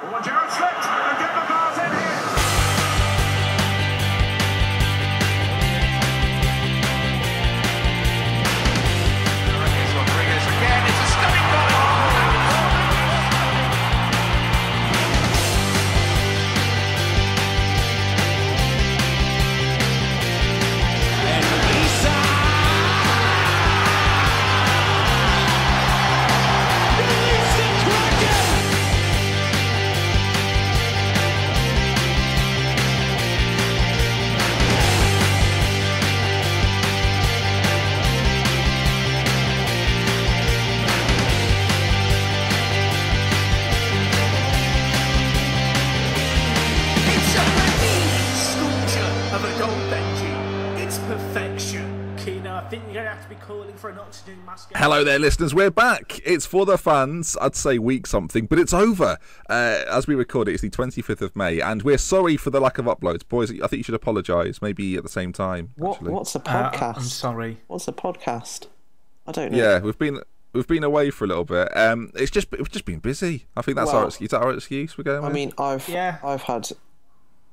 Well, Gerrard slipped and get the bars in here. Here's Rodriguez again. It's a stunning volley. Hello there, listeners. We're back. It's For The Fans. I'd say week something, but it's over. As we record it, it's the 25th of May, and we're sorry for the lack of uploads. Boys, I think you should apologise, maybe at the same time. What's a podcast? I'm sorry. What's a podcast? I don't know. Yeah, we've been away for a little bit. We've just been busy. I think that's our excuse. Is that our excuse we're going with? I mean, I've had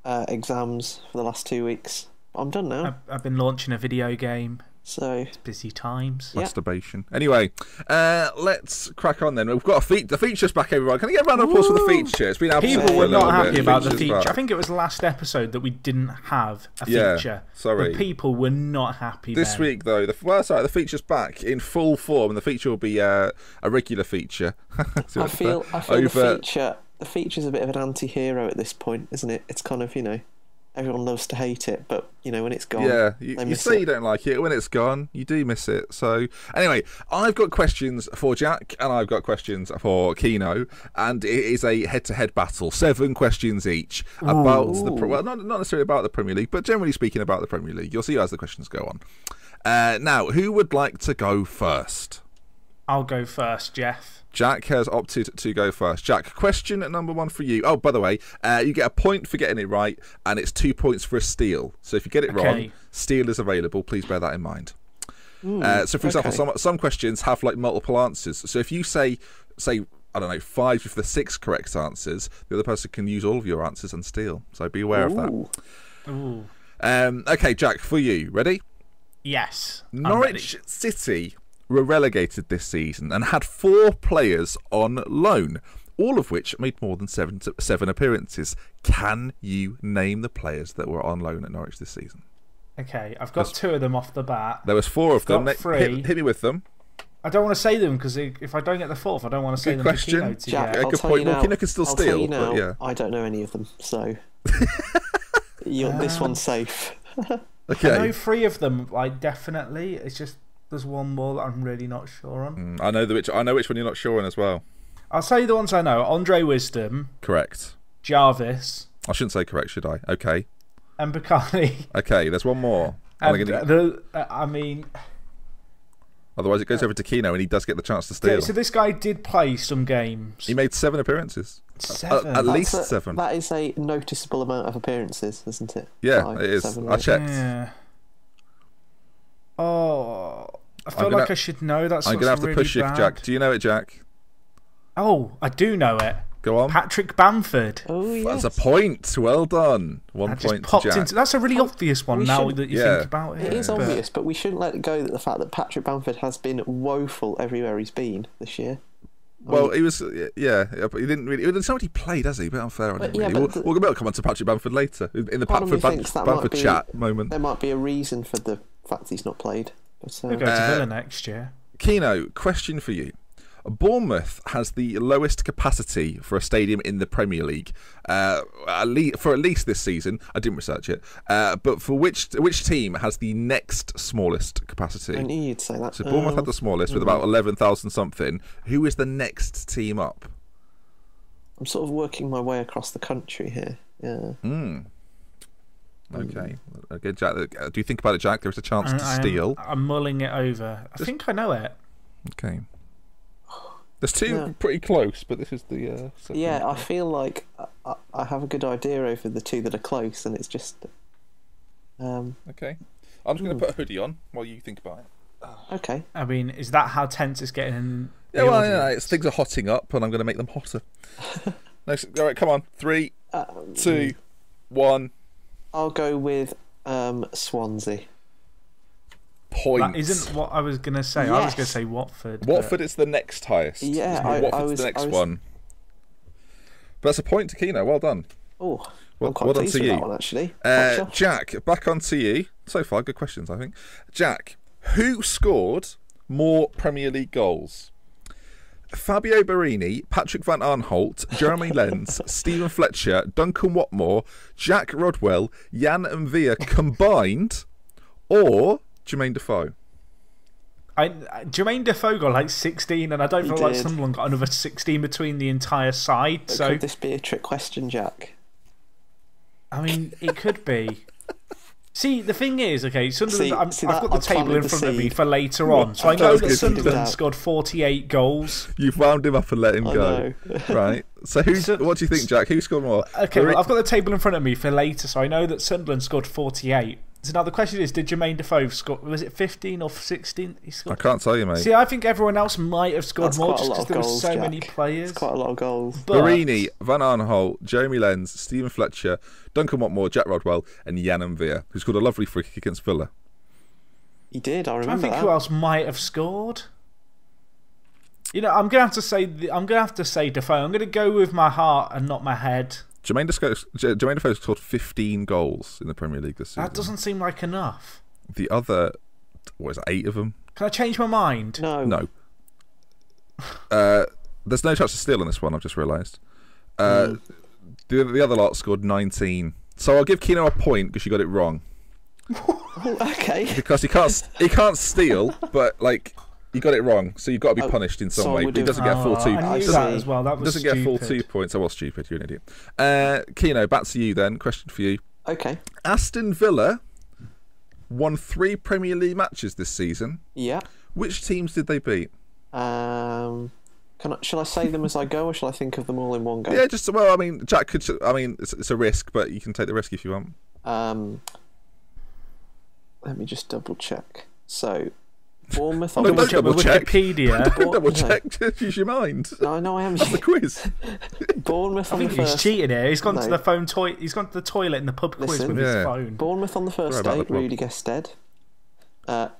exams for the last 2 weeks. I'm done now. I've been launching a video game. So it's busy times. Masturbation. Anyway, let's crack on then. We've got the feature's back, everyone. Can I get a round of applause for the feature? It's been absolutely people were not happy about the feature's feature. back. I think it was last episode that we didn't have a feature. Sorry. The people were not happy. This week though, the feature's back in full form, and the feature will be a regular feature. I feel the feature's a bit of an anti-hero at this point, isn't it? It's kind of, everyone loves to hate it, but when it's gone, you say you don't like it. When it's gone, you do miss it. So anyway, I've got questions for Jack and I've got questions for Keno, and it is a head-to-head battle. 7 questions each about not necessarily about the Premier League, but generally speaking about the Premier League. You'll see as the questions go on. Now, who would like to go first? I'll go first, Jeff. Jack has opted to go first. Jack, question number 1 for you. Oh, by the way, you get a point for getting it right, and it's 2 points for a steal. So if you get it wrong, steal is available. Please bear that in mind. So, for example, some questions have multiple answers. So if you say I don't know, 5 of the 6 correct answers, the other person can use all of your answers and steal. So be aware of that. Ooh. Okay, Jack, for you. Ready? Yes. Norwich City were relegated this season and had 4 players on loan, all of which made more than 7 appearances. Can you name the players that were on loan at Norwich this season? Okay, I've got 2 of them off the bat. There was 4 of them. Hit me with them. I don't want to say them because if I don't get the 4th, I don't want to say them. Good question. Jack, good point. Well, Keno can still steal. Tell you now, but yeah. I don't know any of them, so this one's safe. Okay. I know 3 of them, definitely. It's just there's one more that I'm really not sure on. I know which one you're not sure on as well. I'll say the ones I know. Andre Wisdom. Correct. Jarvis. I shouldn't say correct, should I? Okay. And Bacali. Okay, there's one more. Otherwise, it goes over to Keno, and he does get the chance to steal. So this guy did play some games. He made 7 appearances. 7? At least 7. That is a noticeable amount of appearances, isn't it? Yeah, it is. 7, I checked. Yeah. Oh, I feel like I should know. That's I'm going to have to push you, Jack. Do you know it, Jack? Oh, I do know it. Go on. Patrick Bamford. Oh, yes. That's a point. Well done. 1 point to Jack. That's a really obvious one now that you think about it. It is obvious, but we shouldn't let it go that the fact that Patrick Bamford has been woeful everywhere he's been this year. Well, he was, but he didn't really. It's not what he played, has he? A bit unfair on him. Really. We'll come on to Patrick Bamford later in the Bamford chat moment. There might be a reason for the fact he's not played. But, He'll go to Villa next year. Keno, question for you. Bournemouth has the lowest capacity for a stadium in the Premier League, at least this season. I didn't research it, but for which team has the next smallest capacity? I knew you'd say that. So Bournemouth had the smallest with about 11,000 something. Who is the next team up? I'm sort of working my way across the country here. Yeah. Okay. Again, Jack. Do you think about it, Jack? There's a chance to steal. I'm mulling it over. I think I know it. Okay. There's 2 pretty close, but this is the second. Yeah, I feel like I have a good idea over the 2 that are close, and it's just. Okay. I'm just going to put a hoodie on while you think about it. Okay. I mean, is that how tense it's getting? Yeah, well, things are hotting up, and I'm going to make them hotter. Next, all right, come on. 3, 2, 1. I'll go with Swansea. Point. That isn't what I was going to say. Yes. I was going to say Watford. Watford is the next highest. Yeah, Watford's the next one. But that's a point to Keno. Well done. Oh, well quite done to you. That one, actually. Jack, back on to you. So far, good questions, I think. Jack, who scored more Premier League goals? Fabio Borini, Patrick Van Aanholt, Jeremy Lenz, Stephen Fletcher, Duncan Watmore, Jack Rodwell, Jan M'Vila combined, or Jermaine Defoe? Jermaine Defoe got like 16, and I don't feel like Sunderland got another 16 between the entire side. But so could this be a trick question, Jack? I mean, it could be. See, the thing is, okay, Sunderland. I've got the table in front of me for later on, so I know that Sunderland scored 48 goals. You've wound him up and let him go, right? So what do you think, Jack? Who scored more? Okay, well, I've got the table in front of me for later, so I know that Sunderland scored 48. So now the question is, did Jermaine Defoe score? Was it 15 or 16? He scored? I can't tell you, mate. See, I think everyone else might have scored more just because there were so many players. That's quite a lot of goals. Borini, Van Aanholt, Jeremy Lenz, Stephen Fletcher, Duncan Watmore, Jack Rodwell, and Jan M'Vila, who scored a lovely free kick against Villa. He did. I remember. I think who else might have scored. You know, I'm gonna have to say Defoe. I'm gonna go with my heart and not my head. Jermaine Defoe scored 15 goals in the Premier League this season. That doesn't seem like enough. The other, 8 of them? Can I change my mind? No. There's no chance of steal on this one, I've just realised. The other lot scored 19. So I'll give Keno a point because you got it wrong. Okay. Because he can't steal, but you got it wrong, so you've got to be punished in some way. He doesn't get a full 2 I points. knew that as well. That was doesn't get a full 2 points. I was stupid. You're an idiot. Keno, back to you then. Question for you. Okay. Aston Villa won 3 Premier League matches this season. Yeah. Which teams did they beat? Shall I say them as I go, or shall I think of them all in one go? Yeah, Jack could. It's a risk, but you can take the risk if you want. Let me just double check. So, Bournemouth. Don't double check. Wikipedia. Don't double check. Just use your mind. No, I am. That's the quiz. Bournemouth. I think he's cheating here. He's gone to the phone He's gone to the toilet in the pub quiz with his phone. Bournemouth on the first day. Rudy Gestead.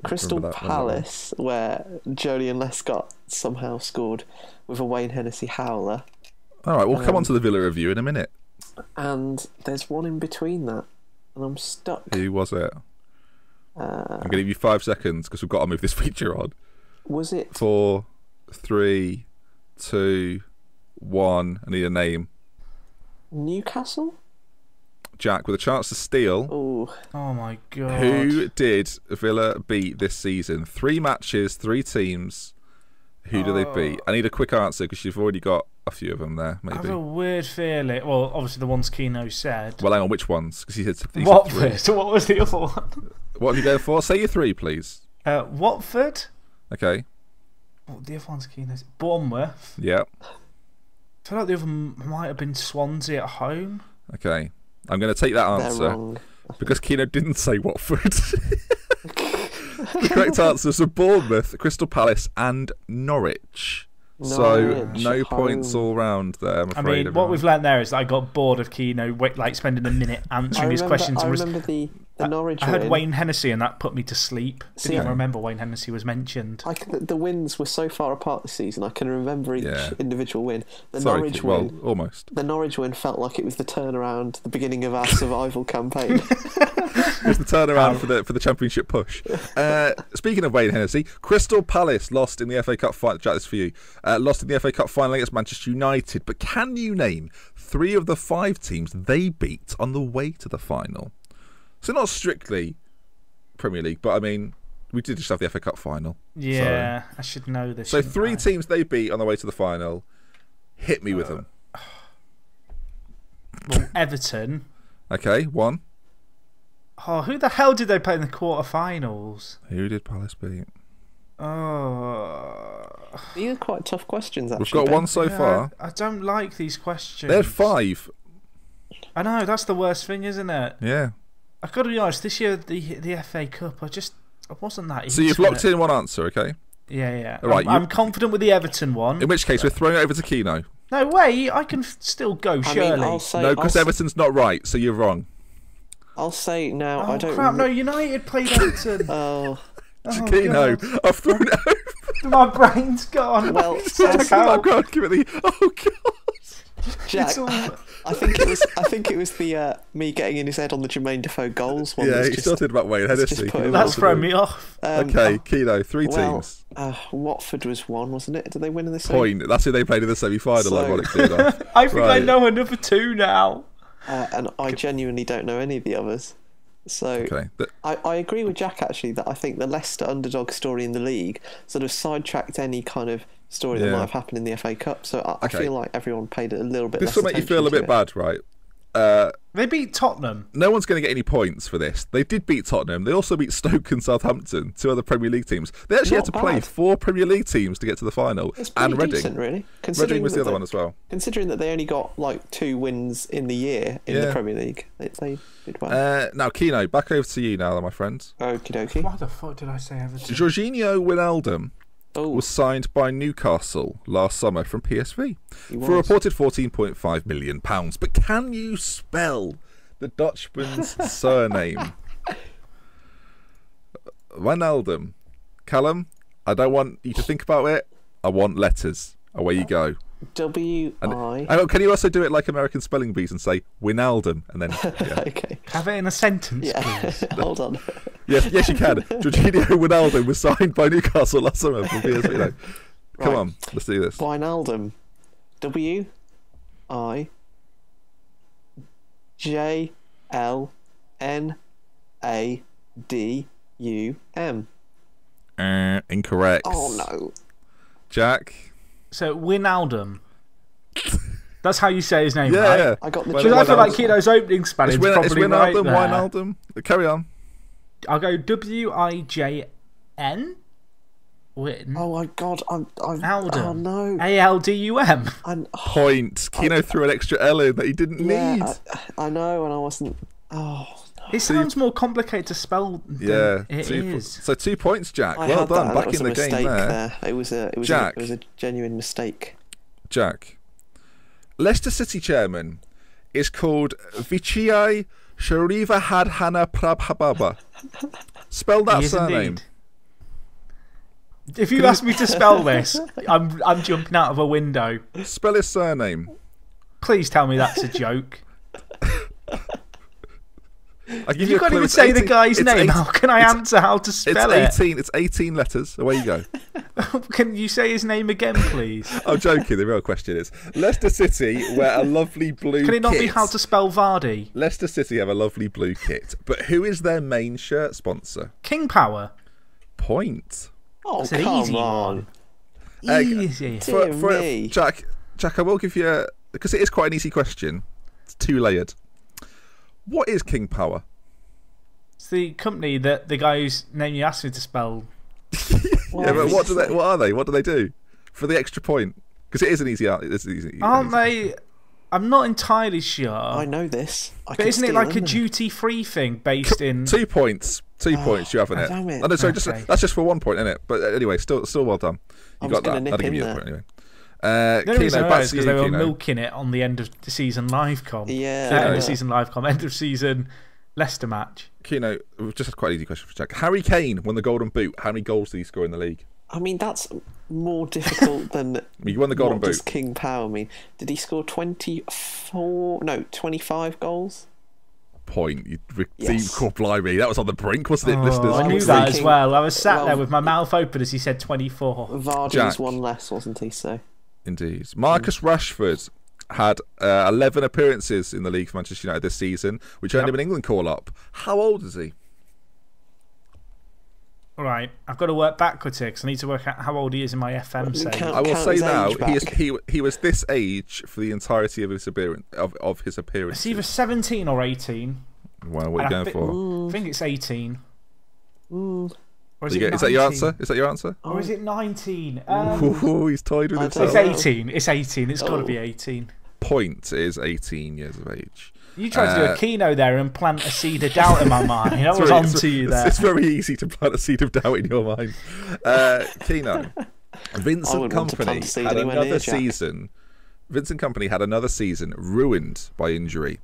Crystal Palace, where Joleon Lescott somehow scored with a Wayne Hennessy howler. All right, we'll come on to the Villa review in a minute. And there's one in between that, and I'm stuck. Who was it? I'm going to give you 5 seconds because we've got to move this feature on. Was it 4, 3, 2, 1? I need a name. Newcastle? Jack, with a chance to steal. Oh my god. Who did Villa beat this season? 3 matches, 3 teams. Who do they beat? I need a quick answer because you've already got a few of them there, maybe. I have a weird feeling. Well, obviously the ones Keno said. Well, hang on, which ones? Because he said Watford. So what was the other one? What have you going for? Say your 3, please. Watford. Okay. What the other ones Keno said? Bournemouth. Yeah. I feel like the other might have been Swansea at home. Okay. I'm going to take that answer because Keno didn't say Watford. The correct answers are Bournemouth, Crystal Palace, and Norwich. So no points all round there, I'm afraid. I mean, what we've learned there is that I got bored of Keno spending a minute answering his questions. I remember the Norwich I heard win. Wayne Hennessy and that put me to sleep. Didn't even remember Wayne Hennessy was mentioned. The wins were so far apart this season, I can remember each individual win. Norwich win, almost. The Norwich win felt like it was the turnaround, the beginning of our survival campaign. It was the turnaround for the championship push. Speaking of Wayne Hennessy, Crystal Palace lost in the FA Cup final. Jack, this is for you. Lost in the FA Cup final against Manchester United. But can you name 3 of the 5 teams they beat on the way to the final? So not strictly Premier League, but I mean, we did just have the FA Cup final. Yeah, I should know this. So 3 teams they beat on the way to the final. Hit me with them. Well, Everton. Okay, 1. Oh, who the hell did they play in the quarterfinals? Who did Palace beat? Oh, these are quite tough questions, actually. We've got 1 so far. I don't like these questions. They had 5. I know, that's the worst thing, isn't it? Yeah. I've got to be honest, this year, the FA Cup, I wasn't that into So you've locked in one answer, okay? Yeah. All right, I'm confident with the Everton one. In which case, we're throwing it over to Keno. No way, I can still go, surely. No, because Everton's not right, so you're wrong. I'll say now. Oh, I don't. Crap! No, United played Everton. Oh. Keno, I've thrown it over. My brain's gone. Well, Oh God, give it the. Oh God. Jack, I think it was the me getting in his head on the Jermaine Defoe goals one. Yeah, he started about Wayne Hennessy. That's thrown me off. Okay, Keno, three teams. Watford was one, wasn't it? Did they win in the point? That's who they played in the semi-final. Ironically enough. I think I know another two now. And I genuinely don't know any of the others. So I agree with Jack, actually, that I think the Leicester underdog story in the league sort of sidetracked any kind of story that might have happened in the FA Cup. So I feel like everyone paid a little bit less attention. This will make you feel a bit bad, right? They beat Tottenham. No one's going to get any points for this. They did beat Tottenham. They also beat Stoke and Southampton, two other Premier League teams. They actually had to play 4 Premier League teams to get to the final. It's pretty and Reading. Decent, really. Reading was the other one as well. Considering that they only got like 2 wins in the year in the Premier League, they did well. Now, Keno, back over to you now, my friend. Okie dokie. Why the fuck did I say Everton? Jorginho Wijnaldum was signed by Newcastle last summer from PSV for a reported £14.5 million. But can you spell the Dutchman's surname? Wijnaldum. Callum, I don't want you to think about it. I want letters. Away you go. W-I... Can you also do it like American spelling bees and say Wijnaldum and then Okay. Have it in a sentence, please. Hold on. Yes, you can. Jorginho Wijnaldum was signed by Newcastle last summer from PSV. Come on, let's do this. Wijnaldum. W-I-J-L-N-A-D-U-M. Incorrect. Oh no. Jack. So Wijnaldum. That's how you say his name, right? Yeah. I got the. Because I feel like Keno's opening Spanish is probably right there. Wijnaldum. Carry on. I'll go W-I-J-N. Oh my God! Aldum. Oh no! A-L-D-U-M. Point. Keno threw an extra L in that he didn't need. I know, and I wasn't. Oh. It sounds more complicated to spell than it is. So 2 points, Jack. Well done. Back in the game there. It was a genuine mistake. Jack. Leicester City chairman is called Vichai Sharivahadhana Prabhababa. Spell that surname. Indeed. If you ask me to spell this, I'm jumping out of a window. Spell his surname. Please tell me that's a joke. You can't even say the guy's name. How can I answer how to spell it? It's 18 letters. Away you go. Can you say his name again, please? I'm joking. The real question is Leicester City wear a lovely blue kit. Can it not be how to spell Vardy? Leicester City have a lovely blue kit. But who is their main shirt sponsor? King Power. Point. Oh, it's an easy one. Easy. Jack, I will give you because it is quite an easy question. It's 2-layered. What is King Power? It's the company that the guy whose name you asked me to spell. Yeah, but what are they? What do they do for the extra point? Because it is an easy. Aren't they? I'm not entirely sure. I know this. But isn't it like a duty-free thing based in 2 points? 2 points. You haven't it? Damn it. Oh, no, sorry, that's just for 1 point, isn't it? But anyway, still well done. You got that. I'll give you a point anyway. The only reason I know is because they were milking it on the end of the season live com. Yeah. End of season live com. End of season Leicester match. Keno, we've just had quite an easy question for Jack. Harry Kane won the Golden Boot. How many goals did he score in the league? I mean, that's more difficult than. You won the Golden Boot. What does King Power mean? Did he score 25 goals? Point. Blimey, that was on the brink, wasn't it, listeners? I knew that as well. I was sat there with my mouth open as he said 24. Vardy was one less, wasn't he? So. Indeed. Marcus Rashford had 11 appearances in the league for Manchester United this season, which earned him an England call-up. How old is he? All right, I've got to work backwards here because I need to work out how old he is in my FM save. I will say now, he was this age for the entirety of his appearance. It's either 17 or 18. Well, what are you going for? I think it's 18. Or is that your answer? Is that your answer? Or is it 19? He's tied with himself. It's 18. It's 18. It's got to be 18. Point is 18 years of age. You tried to do a Keno there and plant a seed of doubt in my mind. I was on to you there. It's very easy to plant a seed of doubt in your mind. Keno, Vincent Kompany had another season Vincent Kompany had another season ruined by injury.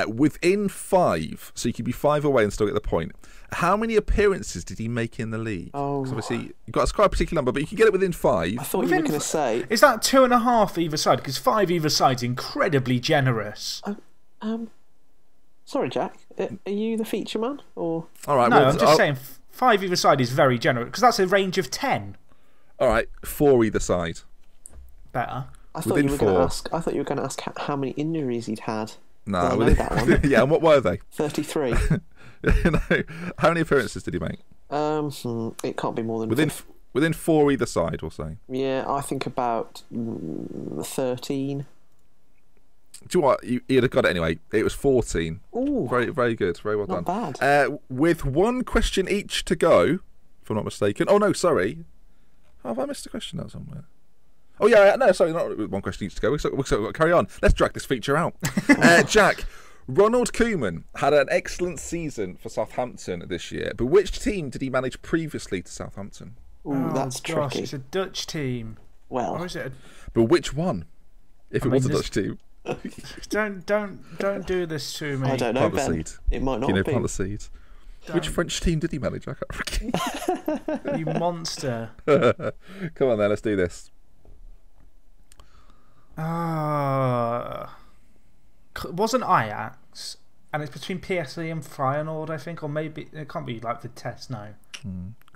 Within 5, so you could be 5 away and still get the point. How many appearances did he make in the league? Oh, obviously you've got quite a particular number, but you can get it within 5. I thought you were going to say, is that 2.5 either side? Because 5 either side's incredibly generous. Sorry, Jack. Are you the feature man, or? All right. No, I'm just saying 5 either side is very generous because that's a range of 10. All right, 4 either side. Better. I thought you were going to ask how many injuries he'd had. No, I know that one. Yeah, and what were they? 33. No. How many appearances did he make? It can't be more than within 4 either side, we'll say. Yeah, I think about 13. Do you know what? You'd have got it anyway. It was 14. Ooh, very, very good. Very well done. Not bad. With 1 question each to go, if I'm not mistaken. Oh no, sorry. Have I missed a question out somewhere? Oh yeah, no, sorry, not with 1 question each to go. We've got to carry on. Let's drag this feature out. Jack, Ronald Koeman had an excellent season for Southampton this year, but which team did he manage previously to Southampton? Ooh, that's gosh, tricky. It's a Dutch team. Well, or is it? But which one? If it was a Dutch team. Don't do this to me. I don't know, plant the Ben. seed. It might not be. Plant the seed. Which French team did he manage? I can't You monster. Come on then, let's do this. Wasn't Ajax, and it's between PSV and Feyenoord, I think, or maybe it can't be like the test. No,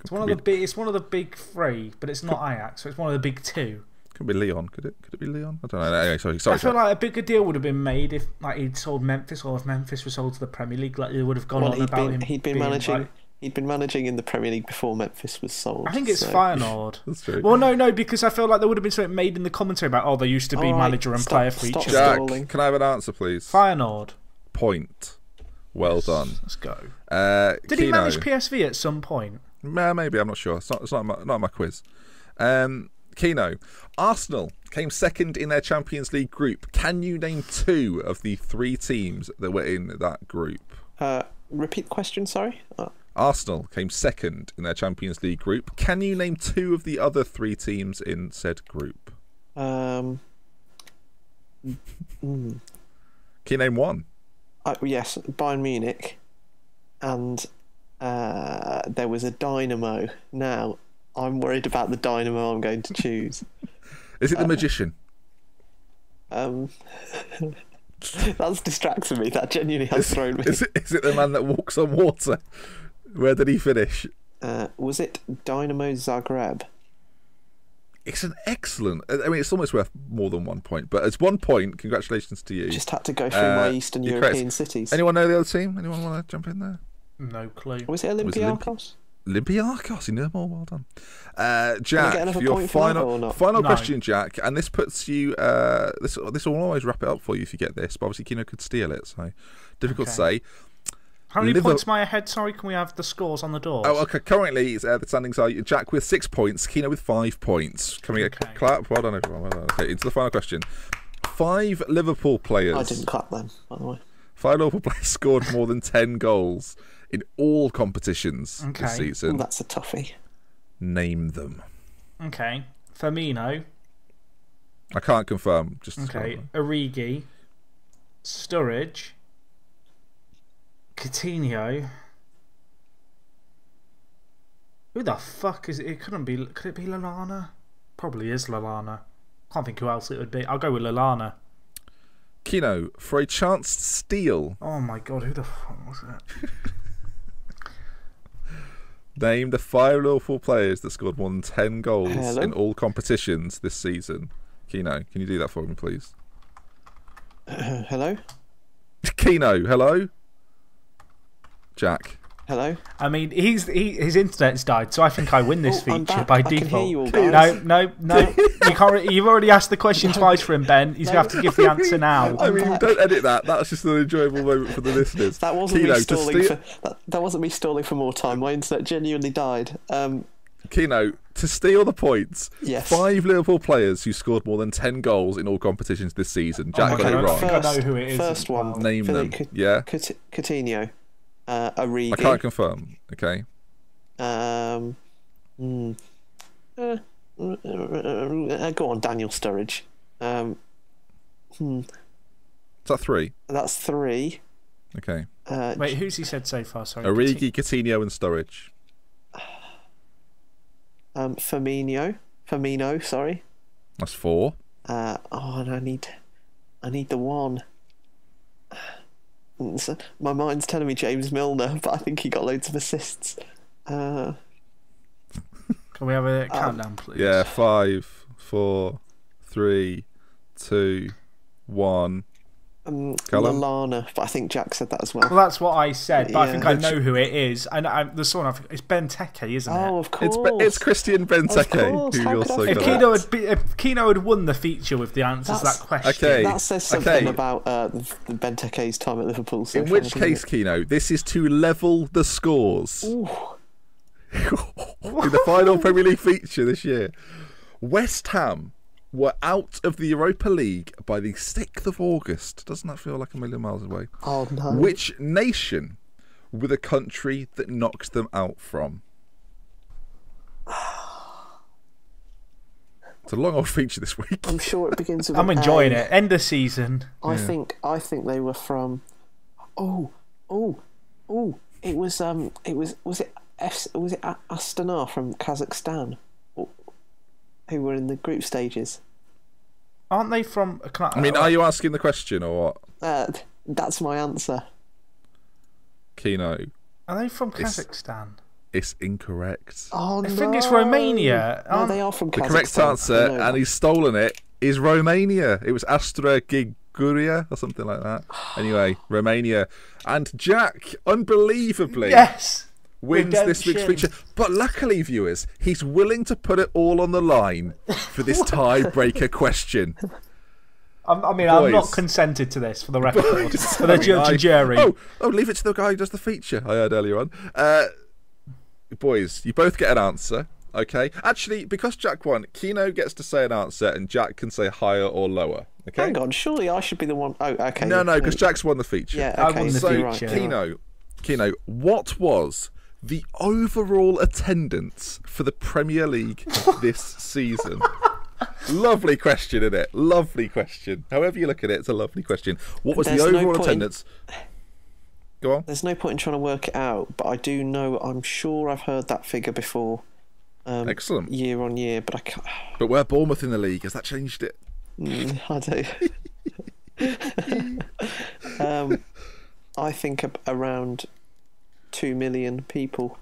it's one of the big. It's one of the big 3, but it's not Ajax, so it's one of the big 2. Could be Leon. Could it be Leon? I don't know. Anyway, sorry. I feel like a bigger deal would have been made if he'd sold Memphis, or if Memphis was sold to the Premier League. Like it would have gone on about him. He'd been managing. He'd been managing in the Premier League before Memphis was sold. I think it's Feyenoord. That's true. Well, no, because I feel like there would have been something made in the commentary about they used to be manager and player features. Jack, can I have an answer, please? Feyenoord. Point. Well done. Let's go. Did Kino. he manage PSV at some point? Maybe, I'm not sure. It's not my quiz. Kino. Arsenal came second in their Champions League group. Can you name 2 of the 3 teams that were in that group? Repeat the question, sorry. Arsenal came second in their Champions League group. Can you name 2 of the other 3 teams in said group? Can you name 1? Yes, Bayern Munich, and there was a Dynamo. Now, I'm worried about the Dynamo I'm going to choose. Is it the Magician? That's distracting me. That genuinely has thrown me. Is it the man that walks on water? Where did he finish? Was it Dynamo Zagreb? It's an excellent. I mean, it's almost worth more than 1 point, but it's 1 point. Congratulations to you. Just had to go through my Eastern European cities. Anyone know the other team? Anyone want to jump in there? No clue. Was it Olympiacos? Olympiacos, you know more. Well done, Jack. For your final question, Jack, and this puts you. This will always wrap it up for you if you get this. But obviously, Kino could steal it, so difficult to say. How many points am I ahead? Sorry, can we have the scores on the doors? Oh, okay. Currently, the standings are Jack with 6 points, Kino with 5 points. Can we get a clap? Well done, everyone. Well done. Okay, into the final question. 5 Liverpool players. I didn't clap then, by the way. 5 Liverpool players scored more than 10 goals in all competitions this season. That's a toughie. Name them. Okay. Firmino. I can't confirm. Origi. Sturridge. Coutinho. Who the fuck is it? It couldn't be. Could it be Lallana? Probably is Lallana. Can't think who else it would be. I'll go with Lallana. Kino, for a chance to steal. Oh my god, who the fuck was it? Name the 5 Liverpool players that scored more than 10 goals in all competitions this season. Kino, can you do that for me, please? Hello? Kino, hello? Jack. Hello? I mean, his internet's died, so I think I win this feature by default. No. You can't. You've already asked the question twice for him, Ben. He's going to have to give the answer now. I mean, don't edit that. That's just an enjoyable moment for the listeners. That wasn't me stalling that wasn't me stalling for more time. My internet genuinely died. Kino, to steal the points, yes. 5 Liverpool players who scored more than 10 goals in all competitions this season. Jack got it wrong. I know who it is. First one. Name them. Yeah. Coutinho. Origi. I can't confirm. Okay. Go on, Daniel Sturridge. Is that 3? That's 3. Okay. Wait, who's he said so far? Sorry. Origi, Coutinho, and Sturridge. Firmino, sorry. That's 4. And I need the 1. So my mind's telling me James Milner, but I think he got loads of assists. Can we have a countdown, please? Yeah, 5, 4, 3, 2, 1. Lallana, but I think Jack said that as well. Well, that's what I said, but I think I know who it is. And the song, it's Benteke, isn't it? Oh, of course. It's Christian Benteke. If Keno had won the feature with the answers to that question. Okay. That says something about Benteke's time at Liverpool. So in which case, Keno, this is to level the scores. Ooh. In the final Premier League feature this year. West Ham were out of the Europa League by the 6th of August. Doesn't that feel like a million miles away? Oh, no. Which nation were the country that knocked them out from? It's a long old feature this week. I'm sure it begins with I'm enjoying it. End of season. I think they were from... Oh. It was it Astana from Kazakhstan? Who were in the group stages? Aren't they from? Are you asking the question or what? That's my answer. Keno. Are they from Kazakhstan? It's incorrect. Oh, I think it's Romania. No, they are from Kazakhstan. The correct answer, and he's stolen it, is Romania. It was Astra Giguria or something like that. Anyway, Romania. And Jack, unbelievably... Yes! Wins this week's feature. But luckily, viewers, he's willing to put it all on the line for this tiebreaker question. I'm not consented to this, for the record. For the judge and jury. Oh, leave it to the guy who does the feature, I heard earlier on. Boys, you both get an answer, okay? Actually, because Jack won, Keno gets to say an answer and Jack can say higher or lower, okay? Hang on, surely I should be the one... Oh, okay. No, because Jack's won the feature. Yeah, okay. I won the feature. Keno, what was the overall attendance for the Premier League this season? Lovely question, isn't it? Lovely question. However you look at it, it's a lovely question. What was the overall attendance? Go on. There's no point in trying to work it out, but I do know, I'm sure I've heard that figure before. Excellent. Year on year, but I can't... But we're Bournemouth in the league. Has that changed it? I do. I think around 2 million people.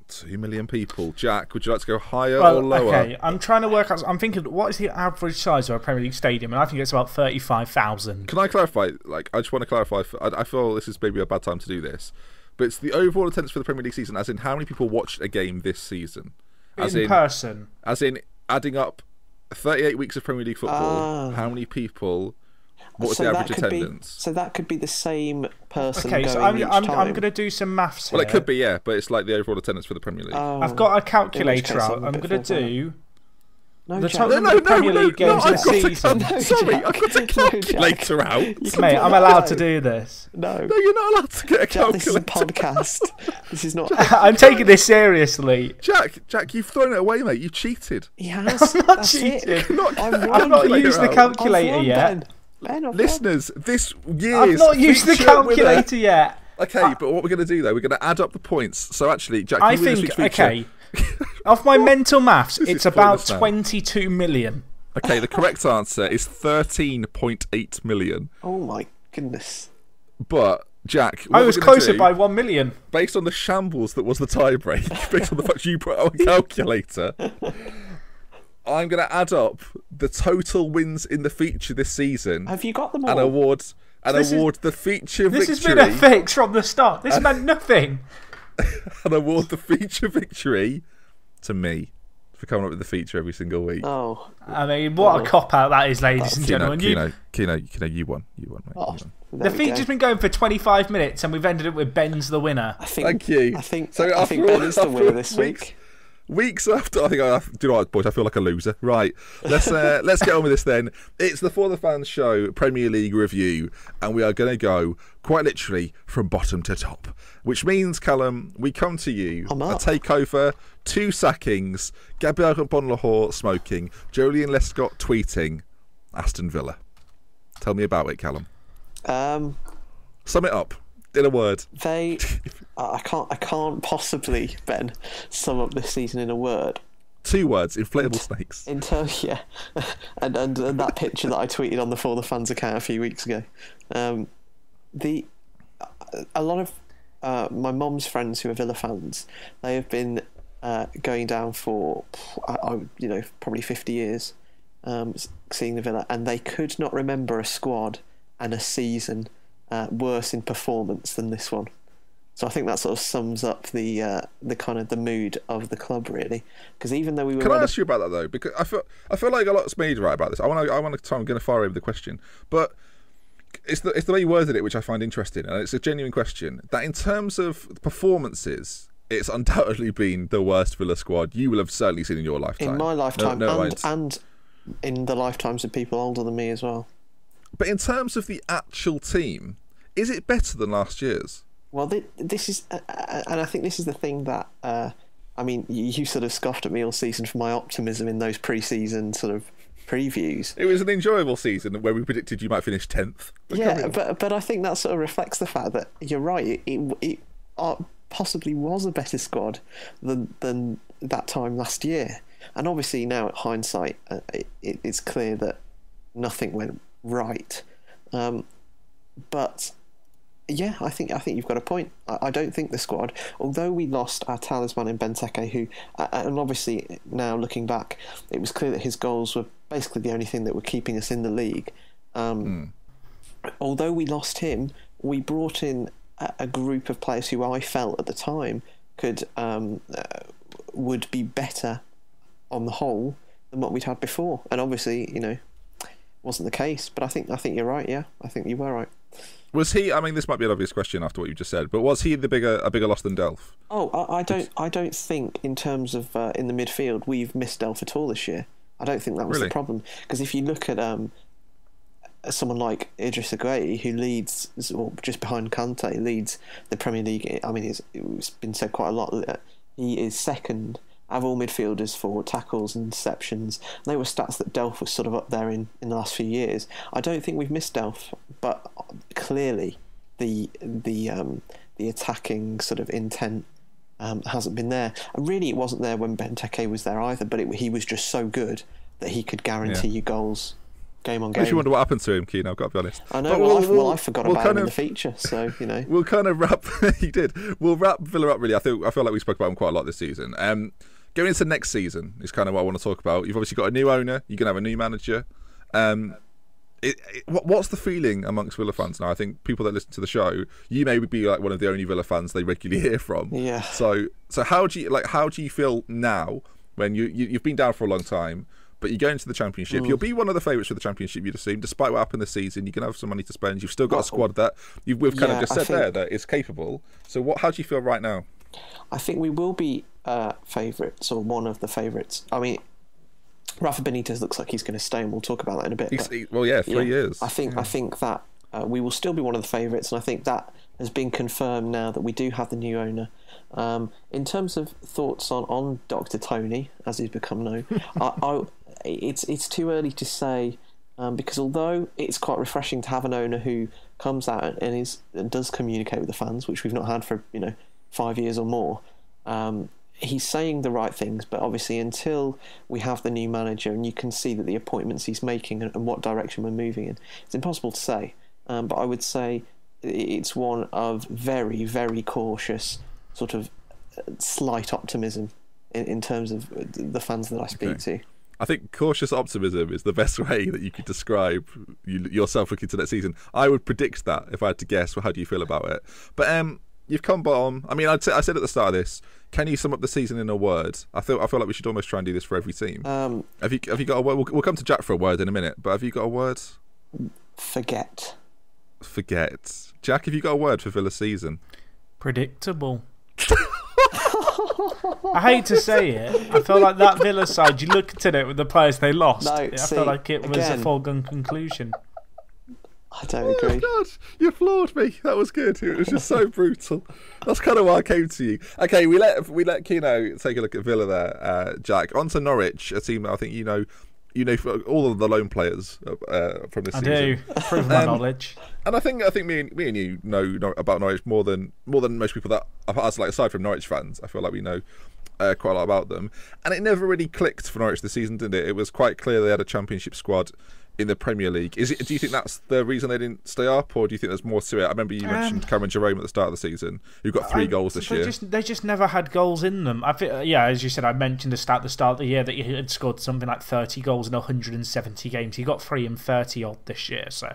2 million people. Jack, would you like to go higher or lower? Okay, I'm trying to work out. I'm thinking, what is the average size of a Premier League stadium? And I think it's about 35,000. Can I clarify? I just want to clarify. I feel this is maybe a bad time to do this, but it's the overall attendance for the Premier League season, as in how many people watched a game this season, in person, as in adding up 38 weeks of Premier League football. How many people? What was the average attendance? So that could be the same person. Okay, so I'm going to do some maths here. Well, it could be, yeah, but it's like the overall attendance for the Premier League. I've got a calculator out. I'm going to do the total no, Premier League games in a season. Sorry, I've got a calculator out. Mate, I'm allowed to do this. No, you're not allowed to get a calculator. This is a podcast. This is not. I'm taking this seriously. Jack, you've thrown it away, mate. You cheated. He has. I'm not cheating. I've not used the calculator yet. Listeners, this year's I've not used the calculator yet. Okay, but what we're going to do though, we're going to add up the points. So actually, Jack, I think off my mental maths, it's about 22 million. Okay, the correct answer is 13.8 million. Oh my goodness! But Jack, I was closer by 1 million. Based on the shambles that was the tiebreak, based on the fact you put out a calculator. I'm going to add up the total wins in the feature this season. Have you got them all? And award the feature victory. This has been a fix from the start. This meant nothing. And award the feature victory to me for coming up with the feature every single week. Oh, I mean, what a cop out that is, ladies and gentlemen. Keno, you won. You won, mate. Oh, you won. The feature's been going for 25 minutes, and we've ended it with Ben's the winner. Thank you. I think Ben is the winner this week. Weeks after, do you know what, boys? I feel like a loser. Right, let's get on with this then. It's the For the Fans show Premier League review, and we are going to go quite literally from bottom to top, which means, Callum, we come to you a takeover, 2 sackings, Gabriel Bonlahor smoking, Jolien Lescott tweeting, Aston Villa. Tell me about it, Callum. Sum it up in a word. I can't possibly, Ben, sum up this season in a word. 2 words: inflatable snakes. In terms, yeah, and that picture that I tweeted on the ForTheFans account a few weeks ago. A lot of my mum's friends who are Villa fans, they have been going down for probably 50 years, seeing the Villa, and they could not remember a squad and a season worse in performance than this one. So I think that sort of sums up the kind of the mood of the club, really. Because even though we were, can I ask you about that though? Because I feel like a lot's made right about this. I want to try. I'm going to fire over the question, but it's the way you worded it which I find interesting, and it's a genuine question. That in terms of performances, it's undoubtedly been the worst Villa squad you will have certainly seen in your lifetime. In my lifetime, and in the lifetimes of people older than me as well. But in terms of the actual team, is it better than last year's? Well, this is, and I think this is the thing that, I mean, you sort of scoffed at me all season for my optimism in those pre-season sort of previews. It was an enjoyable season where we predicted you might finish 10th. Yeah, but I think that sort of reflects the fact that you're right. It possibly was a better squad than that time last year. And obviously now, at hindsight, it's clear that nothing went right. But yeah, I think you've got a point. I don't think the squad, although we lost our talisman in Benteke, who, and obviously now looking back, it was clear that his goals were basically the only thing that were keeping us in the league. Although we lost him, we brought in a group of players who I felt at the time would be better on the whole than what we'd had before. And obviously, wasn't the case. But I think you're right. Yeah, I think you were right. Was he? I mean, this might be an obvious question after what you just said, but was he a bigger loss than Delph? Oh, I don't think in terms of in the midfield we've missed Delph at all this year. I don't think that was the problem, because if you look at someone like Idris Gueye, who leads, or just behind Kante, leads the Premier League. I mean, it's been said quite a lot that he is second of all midfielders for tackles and interceptions. They were stats that Delph was sort of up there in the last few years. I don't think we've missed Delph, but clearly the attacking sort of intent hasn't been there. And really, it wasn't there when Benteke was there either. But he was just so good that he could guarantee you goals, game on game. If you wonder what happened to him, Keane, I've got to be honest. I know. I forgot about him in the feature. So we'll kind of wrap. He did. We'll wrap Villa up. Really, I feel like we spoke about him quite a lot this season. Going into next season is kind of what I want to talk about. You've obviously got a new owner. You're going to have a new manager. What's the feeling amongst Villa fans now? I think people that listen to the show, you may be like one of the only Villa fans they regularly hear from. Yeah. So how do you feel now when you've been down for a long time, but you go into the Championship? You'll be one of the favourites for the Championship, you'd assume. Despite what happened this season, you can have some money to spend. You've still got a squad that we've kind of just said there that is capable. So how do you feel right now? I think we will be favourites, or one of the favourites. I mean, Rafa Benitez looks like he's going to stay, and we'll talk about that in a bit. 3 years. I think that we will still be one of the favourites, and I think that has been confirmed now that we do have the new owner. In terms of thoughts on Dr. Tony, as he's become known, it's too early to say, because although it's quite refreshing to have an owner who comes out and does communicate with the fans, which we've not had for 5 years or more. He's saying the right things, but obviously until we have the new manager and you can see that the appointments he's making and what direction we're moving in, it's impossible to say. But I would say it's one of very, very cautious, sort of slight optimism in terms of the fans that I speak to. I think cautious optimism is the best way that you could describe yourself looking to next season. I would predict that if I had to guess. Well, how do you feel about it? But you've come bottom. I mean, I said at the start of this, can you sum up the season in a word? I feel like we should almost try and do this for every team. Have you got a word? We'll come to Jack for a word in a minute, but have you got a word? Forget. Jack, have you got a word for Villa season? Predictable. I hate to say it. I feel like that Villa side, you looked at it with the players they lost. I feel like it was a foregone conclusion. I don't agree. Oh, God, you floored me. That was good. It was just so brutal. That's kind of why I came to you. Okay, we let Keno take a look at Villa there, Jack. On to Norwich, a team that I think you know all of the loan players from this season. I do. Prove my knowledge. And I think me and you know about Norwich more than most people that us, like, aside from Norwich fans. I feel like we know quite a lot about them. And it never really clicked for Norwich this season, did it? It was quite clear they had a Championship squad in the Premier League. Do you think that's the reason they didn't stay up, or do you think there's more to it? I remember you mentioned Cameron Jerome at the start of the season, who got 3 goals this year. They just never had goals in them. I think, as you said, I mentioned at the start of the year that he had scored something like 30 goals in 170 games. He got 3 in 30 odd this year, so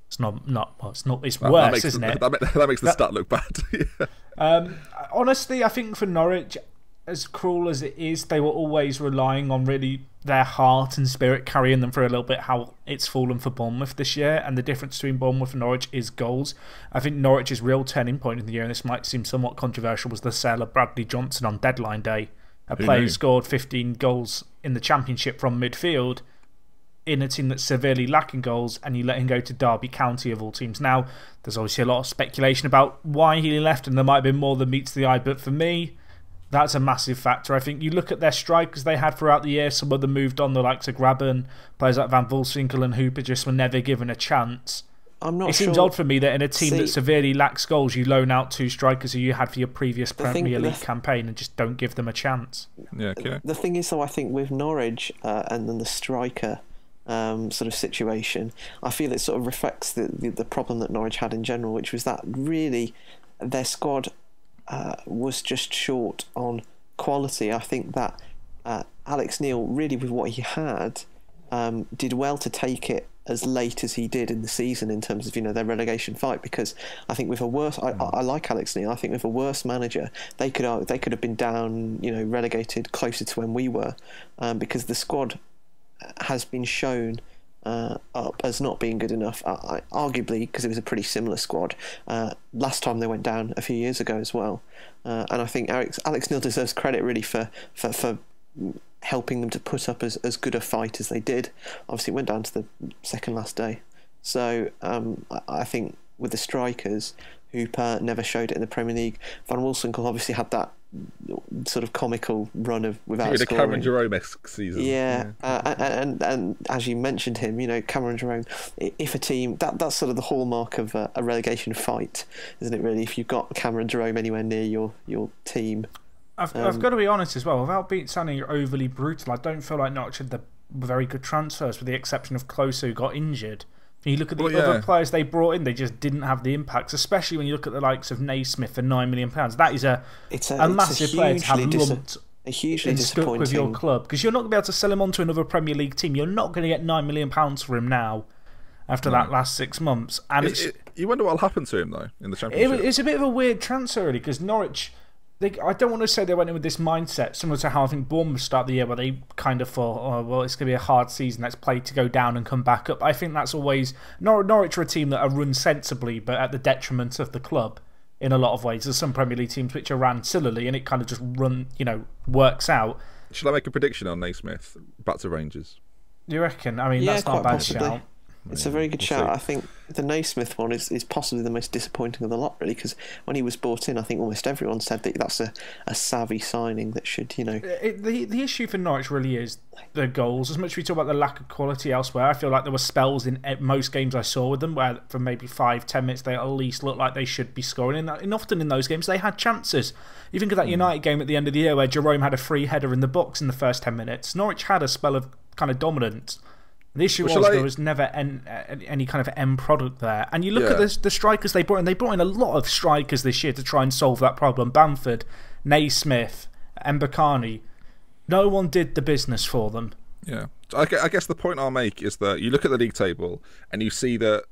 it's it's worse, isn't it? That makes the stat look bad. Honestly, I think for Norwich, as cruel as it is, they were always relying on really their heart and spirit carrying them for a little bit. How it's fallen for Bournemouth this year, and the difference between Bournemouth and Norwich is goals. I think Norwich's real turning point in the year, and this might seem somewhat controversial, was the sale of Bradley Johnson on deadline day. A player who scored 15 goals in the Championship from midfield in a team that's severely lacking goals, and you let him go to Derby County of all teams. Now, there's obviously a lot of speculation about why he left, and there might have been more than meets the eye, but for me, that's a massive factor. I think you look at their strikers they had throughout the year, some of them moved on, the likes of Graben, players like Van Wolfswinkel and Hooper just were never given a chance. It seems odd for me that in a team that severely lacks goals, you loan out 2 strikers who you had for your previous Premier League campaign and just don't give them a chance. Yeah, okay. The thing is, though, I think with Norwich and then the striker sort of situation, I feel it sort of reflects the problem that Norwich had in general, which was that really their squad was just short on quality. I think that Alex Neil, really with what he had, did well to take it as late as he did in the season in terms of their relegation fight, because I think with a worse I like Alex Neil. I think with a worse manager they could have been down, relegated closer to when we were, because the squad has been shown up as not being good enough, arguably because it was a pretty similar squad last time they went down a few years ago as well, and I think Alex Neil deserves credit really for helping them to put up as good a fight as they did. Obviously it went down to the second last day, so I think with the strikers, Hooper never showed it in the Premier League. Van Wolfswinkel obviously had that sort of comical run of without scoring. Cameron Jerome-esque season. Yeah. And as you mentioned him, Cameron Jerome, if a team, that's sort of the hallmark of a relegation fight, isn't it really? If you've got Cameron Jerome anywhere near your team. I've got to be honest as well, without sounding overly brutal, I don't feel like Norwich had the very good transfers, with the exception of Klose, who got injured. And you look at the other players they brought in, they just didn't have the impacts, especially when you look at the likes of Naismith for £9 million. That is a massive player to have lumped a hugely disappointing with your club, because you're not going to be able to sell him on to another Premier League team. You're not going to get £9 million for him now after that last 6 months. And you wonder what will happen to him, though, in the Championship. It's a bit of a weird transfer, really, because Norwich, I don't want to say they went in with this mindset, similar to how I think Bournemouth started the year, where they kind of thought, oh, well, it's going to be a hard season, let's play to go down and come back up. I think that's always... Norwich are a team that are run sensibly, but at the detriment of the club in a lot of ways. There's some Premier League teams which are ran sillily, and it kind of just works out. Should I make a prediction on Naismith? Back to Rangers. You reckon? I mean, that's not a bad shout. It's a very good shout. I think the Naismith one is possibly the most disappointing of the lot, really, because when he was brought in, I think almost everyone said that that's a savvy signing that should, The issue for Norwich really is the goals. As much as we talk about the lack of quality elsewhere, I feel like there were spells in most games I saw with them where for maybe 5-10 minutes they at least looked like they should be scoring. And often in those games they had chances. You think of that United game at the end of the year where Jerome had a free header in the box in the first 10 minutes. Norwich had a spell of kind of dominance. The issue was there was never any kind of end product there. And you look at the strikers they brought in. They brought in a lot of strikers this year to try and solve that problem. Bamford, Naismith, Mbakani. No one did the business for them. Yeah. I guess the point I'll make is that you look at the league table and you see that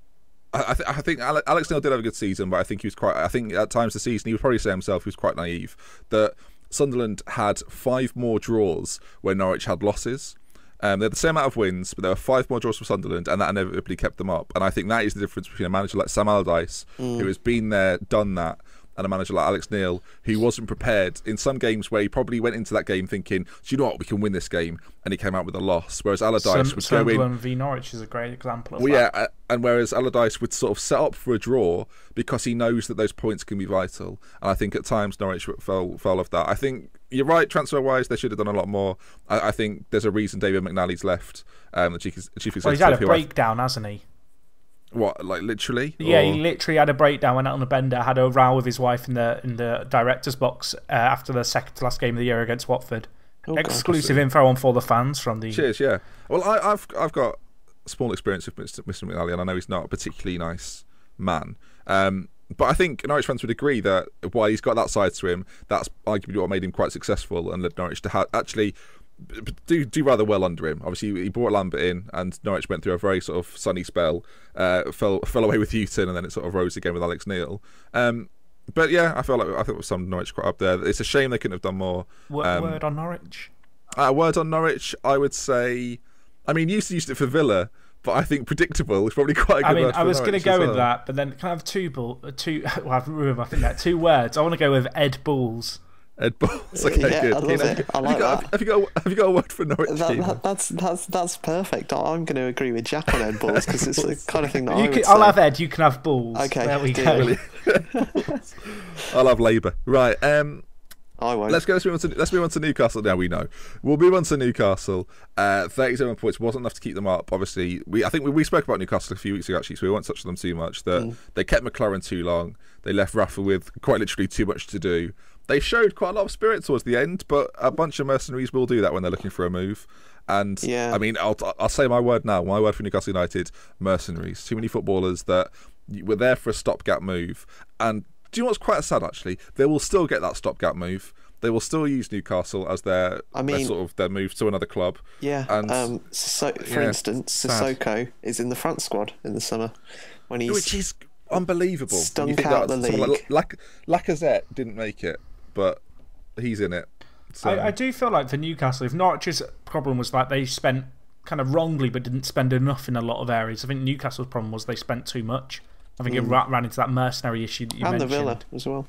I think Alex Neil did have a good season, but I think at times this season he would probably say himself he was quite naive, that Sunderland had 5 more draws where Norwich had losses. They had the same amount of wins, but there were 5 more draws for Sunderland, and that inevitably kept them up. And I think that is the difference between a manager like Sam Allardyce, who has been there, done that, and a manager like Alex Neil, who wasn't prepared in some games where he probably went into that game thinking, do you know what, we can win this game, and he came out with a loss. Whereas Allardyce would go in. v Norwich is a great example of that. Yeah, and whereas Allardyce would sort of set up for a draw because he knows that those points can be vital. And I think at times Norwich fell off that. I think you're right, transfer-wise, they should have done a lot more. I think there's a reason David McNally's left. The chief executive. Well, he's had a breakdown, hasn't he? What, like literally? Yeah, he literally had a breakdown, went out on a bender, had a row with his wife in the director's box after the second to last game of the year against Watford. Exclusive info on ForTheFans from the... Cheers, yeah. Well, I've got small experience with Mr. McNally, and I know he's not a particularly nice man. But I think Norwich fans would agree that while he's got that side to him, that's arguably what made him quite successful and led Norwich to actually do rather well under him. Obviously, he brought Lambert in, and Norwich went through a very sort of sunny spell, fell away with Houghton, and then it sort of rose again with Alex Neil. But yeah, I think some Norwich quite up there. It's a shame they couldn't have done more. Word on Norwich? Word on Norwich, I would say... I mean, used it for Villa, but I think predictable is probably quite a good word for I was going to go with with that, but then can I have two words? I want to go with Ed Balls. Ed Balls, okay, yeah, good. I love it. I like that. Have you got a word for Norwich? That's perfect. I'm going to agree with Jack on Ed Balls because it's the kind of thing that I would say. I'll have Ed. You can have Balls. Okay, there we go. I'll have Labour. Right. I won't. Let's move on to Newcastle. Now we know. We'll move on to Newcastle. 37 points wasn't enough to keep them up. Obviously, I think we spoke about Newcastle a few weeks ago actually, so we won't touch on them too much. That they kept McLaren too long. They left Rafa with quite literally too much to do. They showed quite a lot of spirit towards the end, but a bunch of mercenaries will do that when they're looking for a move. And yeah. I mean, I'll say my word now. My word for Newcastle United: mercenaries. Too many footballers that were there for a stopgap move. And do you know what's quite sad actually? They will still get that stopgap move. They will still use Newcastle as their move to another club. Yeah. And for instance, Sissoko is in the France squad in the summer which is unbelievable. Stunk out the league. Lacazette didn't make it, but he's in it. So. I do feel like for Newcastle, if Norwich's problem was like they spent kind of wrongly but didn't spend enough in a lot of areas, I think Newcastle's problem was they spent too much. I think it ran into that mercenary issue that you mentioned. And the Villa as well.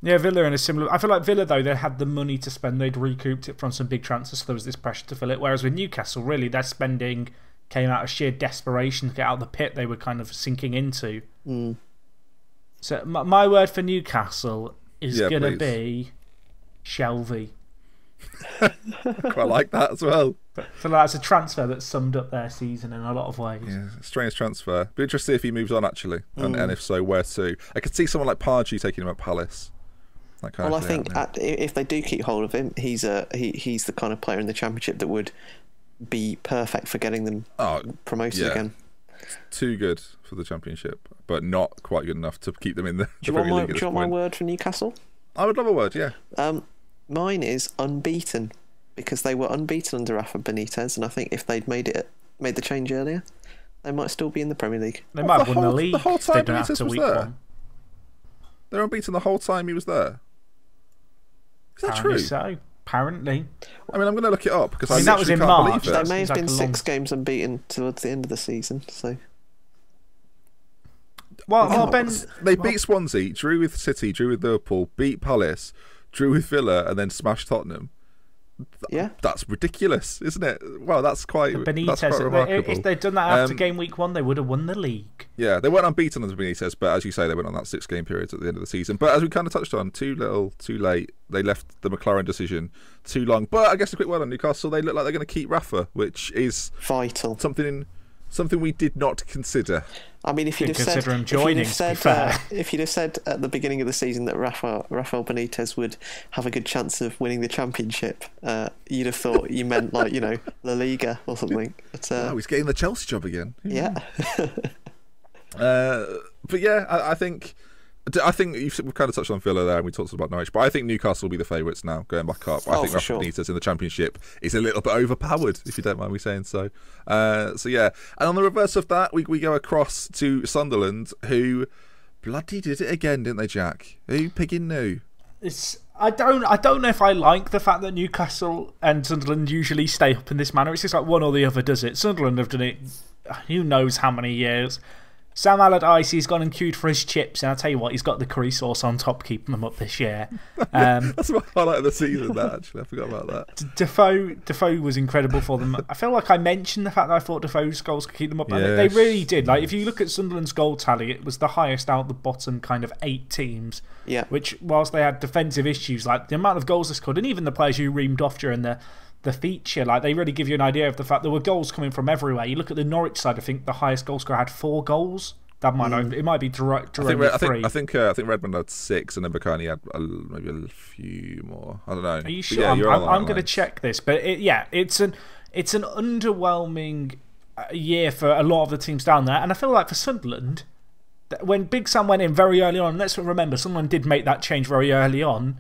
Yeah, Villa in a similar... I feel like Villa, though, they had the money to spend. They'd recouped it from some big transfers, so there was this pressure to fill it. Whereas with Newcastle, really, their spending came out of sheer desperation to get out of the pit they were kind of sinking into. So my word for Newcastle is going to be Shelvey. Quite like that as well. I feel like it's a transfer that summed up their season in a lot of ways. Yeah, strange transfer. Be interested if he moves on, actually. And if so, where to? I could see someone like Pardew taking him at Palace. I think if they do keep hold of him, he's the kind of player in the Championship that would be perfect for getting them promoted again. Too good for the Championship, but not quite good enough to keep them in the Do you want my word for Newcastle? I would love a word, yeah. Mine is unbeaten, because they were unbeaten under Rafa Benitez, and I think if they'd made the change earlier, they might still be in the Premier League. They might have won the league. The whole time Benitez was there. They were unbeaten the whole time he was there. Is that true? So. Apparently. I mean, I'm going to look it up because I that was in can't March. believe it. They may have been 6 games unbeaten towards the end of the season. So. They beat Swansea, drew with City, drew with Liverpool, beat Palace, drew with Villa, and then smashed Tottenham. Yeah, that's ridiculous, isn't it? Well, that's quite remarkable. If they'd done that after game week 1, they would have won the league. Yeah, they weren't unbeaten under Benitez, but as you say, they went on that 6-game period at the end of the season. But as we kind of touched on, too little, too late. They left the McLaren decision too long. But I guess a quick word on Newcastle. They look like they're going to keep Rafa, which is vital. Something we did not consider. I mean, if you'd have said at the beginning of the season that Rafael Benitez would have a good chance of winning the Championship, you'd have thought you meant La Liga or something. But, he's getting the Chelsea job again. Yeah. But yeah, I think we've kind of touched on Villa there, and we talked about Norwich, but I think Newcastle will be the favourites now, going back up. I think Rafa Benitez in the Championship is a little bit overpowered, if you don't mind me saying so. So yeah, and on the reverse of that, we go across to Sunderland, who bloody did it again, didn't they, Jack? Who pigging knew? I don't know if I like the fact that Newcastle and Sunderland usually stay up in this manner. It's just like one or the other does it. Sunderland have done it who knows how many years. Sam Allardyce, he's gone and queued for his chips, and I'll tell you what, he's got the curry sauce on top, keeping them up this year. That's my highlight of the season, that, actually. I forgot about that. Defoe was incredible for them. I feel like I mentioned the fact that I thought Defoe's goals could keep them up. And they really did. Like, if you look at Sunderland's goal tally, it was the highest out the bottom kind of 8 teams. Yeah. Which, whilst they had defensive issues, like the amount of goals they scored, and even the players you reamed off during the feature, like they really give you an idea of the fact there were goals coming from everywhere. You look at the Norwich side, I think the highest goal scorer had 4 goals. That might it might be direct 3. I think Redmond had 6, and then Bacani had maybe a few more. I don't know. Are you sure? I'm going to check this, but it's an underwhelming year for a lot of the teams down there, and I feel like for Sunderland, when Big Sam went in very early on, let's remember Sunderland did make that change very early on.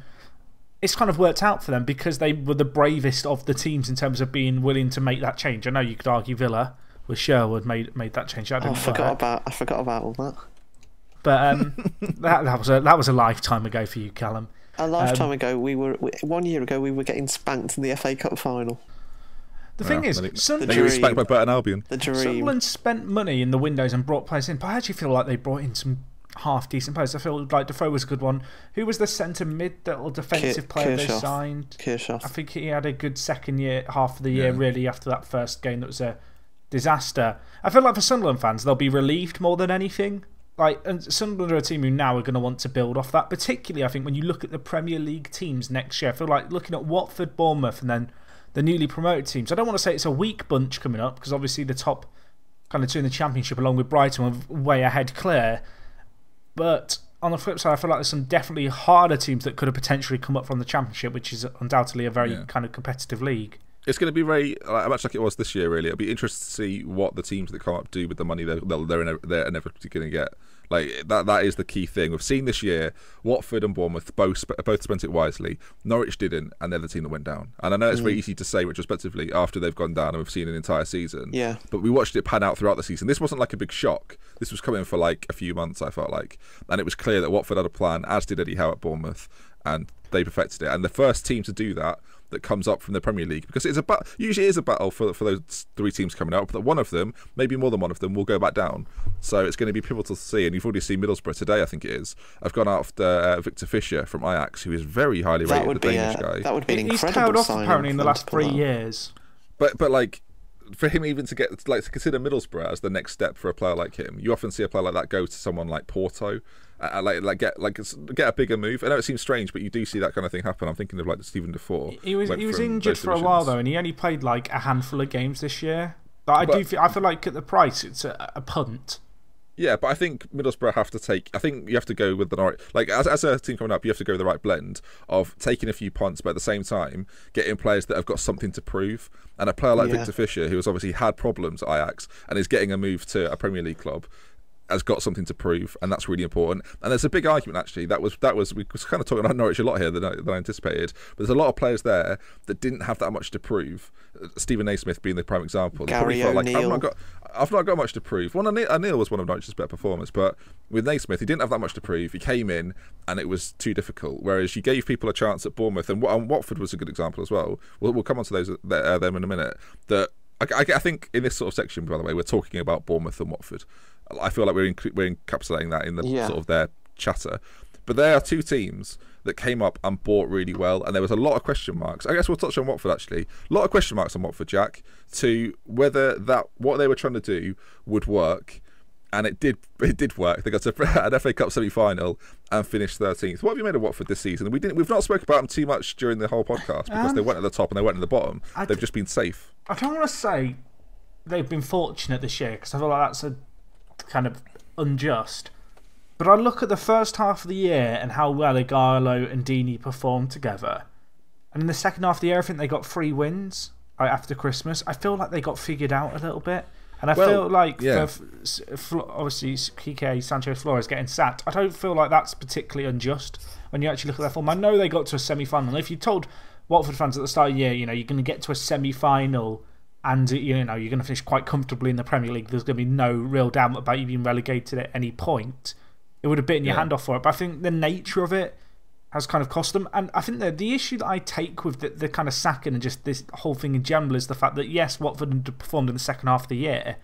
It's kind of worked out for them because they were the bravest of the teams in terms of being willing to make that change. I know you could argue Villa with Sherwood made that change. I forgot about all that. But that was a lifetime ago for you, Callum. A lifetime ago, 1 year ago we were getting spanked in the FA Cup final. The thing is, Sunderland were spanked by Burton Albion. Sunderland spent money in the windows and brought players in, but I actually feel like they brought in some half-decent players. I feel like Defoe was a good one. Who was the centre-mid, that little defensive player they signed? Kirchhoff. I think he had a good second half of the year, really, after that first game that was a disaster. I feel like for Sunderland fans, they'll be relieved more than anything. And Sunderland are a team who now are going to want to build off that, particularly, I think, when you look at the Premier League teams next year. I feel like looking at Watford, Bournemouth, and then the newly promoted teams. I don't want to say it's a weak bunch coming up, because obviously the top kind of two in the Championship, along with Brighton, are way ahead clear. But on the flip side, I feel like there's some definitely harder teams that could have potentially come up from the Championship, which is undoubtedly a very kind of competitive league. It's going to be very much like it was this year, really. It'll be interesting to see what the teams that come up do with the money they're inevitably going to get. Like that is the key thing. We've seen this year, Watford and Bournemouth both spent it wisely. Norwich didn't, and they're the team that went down. And I know it's very easy to say retrospectively after they've gone down and we've seen an entire season. Yeah. But we watched it pan out throughout the season. This wasn't like a big shock. This was coming for like a few months, I felt like. And it was clear that Watford had a plan, as did Eddie Howe at Bournemouth, and they perfected it. And the first team to do that comes up from the Premier League, because it's usually is a battle for those 3 teams coming out, but one of them, maybe more than one of them, will go back down. So it's going to be pivotal to see. And you've already seen Middlesbrough today, I think it is. I've gone after Victor Fisher from Ajax, who is very highly rated, the Danish guy. That would be an incredible He's tailed off signing apparently in the last 3 years. But like, for him even to consider Middlesbrough as the next step for a player like him, you often see a player like that go to someone like Porto, get a bigger move. I know it seems strange, but you do see that kind of thing happen. I'm thinking of like Stephen Defoe. He was injured for a while though, and he only played like a handful of games this year. But I feel like at the price, it's a punt. Yeah, but I think Middlesbrough have to take. I think you have to go with the right. Like as a team coming up, you have to go with the right blend of taking a few punts, but at the same time getting players that have got something to prove. And a player like Victor Fisher, who has obviously had problems at Ajax and is getting a move to a Premier League club, has got something to prove, and that's really important. And there's a big argument actually. That was we was kind of talking about Norwich a lot here than I anticipated. But there's a lot of players there that didn't have that much to prove. Stephen Naismith being the prime example. Gary O'Neill. I've not got much to prove. Well, O'Neill was one of Norwich's better performers, but with Naismith, he didn't have that much to prove. He came in and it was too difficult. Whereas you gave people a chance at Bournemouth, and Watford was a good example as well. We'll come on to those them in a minute. That I think in this sort of section, by the way, we're talking about Bournemouth and Watford. I feel like we're encapsulating that in the sort of their chatter. But there are 2 teams that came up and bought really well, and there was a lot of question marks. I guess we'll touch on Watford actually. A lot of question marks on Watford, Jack, to whether what they were trying to do would work, and it did work. They got to an FA Cup semi-final and finished 13th. What have you made of Watford this season? We've not spoken about them too much during the whole podcast because they weren't at the top and they weren't at the bottom. They've just been safe. I don't want to say they've been fortunate this year, because I feel like that's a kind of unjust. But I look at the first half of the year and how well Ighalo and Deeney performed together. And in the second half of the year, I think they got 3 wins after Christmas. I feel like they got figured out a little bit. And I feel like, obviously, Kike Sanchez-Flores getting sacked, I don't feel like that's particularly unjust when you actually look at their form. I know they got to a semi-final. If you told Watford fans at the start of the year, you're going to get to a semi-final and you're going to finish quite comfortably in the Premier League, there's going to be no real doubt about you being relegated at any point, it would have bitten your hand off for it. But I think the nature of it has kind of cost them. And I think the issue that I take with the kind of sacking and just this whole thing in general is the fact that, yes, Watford underperformed in the second half of the year,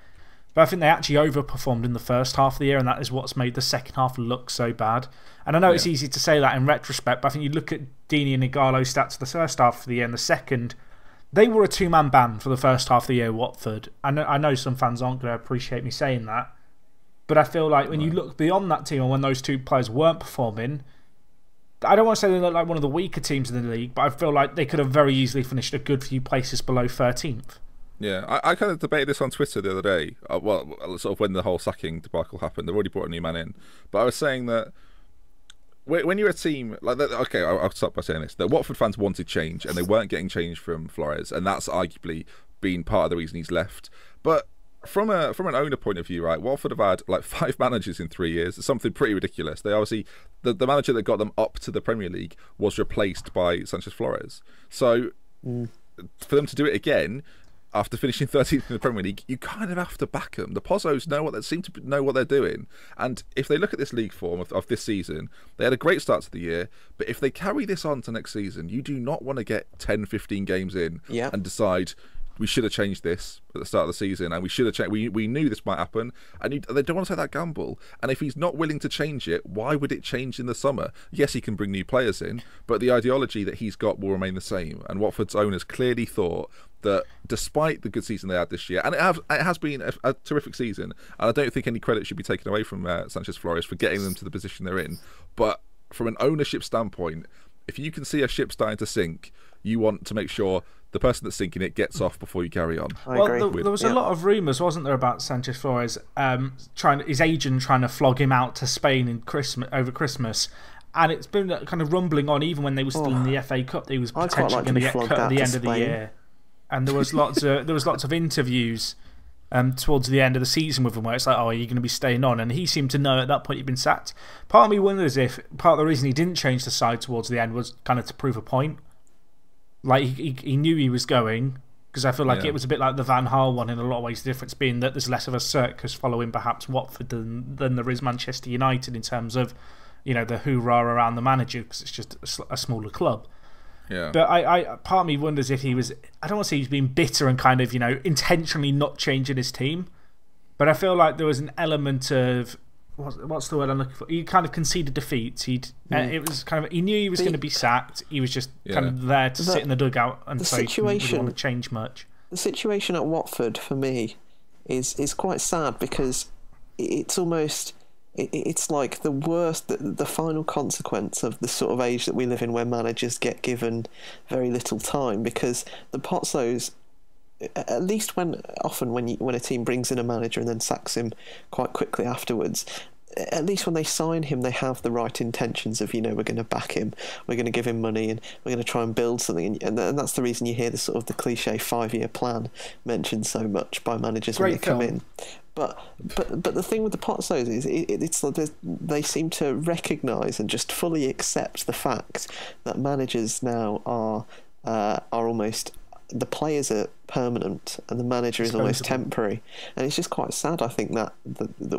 But I think they actually overperformed in the first half of the year, and that is what's made the second half look so bad. And I know it's easy to say that in retrospect, but I think you look at Deeney and Igalo's stats for the first half of the year and the second, they were a two-man band for the first half of the year, Watford. I know some fans aren't going to appreciate me saying that, but I feel like when you look beyond that team and when those two players weren't performing, I don't want to say they look like one of the weaker teams in the league, but I feel like they could have very easily finished a good few places below 13th. Yeah, I kind of debated this on Twitter the other day. Well, sort of when the whole sacking debacle happened, they've already brought a new man in. But I was saying that when you're a team like that, okay, I'll start by saying this: that Watford fans wanted change, and they weren't getting change from Flores, and that's arguably been part of the reason he's left. But from an owner point of view, right? Watford have had like 5 managers in 3 years. It's something pretty ridiculous. They obviously the manager that got them up to the Premier League was replaced by Sanchez Flores. So for them to do it again after finishing 13th in the Premier League, you kind of have to back them. The Pozzos seem to know what they're doing. And if they look at this league form of this season, they had a great start to the year. But if they carry this on to next season, you do not want to get 10, 15 games in and decide we should have changed this at the start of the season, and we should have changed. We knew this might happen, and they don't want to take that gamble. And if he's not willing to change it, why would it change in the summer? Yes, he can bring new players in, but the ideology that he's got will remain the same. And Watford's owners clearly thought that despite the good season they had this year, and it has been a terrific season, and I don't think any credit should be taken away from Sanchez Flores for getting them to the position they're in. But from an ownership standpoint, if you can see a ship starting to sink, you want to make sure the person that's sinking it gets off before you carry on. Well, there was a lot of rumours, wasn't there, about Sanchez Flores his agent trying to flog him out to Spain over Christmas. And it's been kind of rumbling on, even when they were still in the FA Cup, that he was potentially going to get cut at the end of the year. And there was lots of interviews towards the end of the season with him where it's like, oh, are you going to be staying on? And he seemed to know at that point he'd been sacked. Part of me wonders if part of the reason he didn't change the side towards the end was kind of to prove a point. Like, he knew he was going, because I feel like it was a bit like the Van Gaal one in a lot of ways. The difference being that there's less of a circus following perhaps Watford than there is Manchester United in terms of, the hoorah around the manager, because it's just a smaller club. Yeah. But part of me wonders if he was, I don't want to say he's being bitter and kind of, intentionally not changing his team, but I feel like there was an element of, what's the word I'm looking for? He kind of conceded defeat. It was kind of, he knew he was going to be sacked. He was just kind of there to sit in the dugout and so he didn't want to change much. The situation at Watford for me is quite sad, because it's almost, it's like the worst, the final consequence of the sort of age that we live in, where managers get given very little time, because the Pozzos, at least when a team brings in a manager and then sacks him quite quickly afterwards, at least when they sign him, they have the right intentions of, we're going to back him, we're going to give him money, and we're going to try and build something. And that's the reason you hear the sort of the cliche 5-year plan mentioned so much by managers when they come in. But the thing with the Pozzos is it's like they seem to recognise and just fully accept the fact that managers now are almost, the players are permanent and the manager is almost temporary, and it's just quite sad. I think that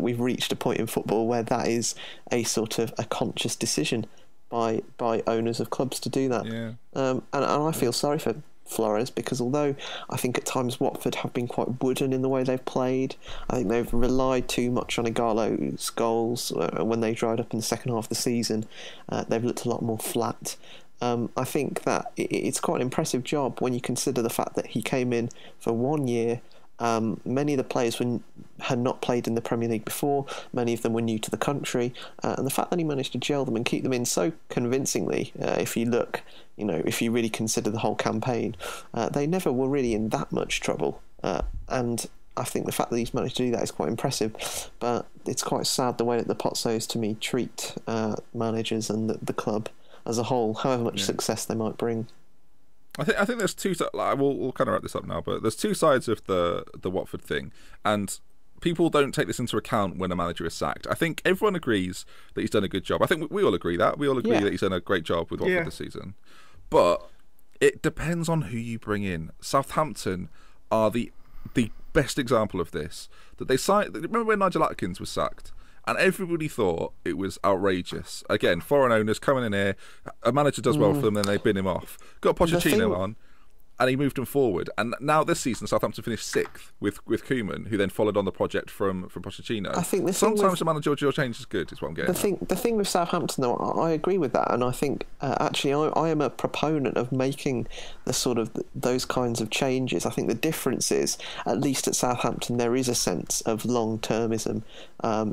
we've reached a point in football where that is a sort of a conscious decision by owners of clubs to do that. And I feel sorry for Flores, because although I think at times Watford have been quite wooden in the way they've played, I think they've relied too much on Igalo's goals when they dried up in the second half of the season. They've looked a lot more flat. I think that it's quite an impressive job when you consider the fact that he came in for 1 year. Many of the players had not played in the Premier League before. Many of them were new to the country, and the fact that he managed to gel them and keep them in so convincingly, if you look, if you really consider the whole campaign, they never were really in that much trouble. And I think the fact that he's managed to do that is quite impressive. But it's quite sad the way that the Pozzos, to me, treat managers and the club as a whole, however much success they might bring. I think there's two. We'll kind of wrap this up now, but there's two sides of the Watford thing, and people don't take this into account when a manager is sacked. I think everyone agrees that he's done a good job. I think we all agree that. We all agree that he's done a great job with Watford this season. But it depends on who you bring in. Southampton are the best example of this. That they signed. Remember when Nigel Atkins was sacked? And everybody thought it was outrageous. Again, foreign owners coming in here, a manager does well for them, then they bin him off. Got Pochettino on, and he moved them forward. And now this season, Southampton finished 6th with Koeman, who then followed on the project from Pochettino. I think sometimes the managerial change is good, is what I'm getting The thing with Southampton, though, I agree with that, and I think actually I am a proponent of making the sort of those kinds of changes. I think the difference is, at least at Southampton, there is a sense of long-termism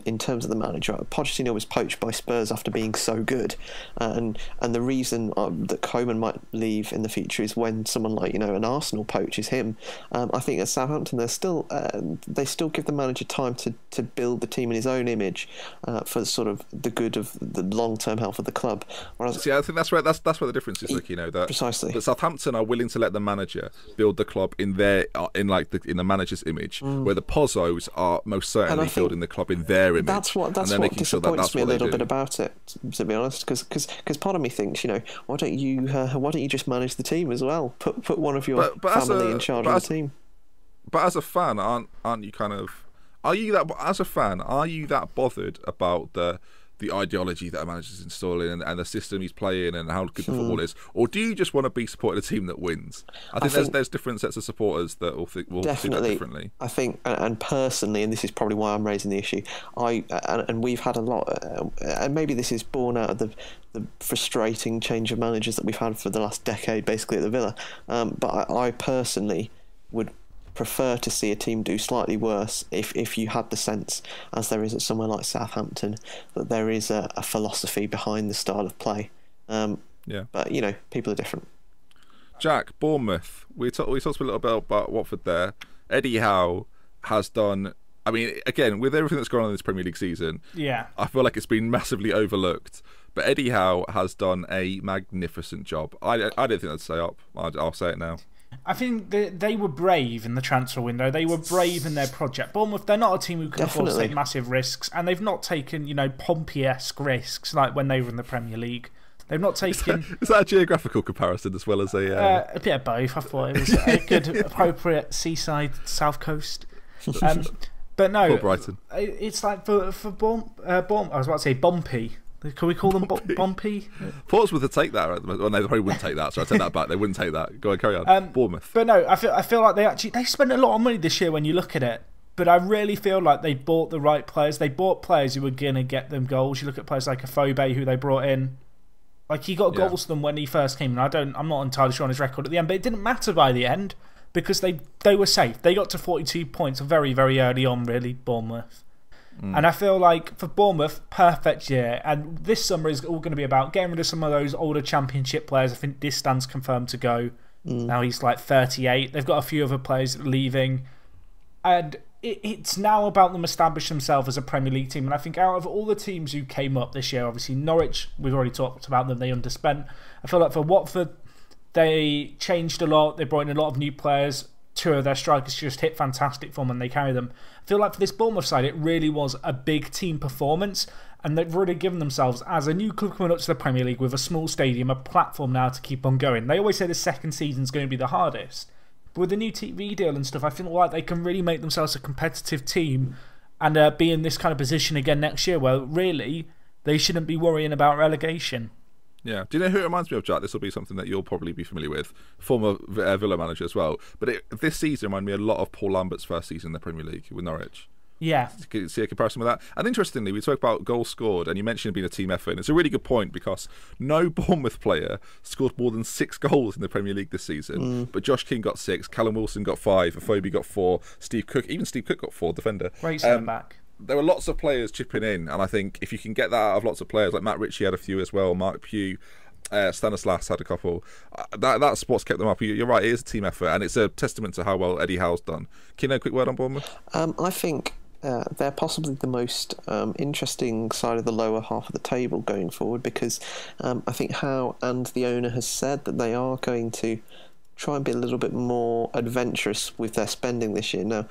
in terms of the manager. Pochettino was poached by Spurs after being so good, and the reason that Koeman might leave in the future is when someone like an Arsenal poaches him. I think at Southampton they still give the manager time to build the team in his own image for sort of the good of the long-term health of the club. Whereas, I think that's where the difference is, Ricky. That precisely. That Southampton are willing to let the manager build the club in their in the manager's image, where the Pozzos are most certainly building the club in their image. That's what disappoints me a little bit about it, to be honest, because part of me thinks, why don't you just manage the team as well? Put one of your family in charge of the team. But as a fan, aren't you kind of? Are you that bothered about the ideology that a manager's installing and the system he's playing and how good the football is, or do you just want to be supporting a team that wins? I think there's different sets of supporters that will see that differently. I think, and personally, and this is probably why I'm raising the issue, and we've had a lot, and maybe this is born out of the frustrating change of managers that we've had for the last decade, basically at the Villa. But I personally would prefer to see a team do slightly worse if you had the sense, as there is at somewhere like Southampton, that there is a philosophy behind the style of play. But people are different. Jack, Bournemouth. We talked a little bit about Watford there. Eddie Howe has done. I mean, again, with everything that's gone on in this Premier League season, I feel like it's been massively overlooked. But Eddie Howe has done a magnificent job. I don't think I'd say up. I'll say it now. I think they were brave in the transfer window. They were brave in their project. Bournemouth, they're not a team who can afford to take massive risks, and they've not taken, Pompey-esque risks like when they were in the Premier League. They've not taken. Is that a geographical comparison as well as a bit of both? I thought it was a good, appropriate seaside south coast. But no, Brighton. It's like for Bournemouth. I was about to say Bumpy. Can we call them Bumpy? Portsmouth would take that. Well, no, they probably wouldn't take that. So I take that back. They wouldn't take that. Go on, carry on. Bournemouth. But no, I feel like they spent a lot of money this year when you look at it. But I really feel like they bought the right players. They bought players who were going to get them goals. You look at players like Afobe, who they brought in. Like, he got goals to them when he first came in. I'm not entirely sure on his record at the end, but it didn't matter by the end because they were safe. They got to 42 points very, very early on, really, Bournemouth. And I feel like for Bournemouth, perfect year. And this summer is all going to be about getting rid of some of those older Championship players. I think Distan's confirmed to go. Now he's like 38. They've got a few other players leaving. And it's now about them establishing themselves as a Premier League team. And I think out of all the teams who came up this year, obviously Norwich, we've already talked about them, they underspent. I feel like for Watford, they changed a lot. They brought in a lot of new players. Two of their strikers just hit fantastic form and they carry them. I feel like for this Bournemouth side, it really was a big team performance, and they've really given themselves, as a new club coming up to the Premier League with a small stadium, a platform now to keep on going. They always say the second season's going to be the hardest, but with the new TV deal and stuff, I feel like they can really make themselves a competitive team and be in this kind of position again next year where really they shouldn't be worrying about relegation. Yeah. Do you know who it reminds me of, Jack? This will be something that you'll probably be familiar with. Former Villa manager as well. But this season reminded me a lot of Paul Lambert's first season in the Premier League with Norwich. Yeah. Can you see a comparison with that? And interestingly, we talked about goals scored, and you mentioned it being a team effort. And it's a really good point because no Bournemouth player scored more than 6 goals in the Premier League this season. But Josh King got 6, Callum Wilson got 5, Afobe got 4, Steve Cook got 4, defender. Great centre back. There were lots of players chipping in, and I think if you can get that out of lots of players, like Matt Ritchie had a few as well, Mark Pugh, Stanislas had a couple. That's what's kept them up. You're right, it is a team effort, and it's a testament to how well Eddie Howe's done. Can you know a quick word on Bournemouth? I think they're possibly the most interesting side of the lower half of the table going forward because I think Howe and the owner has said that they are going to try and be a little bit more adventurous with their spending this year. Now,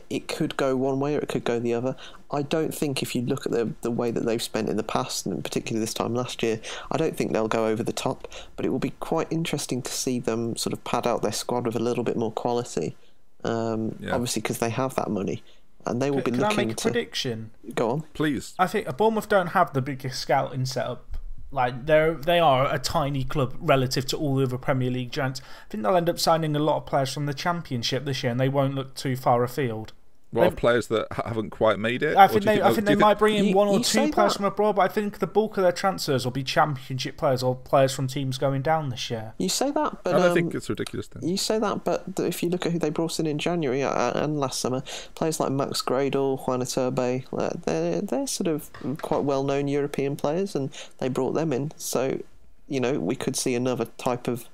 it could go one way or it could go the other. I don't think if you look at the way that they've spent in the past, and particularly this time last year, I don't think they'll go over the top, but it will be quite interesting to see them sort of pad out their squad with a little bit more quality, obviously because they have that money. And they will be looking to... Can I make a prediction? Go on. Please. I think Bournemouth don't have the biggest scouting setup Like they are a tiny club relative to all the other Premier League giants. I think they'll end up signing a lot of players from the Championship this year, and they won't look too far afield. A lot of players that haven't quite made it. I think they might bring in one or two players from abroad, but I think the bulk of their transfers will be Championship players or players from teams going down this year. You say that, but I don't think it's ridiculous. Then. You say that, but if you look at who they brought in January and last summer, players like Max Gradel, Juan Iturbe, they're sort of quite well-known European players, and they brought them in. So, we could see another type of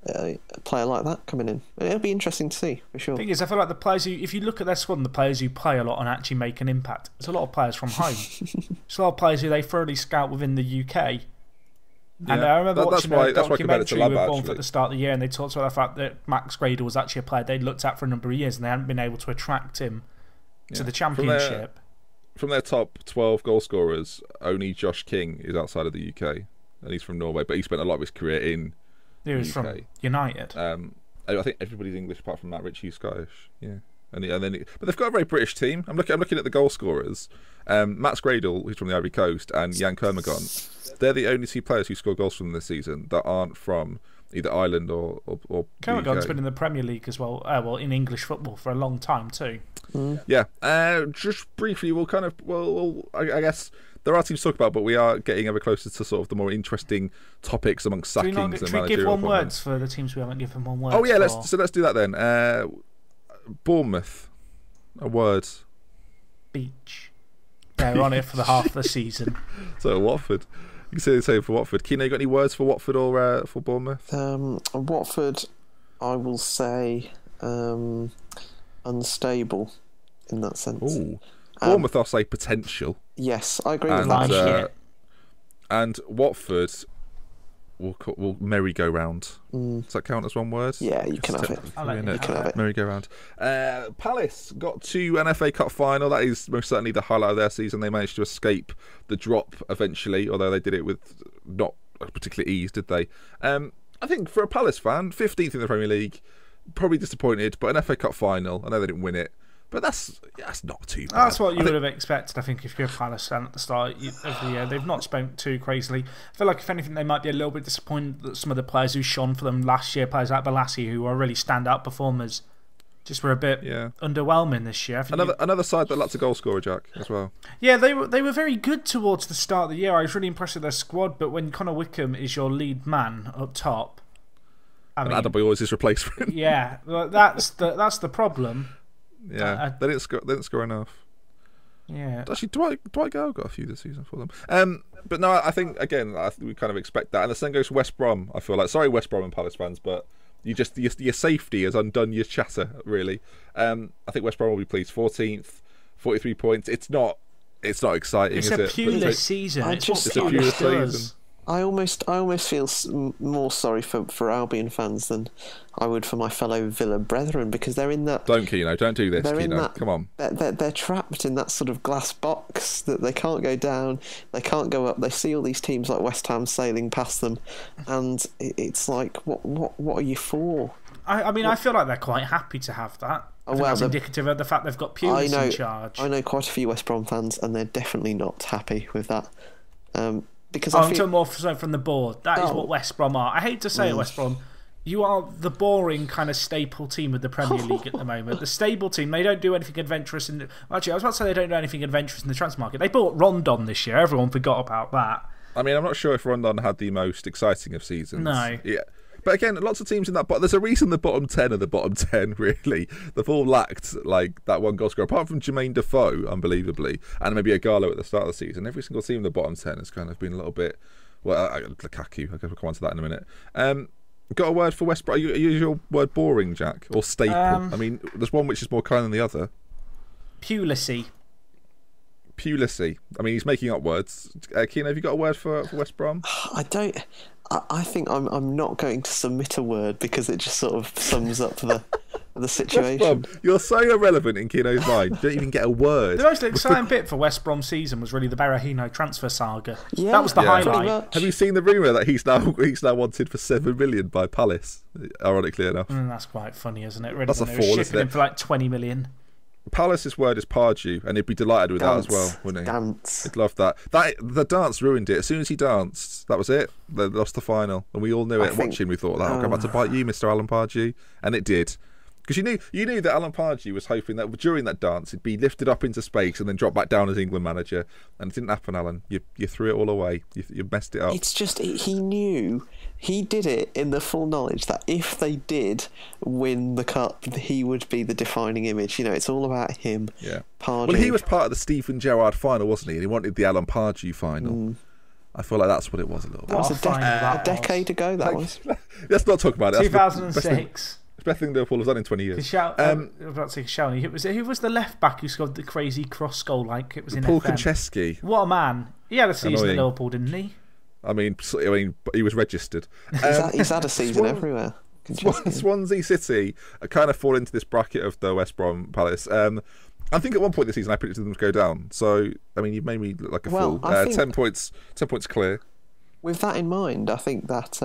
a player like that coming in. It'll be interesting to see, for sure. The thing is, I feel like the players if you look at their squad and the players who play a lot and actually make an impact, there's a lot of players from home. There's a lot of players who they thoroughly scout within the UK. And I remember watching a documentary with Bournemouth at the start of the year, and they talked about the fact that Max Gradel was actually a player they'd looked at for a number of years, and they hadn't been able to attract him to the Championship. From their top 12 goal scorers, only Josh King is outside of the UK, and he's from Norway, but he spent a lot of his career in He was from United. I think everybody's English apart from Matt Ritchie's Scottish. Yeah, but they've got a very British team. I'm looking at the goal scorers. Max Gradel, who's from the Ivory Coast, and Jan Kermagon. They're the only two players who score goals from this season that aren't from either Ireland or Kermagon's been in the Premier League as well. Well, in English football for a long time too. Yeah. Just briefly, I guess. There are teams to talk about, but we are getting ever closer to sort of the more interesting topics amongst sackings and managerial appointments. Should we give one word for the teams we haven't given one word? Oh yeah, let's do that then. Bournemouth, a word. Beach. They're on it for the half of the season. So Watford, you can say the same for Watford. Kino, you got any words for Watford or for Bournemouth? Watford, I will say unstable in that sense. Ooh. Bournemouth, I'll say potential. Yes, I agree with that. And Watford will merry-go-round. Does that count as one word? Yeah, you can have it. You can have it. Merry-go-round. Palace got to an FA Cup final. That is most certainly the highlight of their season. They managed to escape the drop eventually, although they did it with not particular ease, did they? I think for a Palace fan, 15th in the Premier League, probably disappointed, but an FA Cup final. I know they didn't win it. But that's not too bad. That's what you would have expected, I think, if you're a Palace fan at the start of the year. They've not spent too crazily. I feel like, if anything, they might be a little bit disappointed that some of the players who shone for them last year, players like Balassi, who are really standout performers, just were a bit underwhelming this year. Another side that lacks a goal scorer, Jack, as well. Yeah, they were very good towards the start of the year. I was really impressed with their squad, but when Connor Wickham is your lead man up top, and Adebayor is his replacement. Yeah, that's the problem. Yeah, they didn't score enough. Yeah, actually, Dwight Gale got a few this season for them. But no, I think we kind of expect that. And the same goes for West Brom. I feel like, sorry, West Brom and Palace fans, but your safety has undone your chatter. Really, I think West Brom will be pleased. 14th, 43 points. It's not exciting. It's a Pulis season. It's a Pulis season. I almost feel more sorry for Albion fans than I would for my fellow Villa brethren, because they're in that. Don't do this, Kino. Come on. They're trapped in that sort of glass box that they can't go down, they can't go up. They see all these teams like West Ham sailing past them, and it's like, what are you for? I feel like they're quite happy to have that. That's indicative of the fact they've got Pulis in charge. I know quite a few West Brom fans, and they're definitely not happy with that. Because I'm talking more from the board. That is what West Brom are. I hate to say it, West Brom. You are the boring kind of staple team of the Premier League at the moment. The stable team, they don't do anything adventurous. Actually, I was about to say they don't do anything adventurous in the transfer market. They bought Rondon this year. Everyone forgot about that. I mean, I'm not sure if Rondon had the most exciting of seasons. No. Yeah. But again, lots of teams in that. But there's a reason the bottom 10 are the bottom 10. Really, they've all lacked like that one goal scorer, apart from Jermaine Defoe, unbelievably, and maybe a Gallo at the start of the season. Every single team in the bottom 10 has kind of been a little bit. Well, Lukaku. I'll come on to that in a minute. Got a word for West Brom? Use your word boring, Jack, or staple? I mean, there's one which is more kind than the other. Pulisy. I mean, he's making up words. Kino, have you got a word for West Brom? I don't. I think I'm not going to submit a word because it just sort of sums up the situation. You're so irrelevant in Kino's mind. You don't even get a word. The most exciting bit for West Brom season was really the Berahino transfer saga. Yeah, that was the highlight. Have you seen the rumour that he's now wanted for $7 million by Palace? Ironically enough, that's quite funny, isn't it? Really, that's a fall, shipping him for like $20 million. Palace's word is Pardew, and he'd be delighted with that as well, wouldn't he? Dance. He'd love that. The dance ruined it. As soon as he danced, that was it. They lost the final, and we all knew it. Watching, we thought, that'll come back to bite you, Mr. Alan Pardew, and it did. Because you knew that Alan Pardew was hoping that during that dance he'd be lifted up into space and then dropped back down as England manager, and it didn't happen, Alan. You threw it all away. You messed it up. It's just he knew, he did it in the full knowledge that if they did win the cup, he would be the defining image. You know, it's all about him. Yeah. Pardew. Well, he was part of the Stephen Gerrard final, wasn't he? And he wanted the Alan Pardew final. I feel like that's what it was a little bit. That was a decade ago. That was. Let's not talk about it. 2006. It's better thing Liverpool has done in 20 years. I'm about to say Shelley. Who was the left back who scored the crazy cross goal like it was in Paul FM? Konchesky. What a man. He had a season at Liverpool, didn't he? I mean, he was registered. He's had a season everywhere. Swansea City kind of fall into this bracket of the West Brom Palace. I think at one point this season I predicted them to go down. So, I mean, you've made me look like a fool. 10 points clear. With that in mind, I think that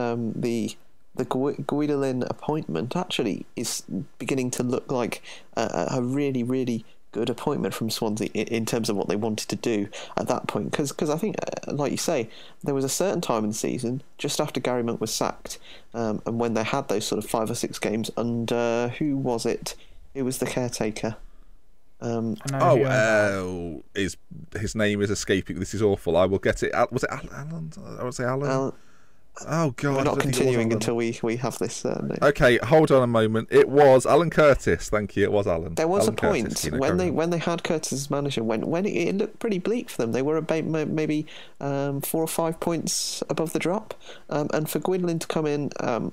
the Guidolin appointment actually is beginning to look like a really, really good appointment from Swansea in terms of what they wanted to do at that point. Because I think, like you say, there was a certain time in the season, just after Gary Monk was sacked, and when they had those sort of 5 or 6 games under, who was it? Who was the caretaker? His name is escaping. This is awful. I will get it. Was it Alan? I would say Alan. Oh God! We're not continuing until we have this. Name. Okay, hold on a moment. It was Alan Curtis. Thank you. It was Alan. There was Alan a point Curtis, when they had Curtis as manager when it looked pretty bleak for them. They were about maybe 4 or 5 points above the drop, and for Guidolin to come in a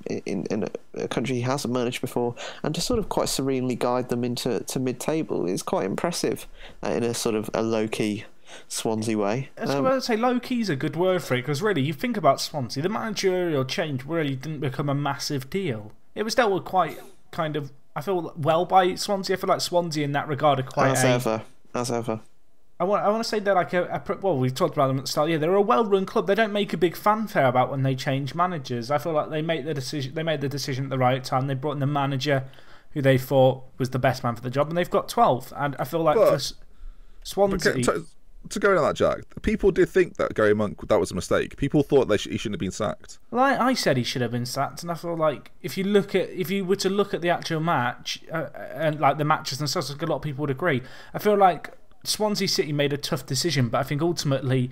country he hasn't managed before and to sort of quite serenely guide them into mid-table is quite impressive in a sort of a low-key Swansea way. I was going to say low key is a good word for it, because really you think about Swansea, the managerial change really didn't become a massive deal. It was dealt with quite kind of, I feel, well by Swansea. I feel like Swansea in that regard are quite as ever. I want to say they're like well, we talked about them at the start. Yeah, they're a well-run club. They don't make a big fanfare about when they change managers. I feel like they made the decision at the right time. They brought in the manager who they thought was the best man for the job, and they've got 12th. And I feel like for Swansea. To go on that, Jack, people did think that Gary Monk, that was a mistake. People thought he shouldn't have been sacked. Well, I said he should have been sacked, and I feel like if you were to look at the actual match and like the matches and stuff, a lot of people would agree. I feel like Swansea City made a tough decision, but I think ultimately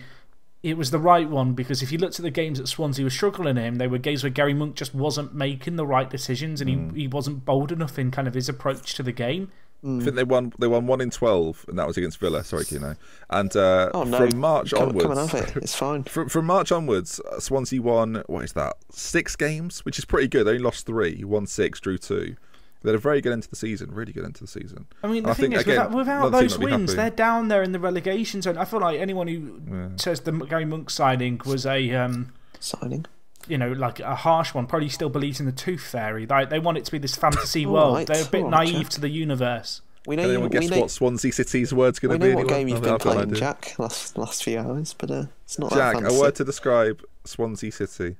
it was the right one, because if you looked at the games that Swansea was struggling in, they were games where Gary Monk just wasn't making the right decisions, and he wasn't bold enough in kind of his approach to the game. I think they won 1 in 12, and that was against Villa. Sorry, Kino. And from March onwards, come and have it. It's fine. From March onwards, Swansea won 6 games, which is pretty good. They only lost 3, won 6, drew 2. They had a very good end to the season, really good end to the season. I mean, the thing is, without those wins, they're down there in the relegation zone. I feel like anyone who says the Gary Monk signing was a signing, you know, like a harsh one, probably still believes in the tooth fairy. They want it to be this fantasy world. They're a bit naive to the universe. Anyone guess what Swansea City's word's going to be? We know what game you've been playing, Jack, last few hours, but it's not Jack, that fantasy. a word to describe Swansea City.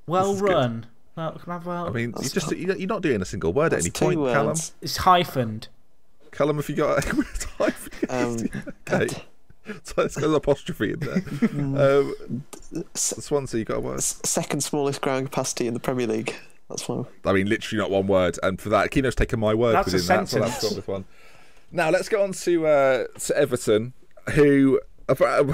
Well run. I mean, you're not doing a single word at any point, words. Callum. It's hyphened. Callum, have you got a hyphen? Okay. So let's go an apostrophe in there. Swansea, you got a word. Second smallest ground capacity in the Premier League. That's one. I mean, literally not one word. And for that, Kino's taken my word within that. So that's got this one. Now let's go on to Everton, who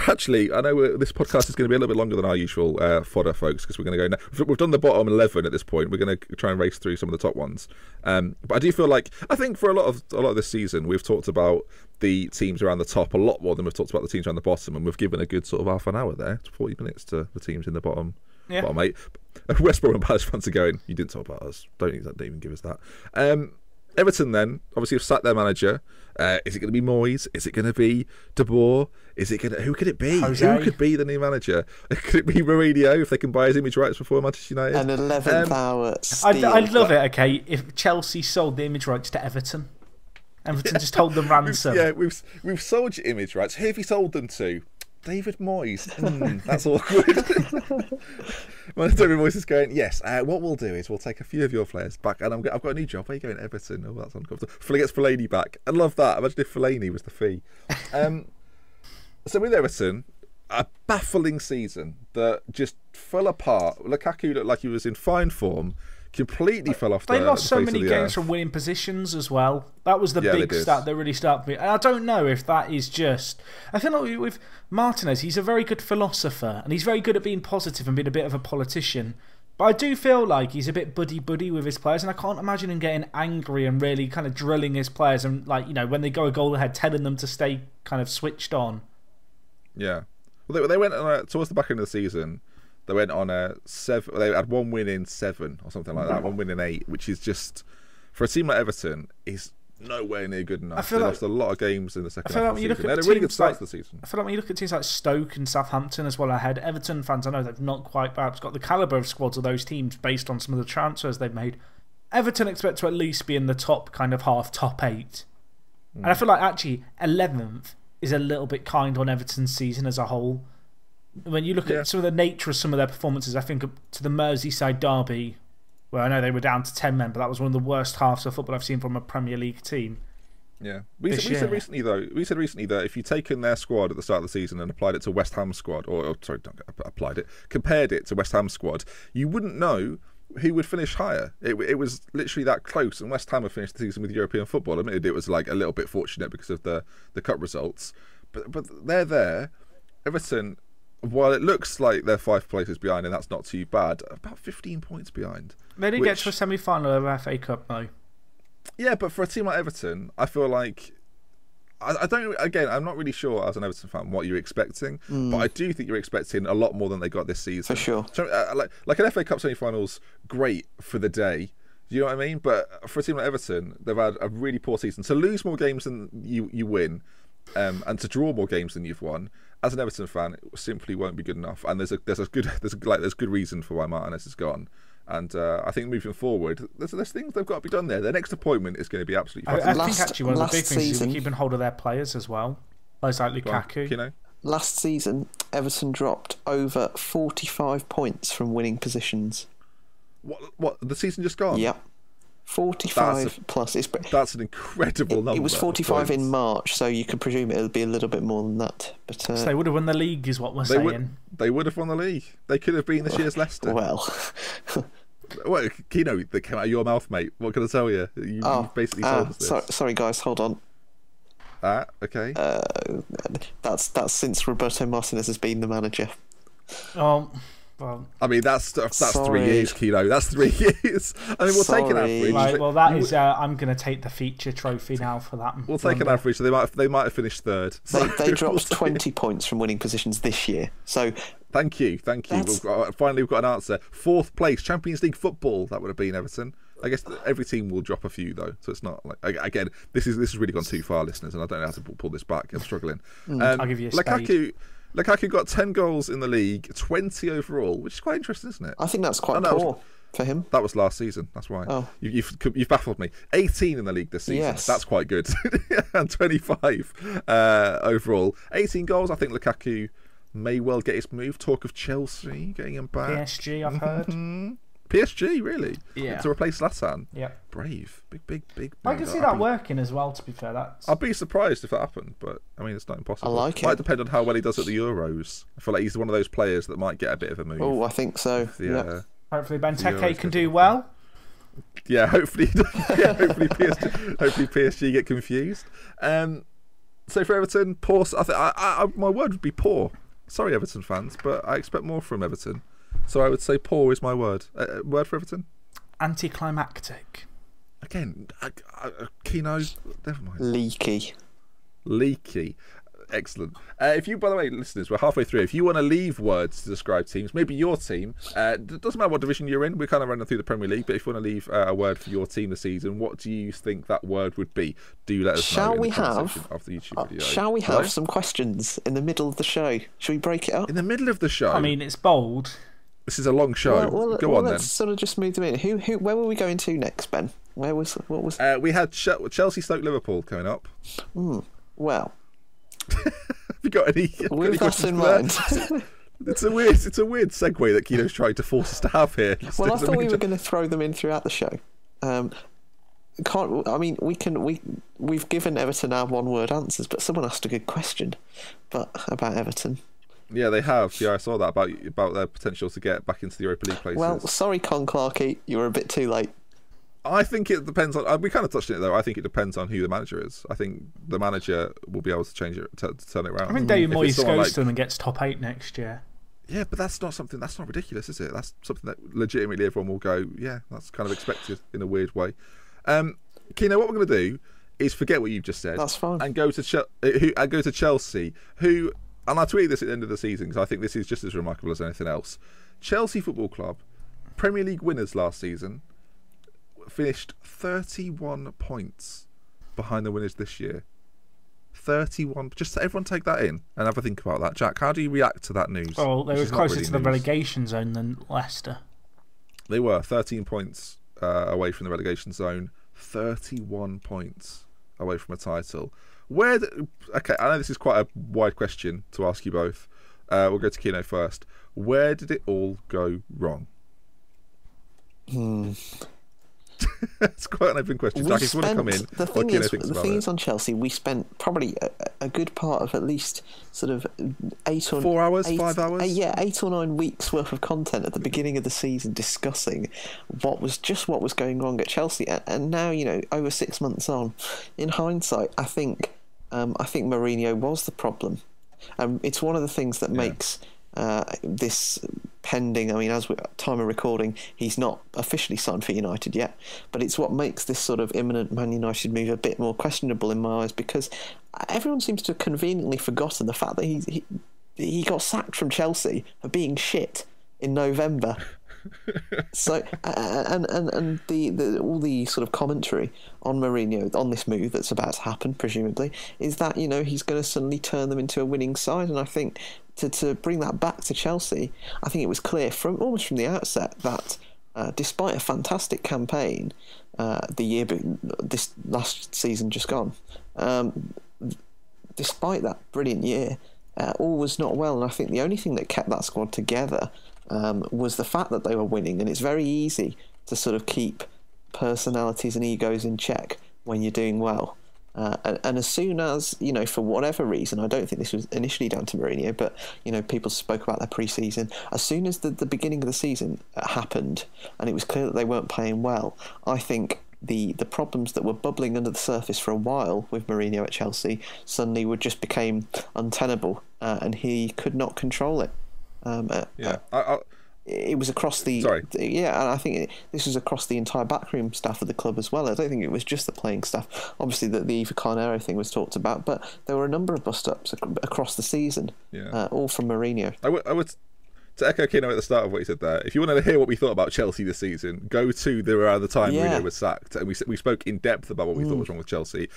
actually, I know this podcast is going to be a little bit longer than our usual fodder, folks, because we're going to go now. We've done the bottom 11 at this point. We're going to try and race through some of the top ones. But I do feel like, I think for a lot of this season, we've talked about the teams around the top a lot more than we've talked about the teams around the bottom, and we've given a good sort of half an hour there, 40 minutes to the teams in the bottom 8. West Brom and Palace fans are going, you didn't talk about us. Don't even give us that. Everton then, obviously, have sacked their manager. Is it going to be Moyes? Is it going to be De Boer? Who could it be? Jose. Who could be the new manager? Could it be Mourinho if they can buy his image rights before Manchester United? An 11th hour steal. I'd love it, okay, if Chelsea sold the image rights to Everton. Everton just told them ransom. We've sold your image rights. Who have you sold them to? David Moyes. That's awkward. My David Moyes is going, yes, what we'll do is we'll take a few of your players back, and I've got a new job. Where are you going? Everton. Oh, that's uncomfortable. Gets Fellaini back. I love that. Imagine if Fellaini was the fee. So with Everton, a baffling season that just fell apart. Lukaku looked like he was in fine form. Completely fell off. They lost so many games from winning positions as well. That was the big stat that really started me. And I don't know if that is just. I feel like with Martinez, he's a very good philosopher and he's very good at being positive and being a bit of a politician. But I do feel like he's a bit buddy with his players, and I can't imagine him getting angry and really kind of drilling his players and, like, you know, when they go a goal ahead, telling them to stay kind of switched on. Yeah. Well, they went towards the back end of the season. They went on a 7. They had 1 win in 7 or something like that. 1 win in 8, which is just, for a team like Everton, is nowhere near good enough. They lost a lot of games in the second half of the season. They had a really good start to the season. I feel like when you look at teams like Stoke and Southampton as well ahead, Everton fans, I know they've not quite perhaps got the calibre of squads of those teams based on some of the transfers they've made. Everton expect to at least be in the top kind of half, top 8. And I feel like actually 11th is a little bit kind on Everton's season as a whole. When you look at some of the nature of some of their performances, I think to the Merseyside derby, where I know they were down to 10 men, but that was one of the worst halves of football I've seen from a Premier League team. Yeah. We said recently that if you'd taken their squad at the start of the season and applied it to West Ham's squad, compared it to West Ham's squad, you wouldn't know who would finish higher. It was literally that close, and West Ham have finished the season with European football. Admitted it was like a little bit fortunate because of the cup results, but they're there. Everton, while it looks like they're 5 places behind, and that's not too bad, about 15 points behind. They did get to a semi-final of the FA Cup, though. Yeah, but for a team like Everton, I feel like I don't. Again, I'm not really sure as an Everton fan what you're expecting, but I do think you're expecting a lot more than they got this season. For sure. So, like an FA Cup semi-finals, great for the day. Do you know what I mean? But for a team like Everton, they've had a really poor season. To lose more games than you win, and to draw more games than you've won, as an Everton fan, it simply won't be good enough. And there's good reason for why Martinez has gone. And I think moving forward, there's things they've got to be done there. Their next appointment is going to be absolutely fascinating. I think actually one of the big things is keeping hold of their players as well. Players like Lukaku. You know? Last season, Everton dropped over 45 points from winning positions. What? The season just gone? Yep. 45 plus. That's an incredible number. It was 45 in March, so you could presume it would be a little bit more than that. But so they would have won the league, is what we're saying. They would have won the league. They could have been this year's Leicester. Well, Kino, that came out of your mouth, mate. What can I tell you? You basically told us this. Sorry, guys, hold on. Okay. That's since Roberto Martinez has been the manager. Well, I mean, that's 3 years, Kino. That's 3 years. I mean, we'll take an average. Right, well, that is. I'm going to take the feature trophy now for that. We'll take an average. So they might have finished third. They dropped 20 points from winning positions this year. So thank you. Finally, we've got an answer. 4th place, Champions League football. That would have been Everton. I guess every team will drop a few though, so it's not like, again, this has really gone too far, listeners, and I don't know how to pull this back. I'm struggling. I'll give you a spade. Lukaku got 10 goals in the league, 20 overall, which is quite interesting, isn't it? I think that's quite poor for him. That was last season, that's why. Oh. You've baffled me. 18 in the league this season. Yes. That's quite good. And 25 overall. 18 goals. I think Lukaku may well get his move. Talk of Chelsea getting him back. PSG, I've heard. PSG, really? Yeah. To replace Zlatan? Yeah. Brave. Big. I can see that working as well, to be fair. I'd be surprised if that happened, but I mean, it's not impossible. I like it. Might depend on how well he does at the Euros. I feel like he's one of those players that might get a bit of a move. Oh, I think so. Hopefully Benteke can do well. Yeah, hopefully PSG get confused. So for Everton, poor. My word would be poor. Sorry, Everton fans, but I expect more from Everton. So I would say poor is my word. Word for Everton? Anticlimactic. Again, Kino, never mind. Leaky. Excellent. If you, by the way, listeners, we're halfway through. If you want to leave words to describe teams, maybe your team, it doesn't matter what division you're in, we're kind of running through the Premier League, but if you want to leave a word for your team this season, what do you think that word would be? Do let us know in the comment section of the YouTube video. Shall we have some questions in the middle of the show? Shall we break it up? In the middle of the show? I mean, it's bold. This is a long show. Go on, let's sort of just move them in. Where were we going to next, Ben? What was? We had Chelsea, Stoke, Liverpool coming up. Well, you got any? With that in mind. It's a weird segue that Kino's trying to force us to have here. Well, I thought we were going to throw them in throughout the show. We've given Everton our one-word answers, but someone asked a good question, about Everton. Yeah, they have. Yeah, I saw that about their potential to get back into the Europa League places. Well, sorry, Con Clarkey, you were a bit too late. I think it depends on. We kind of touched on it though. I think it depends on who the manager is. I think the manager will be able to change it, to turn it around. I think David Moyes goes to them and gets top 8 next year. Yeah, but that's not ridiculous, is it? That's something that legitimately everyone will go, yeah, that's kind of expected in a weird way. Kino, what we're going to do is forget what you've just said. That's fine. And go to Chelsea, who, and I tweeted this at the end of the season because I think this is just as remarkable as anything else. Chelsea Football Club, Premier League winners last season, finished 31 points behind the winners this year. 31. Just everyone take that in and have a think about that. Jack, how do you react to that news? Well, they were closer to the relegation zone than Leicester. They were 13 points away from the relegation zone, 31 points away from a title. Okay, I know this is quite a wide question to ask you both. We'll go to Kino first. Where did it all go wrong? It's quite an open question. Jack, if you want to come in, the thing is on Chelsea, we spent probably a good part of at least sort of 5 hours? 8 or 9 weeks worth of content at the beginning of the season discussing what was going wrong at Chelsea, and now, you know, over 6 months on, in hindsight, I think Mourinho was the problem. It's one of the things that makes this pending. I mean, as we time of recording, he's not officially signed for United yet, but it's what makes this sort of imminent Man United move a bit more questionable in my eyes, because everyone seems to have conveniently forgotten the fact that he got sacked from Chelsea for being shit in November. So and all the sort of commentary on Mourinho on this move that's about to happen, presumably, is that, you know, he's going to suddenly turn them into a winning side. And I think to bring that back to Chelsea, I think it was clear almost from the outset that despite a fantastic campaign this last season just gone, despite that brilliant year, all was not well. And I think the only thing that kept that squad together was the fact that they were winning. And it's very easy to sort of keep personalities and egos in check when you're doing well. And as soon as, you know, for whatever reason, I don't think this was initially down to Mourinho, but, you know, people spoke about their pre-season. As soon as the beginning of the season happened and it was clear that they weren't playing well, I think the problems that were bubbling under the surface for a while with Mourinho at Chelsea suddenly became untenable, and he could not control it. It was across the... Sorry. And I think this was across the entire backroom staff of the club as well. I don't think it was just the playing staff. Obviously, the Eva Carnero thing was talked about, but there were a number of bust-ups across the season, all from Mourinho. I would to echo Kino at the start of what he said there, if you want to hear what we thought about Chelsea this season, go to the time Mourinho was sacked, and we spoke in depth about what we thought was wrong with Chelsea.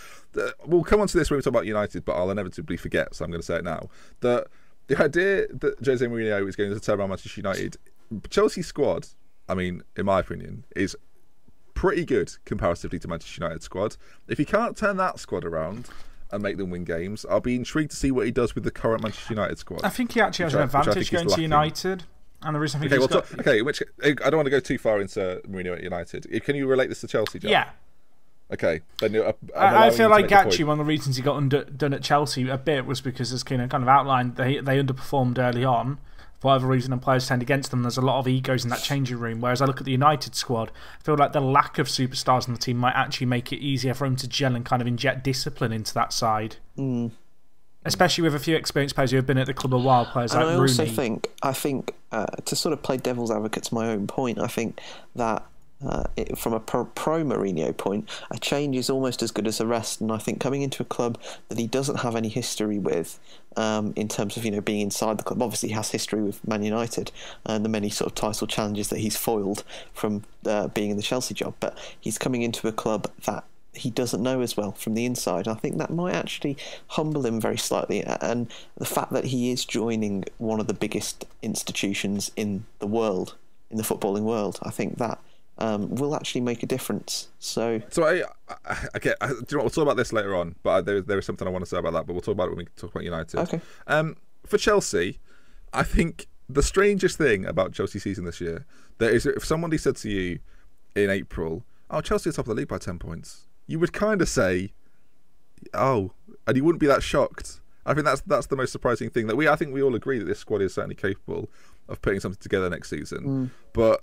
We'll come on to this when we talk about United, but I'll inevitably forget, so I'm going to say it now. The idea that Jose Mourinho is going to turn around Manchester United, Chelsea squad, I mean, in my opinion, is pretty good comparatively to Manchester United squad. If he can't turn that squad around and make them win games, I'll be intrigued to see what he does with the current Manchester United squad. I think he actually has an advantage going to United. And the reason I think I don't want to go too far into Mourinho at United. Can you relate this to Chelsea, John? Yeah. Okay, then I feel like actually one of the reasons he got done at Chelsea a bit was because, as Keenan kind of outlined, they underperformed early on for whatever reason, and players turned against them. There's a lot of egos in that changing room. Whereas I look at the United squad, I feel like the lack of superstars in the team might actually make it easier for him to gel and kind of inject discipline into that side. Especially with a few experienced players who have been at the club a while, players like Rooney. I also think to sort of play devil's advocate to my own point, I think that from a pro Mourinho point, a change is almost as good as a rest. And I think coming into a club that he doesn't have any history with, in terms of, you know, being inside the club, obviously he has history with Man United and the many sort of title challenges that he's foiled from being in the Chelsea job, but he's coming into a club that he doesn't know as well from the inside. I think that might actually humble him very slightly, and the fact that he is joining one of the biggest institutions in the world, in the footballing world, I think that will actually make a difference. So I get. Do you know what, we'll talk about this later on, but there is something I want to say about that. But we'll talk about it when we talk about United. Okay. For Chelsea, I think the strangest thing about Chelsea's season this year, that is, if somebody said to you in April, "Oh, Chelsea are top of the league by 10 points," you would kind of say, "Oh," and you wouldn't be that shocked. I think that's the most surprising thing. I think we all agree that this squad is certainly capable of putting something together next season, but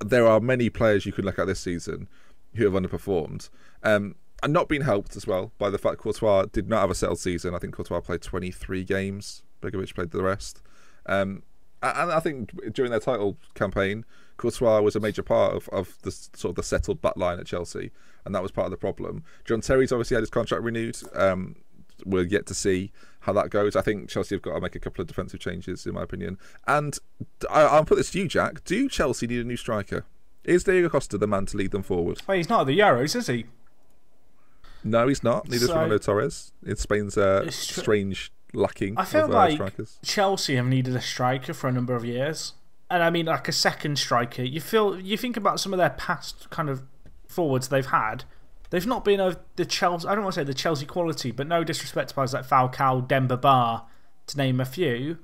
there are many players you could look at this season who have underperformed, and not been helped as well by the fact Courtois did not have a settled season. I think Courtois played 23 games. Begovic played the rest. And I think during their title campaign, Courtois was a major part of the sort of the settled back line at Chelsea, and that was part of the problem. John Terry's obviously had his contract renewed. We're yet to see how that goes. I think Chelsea have got to make a couple of defensive changes, in my opinion. And I'll put this to you, Jack. Do Chelsea need a new striker? Is Diego Costa the man to lead them forward? Well, he's not at the Euros, is he? No, he's not. Neither is Fernando Torres. It's Spain's strange lacking I feel of like strikers. Chelsea have needed a striker for a number of years. And I mean, like a second striker. You think about some of their past kind of forwards they've had. They've not been of the Chelsea. I don't want to say the Chelsea quality, but no disrespect to players like Falcao, Demba Ba, to name a few.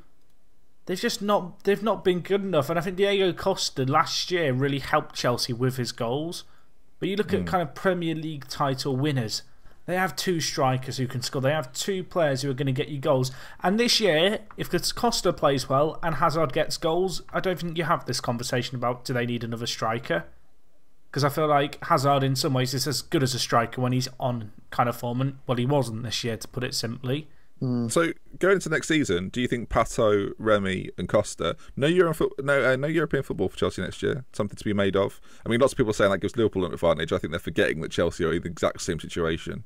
They've not been good enough. And I think Diego Costa last year really helped Chelsea with his goals. But you look at kind of Premier League title winners. They have two strikers who can score. They have two players who are going to get you goals. And this year, if Costa plays well and Hazard gets goals, I don't think you have this conversation about do they need another striker. Because I feel like Hazard in some ways is as good as a striker when he's on kind of form. And, well, he wasn't this year, to put it simply. So going into next season, do you think Pato, Remy and Costa, no European football for Chelsea next year, something to be made of? I mean, lots of people are saying that gives Liverpool an advantage. I think they're forgetting that Chelsea are in the exact same situation.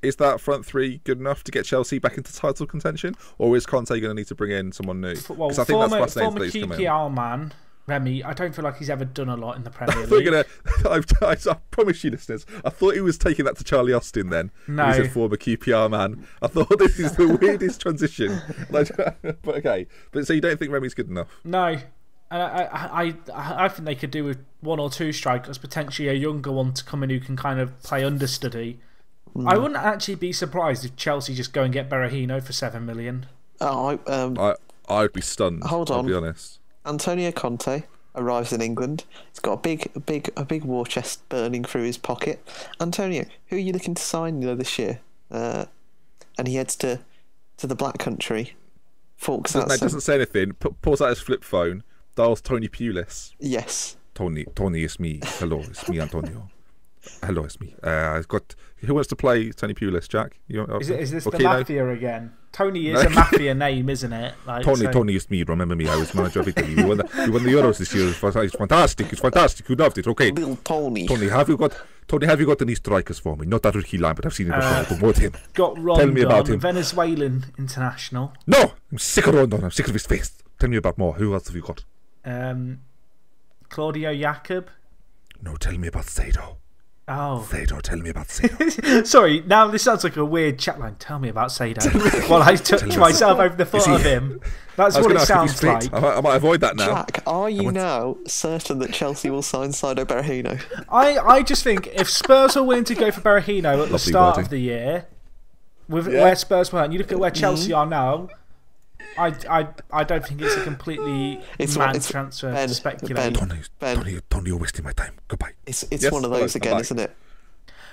Is that front three good enough to get Chelsea back into title contention? Or is Conte going to need to bring in someone new? Well, I think that's fascinating former that he's come in. QPR man, Remy, I don't feel like he's ever done a lot in the Premier League. I promise you, listeners, I thought he was taking that to Charlie Austin then. No. He's a former QPR man. I thought this is the weirdest transition. But okay. But so you don't think Remy's good enough? No. I think they could do with one or two strikers, potentially a younger one to come in who can kind of play understudy. I wouldn't actually be surprised if Chelsea just go and get Berahino for 7 million. I'd be stunned. Hold on. I'll be honest. Antonio Conte arrives in England. He's got a big war chest burning through his pocket. Antonio, who are you looking to sign this year? And he heads to the Black Country. Forks out. No, doesn't say anything. Pulls out his flip phone. Dials Tony Pulis. Yes. Tony, it's me. Hello, it's me, Antonio. Hello, it's me. I've got. Who wants to play Tony Pulis, Jack? Is this the Mafia again? Tony is a Mafia name, isn't it? Like, Tony is me. Remember me? I was manager of Italy. We won the Euros this year. It's fantastic. It's fantastic. You loved it. Okay. Little Tony. Tony, have you got any strikers for me? Not that rookie line, but I've seen him before. Promote him. Got Rondon, tell me about him. Venezuelan international. No, I'm sick of Rondon. I'm sick of his face. Tell me about more. Who else have you got? Claudio Jakob. No, tell me about Sado. Oh. Sado, tell me about Sado. Sorry, now this sounds like a weird chat line. Tell me about Sado. While I touch myself over the foot of him. That's what it sounds like. I might avoid that now. Jack, are you now certain that Chelsea will sign Saido Berahino? I just think if Spurs are willing to go for Berahino at the start of the year, where Spurs were, and you look at where Chelsea are now, I don't think it's a completely mad transfer to speculate. Tony, you're wasting my time. Goodbye. It's one of those again, isn't it?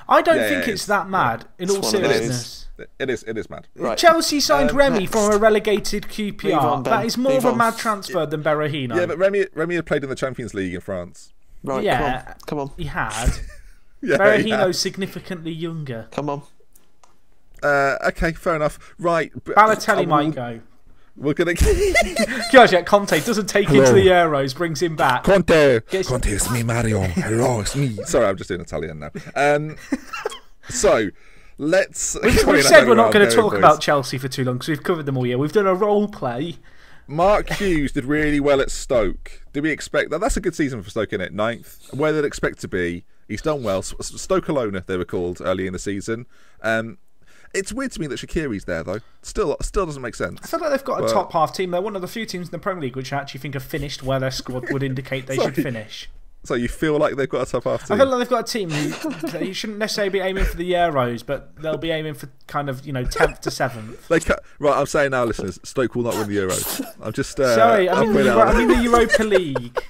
I don't think it's that mad, in all seriousness. It is mad. Right. Chelsea signed Remy from a relegated QPR. That is more of a mad transfer than Berahino. Yeah, but Remy had played in the Champions League in France. Right, yeah, come on. He had. Berahino's significantly younger. Come on. Okay, fair enough. Right. Balotelli might go. We're going to... Gosh, yeah, Conte doesn't take him to the Euros, brings him back. Conte, it's me, Mario. Hello, it's me. Sorry, I'm just doing Italian now. So, let's... We've said we're not going to talk about Chelsea for too long because we've covered them all year. We've done a role play. Mark Hughes did really well at Stoke. Did we expect that? That's a good season for Stoke, isn't it? 9th. Where they'd expect to be. He's done well. Stoke Alona, they were called early in the season. It's weird to me that Shaqiri's there, though. Still doesn't make sense. I feel like they've got a top half team. They're one of the few teams in the Premier League which I actually think have finished where their squad would indicate they should finish. So you feel like they've got a top half team? I feel like they've got a team who you shouldn't necessarily be aiming for the Euros, but they'll be aiming for kind of 10th to 7th. Right, I'm saying now, listeners, Stoke will not win the Euros. I'm just sorry. I mean the Europa League.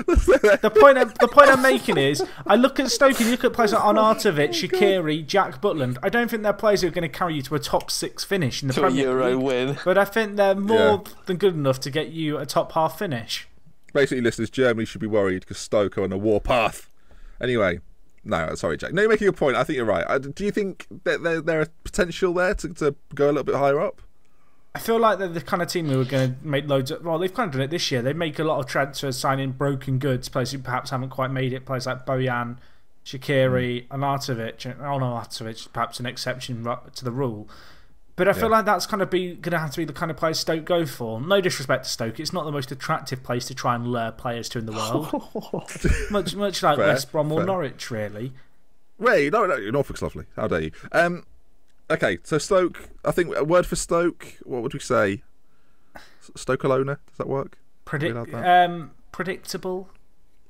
The point I'm making is, I look at Stoke and you look at players like Arnautovic, Shaqiri, Jack Butland. I don't think they're players who are going to carry you to a top 6 finish in the Premier Euro League, win. But I think they're more than good enough to get you a top half finish. Basically, listeners, Germany should be worried because Stoke are on a war path. Anyway, no, sorry, Jack. No, you're making a point. I think you're right. Do you think that there is potential there to go a little bit higher up? I feel like they're the kind of team who are going to make loads of... Well, they've kind of done it this year. They make a lot of transfers, signing broken goods, players who perhaps haven't quite made it, players like Bojan, Shaqiri, Arnautovic, perhaps an exception to the rule. But I feel like that's going to have to be the kind of players Stoke go for. No disrespect to Stoke, it's not the most attractive place to try and lure players to in the world. much like West Brom or Norwich, really. Wait, no, Norfolk's lovely. How dare you? Okay, so Stoke, I think a word for Stoke, what would we say? Stoke-alona, does that work? Predictable.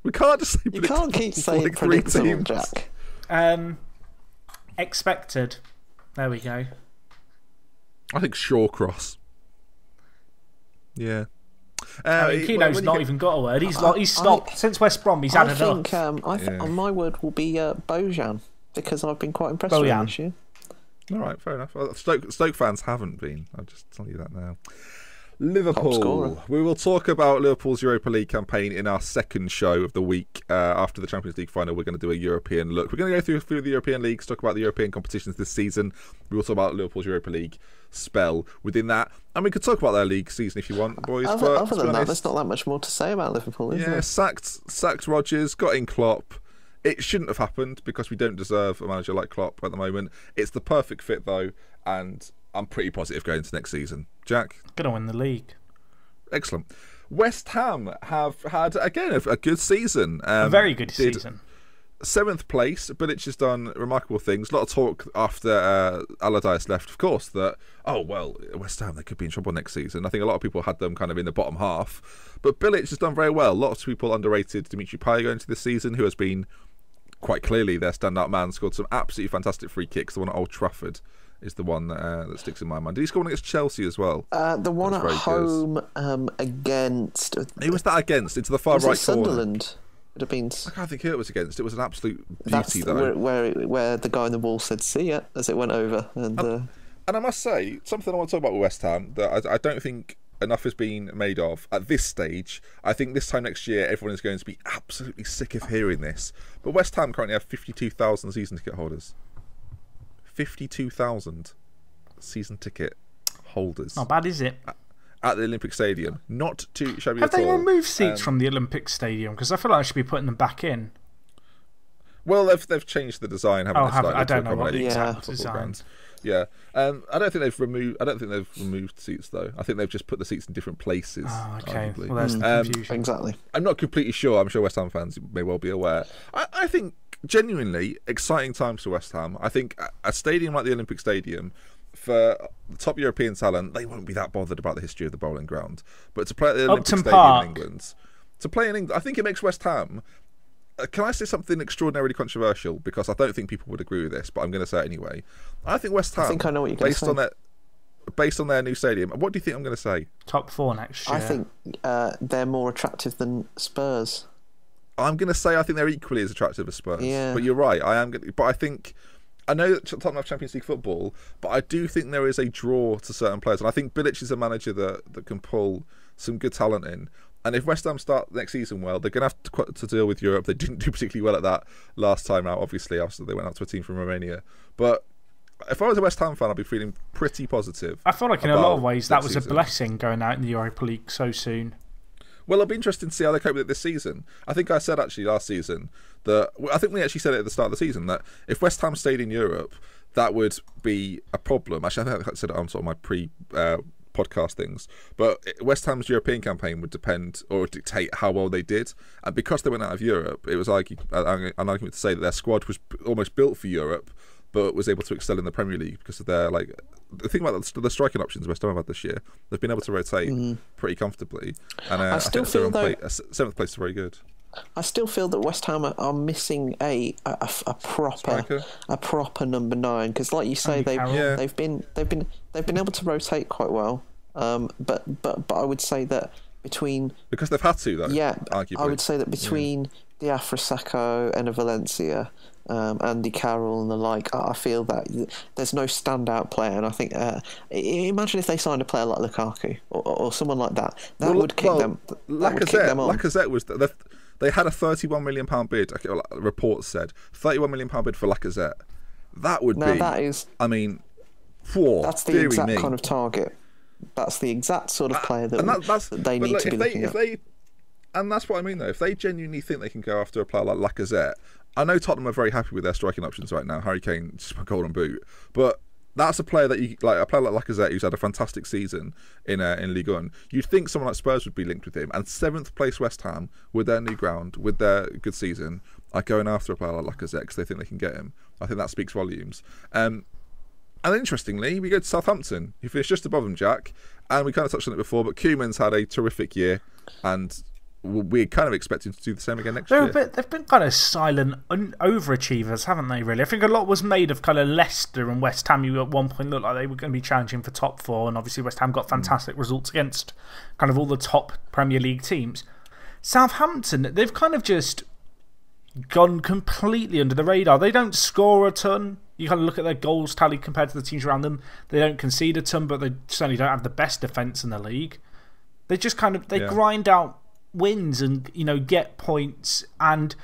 We can't just say predictable. You can't keep saying like predictable, Jack. Expected. There we go. I think Shawcross. Yeah. Keno's not even got a word. He's stopped. Since West Brom, he's had enough. I think my word will be Bojan, because I've been quite impressed with him this year. All right, fair enough. Well, Stoke fans haven't been. I'll just tell you that now. Liverpool. We will talk about Liverpool's Europa League campaign in our second show of the week. After the Champions League final, we're going to do a European look. We're going to go through a few of the European leagues, talk about the European competitions this season. We will talk about Liverpool's Europa League spell within that. And we could talk about their league season if you want, boys. Other than that, there's not that much more to say about Liverpool, is there? Yeah, sacked Rodgers, got in Klopp. It shouldn't have happened because we don't deserve a manager like Klopp at the moment. It's the perfect fit, though, and I'm pretty positive going into next season. Jack? Going to win the league. Excellent. West Ham have had, again, a good season. A very good season. 7th place. Bilic has done remarkable things. A lot of talk after Allardyce left, of course, that, West Ham, they could be in trouble next season. I think a lot of people had them kind of in the bottom half. But Bilic has done very well. Lots of people underrated Dimitri Payet going into this season, who has been quite clearly their standout man, scored some absolutely fantastic free kicks. The one at Old Trafford is the one that sticks in my mind. Did he score one against Chelsea as well? The one at home against... Who was that against? Into the far right corner? Sunderland. Would have been... I can't think who it was against. It was an absolute beauty, though. Where the guy on the wall said, "See ya," as it went over. And I must say, something I want to talk about with West Ham that I don't think enough has been made of at this stage. I think this time next year, everyone is going to be absolutely sick of hearing this. But West Ham currently have 52,000 season ticket holders. 52,000 season ticket holders. Not bad, is it? At the Olympic Stadium. Not too shabby at all. Have they removed seats from the Olympic Stadium? Because I feel like I should be putting them back in. Well, they've changed the design, haven't they? I don't know what the exact design. Yeah, I don't think they've removed seats though. I think they've just put the seats in different places. Oh, okay. Arguably. Well, there's the confusion. Exactly. I'm not completely sure. I'm sure West Ham fans may well be aware. I think genuinely exciting times for West Ham. I think a stadium like the Olympic Stadium, for the top European talent, they won't be that bothered about the history of the bowling ground. But to play at the Olympic Stadium in England, I think it makes West Ham. Can I say something extraordinarily controversial? Because I don't think people would agree with this, but I'm going to say it anyway. I think West Ham, I think I know what you're going to say. Based on their new stadium, what do you think I'm going to say? Top 4 next year. I think they're more attractive than Spurs. I'm going to say I think they're equally as attractive as Spurs. Yeah. But you're right. But I think... I know that Tottenham have Champions League football, but I do think there is a draw to certain players. And I think Bilic is a manager that can pull some good talent in. And if West Ham start next season well, they're going to have to deal with Europe. They didn't do particularly well at that last time out, obviously, after they went out to a team from Romania. But if I was a West Ham fan, I'd be feeling pretty positive. I feel like in a lot of ways that was a blessing going out in the Europa League so soon. Well, it'll be interesting to see how they cope with it this season. I think I said actually last season that... I think we actually said it at the start of the season that if West Ham stayed in Europe, that would be a problem. Actually, I think I said it on sort of my pre-podcast things. But West Ham's European campaign would depend or dictate how well they did. And because they went out of Europe, it was an argument to say that their squad was almost built for Europe, but was able to excel in the Premier League because of their, like, the thing about the striking options West Ham have had this year. They've been able to rotate pretty comfortably, and I still feel though 7th place is very good. I still feel that West Ham are missing a proper number 9, because, like you say, they've been able to rotate quite well. But I would say that because they've had to, though. Yeah, arguably. I would say that between Diafra Sakho, Enner Valencia, Andy Carroll and the like, I feel that there's no standout player, and I think imagine if they signed a player like Lukaku or someone like that. That would kick them. Lacazette was they had a £31 million bid. Reports said £31 million bid for Lacazette. That would be. That is. I mean, that's the exact kind of target. That's the exact sort of player that they need to be looking at. And that's what I mean, though. If they genuinely think they can go after a player like Lacazette, I know Tottenham are very happy with their striking options right now. Harry Kane, just a golden boot. But that's a player that a player like Lacazette, who's had a fantastic season in Ligue 1. You'd think someone like Spurs would be linked with him. And 7th place West Ham, with their new ground, with their good season, are going after a player like Lacazette because they think they can get him. I think that speaks volumes. And interestingly, we go to Southampton. You finished just above them, Jack. And we kind of touched on it before, but Koeman's had a terrific year. And we're kind of expecting to do the same again next year. They've been kind of silent overachievers, haven't they, really? I think a lot was made of kind of Leicester and West Ham, who at one point looked like they were going to be challenging for top 4. And obviously West Ham got fantastic results against kind of all the top Premier League teams. Southampton, they've kind of just gone completely under the radar. They don't score a ton. You kind of look at their goals tally compared to the teams around them. They don't concede a ton, but they certainly don't have the best defence in the league. They just kind of grind out wins and get points. And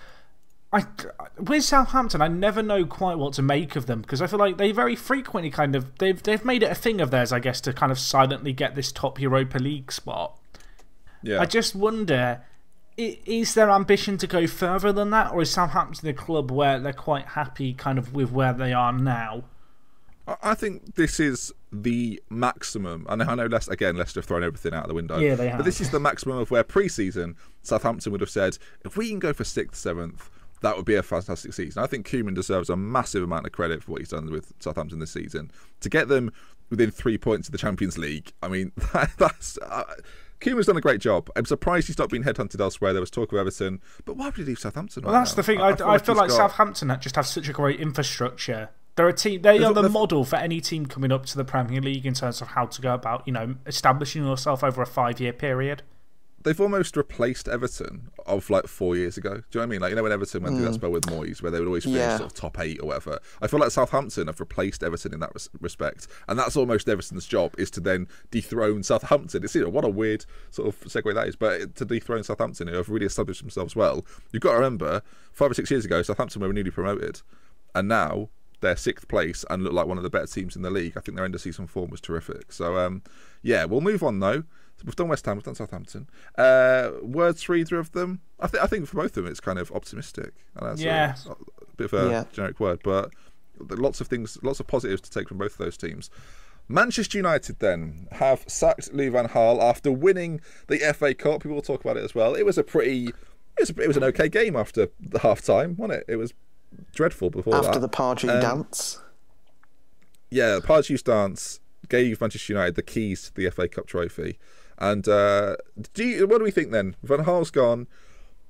with Southampton, I never know quite what to make of them, because I feel like they very frequently they've made it a thing of theirs, I guess, to kind of silently get this top Europa League spot. Yeah. I just wonder, is their ambition to go further than that, or is Southampton a club where they're quite happy kind of with where they are now? I think this is the maximum. I know Leicester have thrown everything out of the window. Yeah, they have. But this is the maximum of where pre-season Southampton would have said, if we can go for 6th, 7th, that would be a fantastic season. I think Koeman deserves a massive amount of credit for what he's done with Southampton this season. To get them within 3 points of the Champions League, I mean, that's... Koeman's done a great job. I'm surprised he's not been headhunted elsewhere. There was talk of Everton, but why would he leave Southampton? Well, that's the thing. I feel like Southampton just have such a great infrastructure. They're a team. They are the model for any team coming up to the Premier League in terms of how to go about, establishing yourself over a 5-year period. They've almost replaced Everton of like 4 years ago. Do you know what I mean? Like, when Everton went through that spell with Moyes, where they would always finish sort of top 8 or whatever. I feel like Southampton have replaced Everton in that respect, and that's almost Everton's job, is to then dethrone Southampton. It's what a weird sort of segue that is, but to dethrone Southampton, who have really established themselves well. You've got to remember, 5 or 6 years ago, Southampton were newly promoted, and now they're 6th place and look like one of the better teams in the league. I think their end of season form was terrific. So we'll move on though. So we've done West Ham, we've done Southampton. Words for either of them? I think for both of them it's kind of optimistic. And that's a bit of a generic word, but lots of positives to take from both of those teams. Manchester United then have sacked Louis van Gaal after winning the FA Cup. People will talk about it as well. It was an okay game after the half time, wasn't it? It was dreadful before after the Pardew dance. Yeah, the Pardew dance gave Manchester United the keys to the FA Cup trophy. And what do we think then? Van Gaal's gone.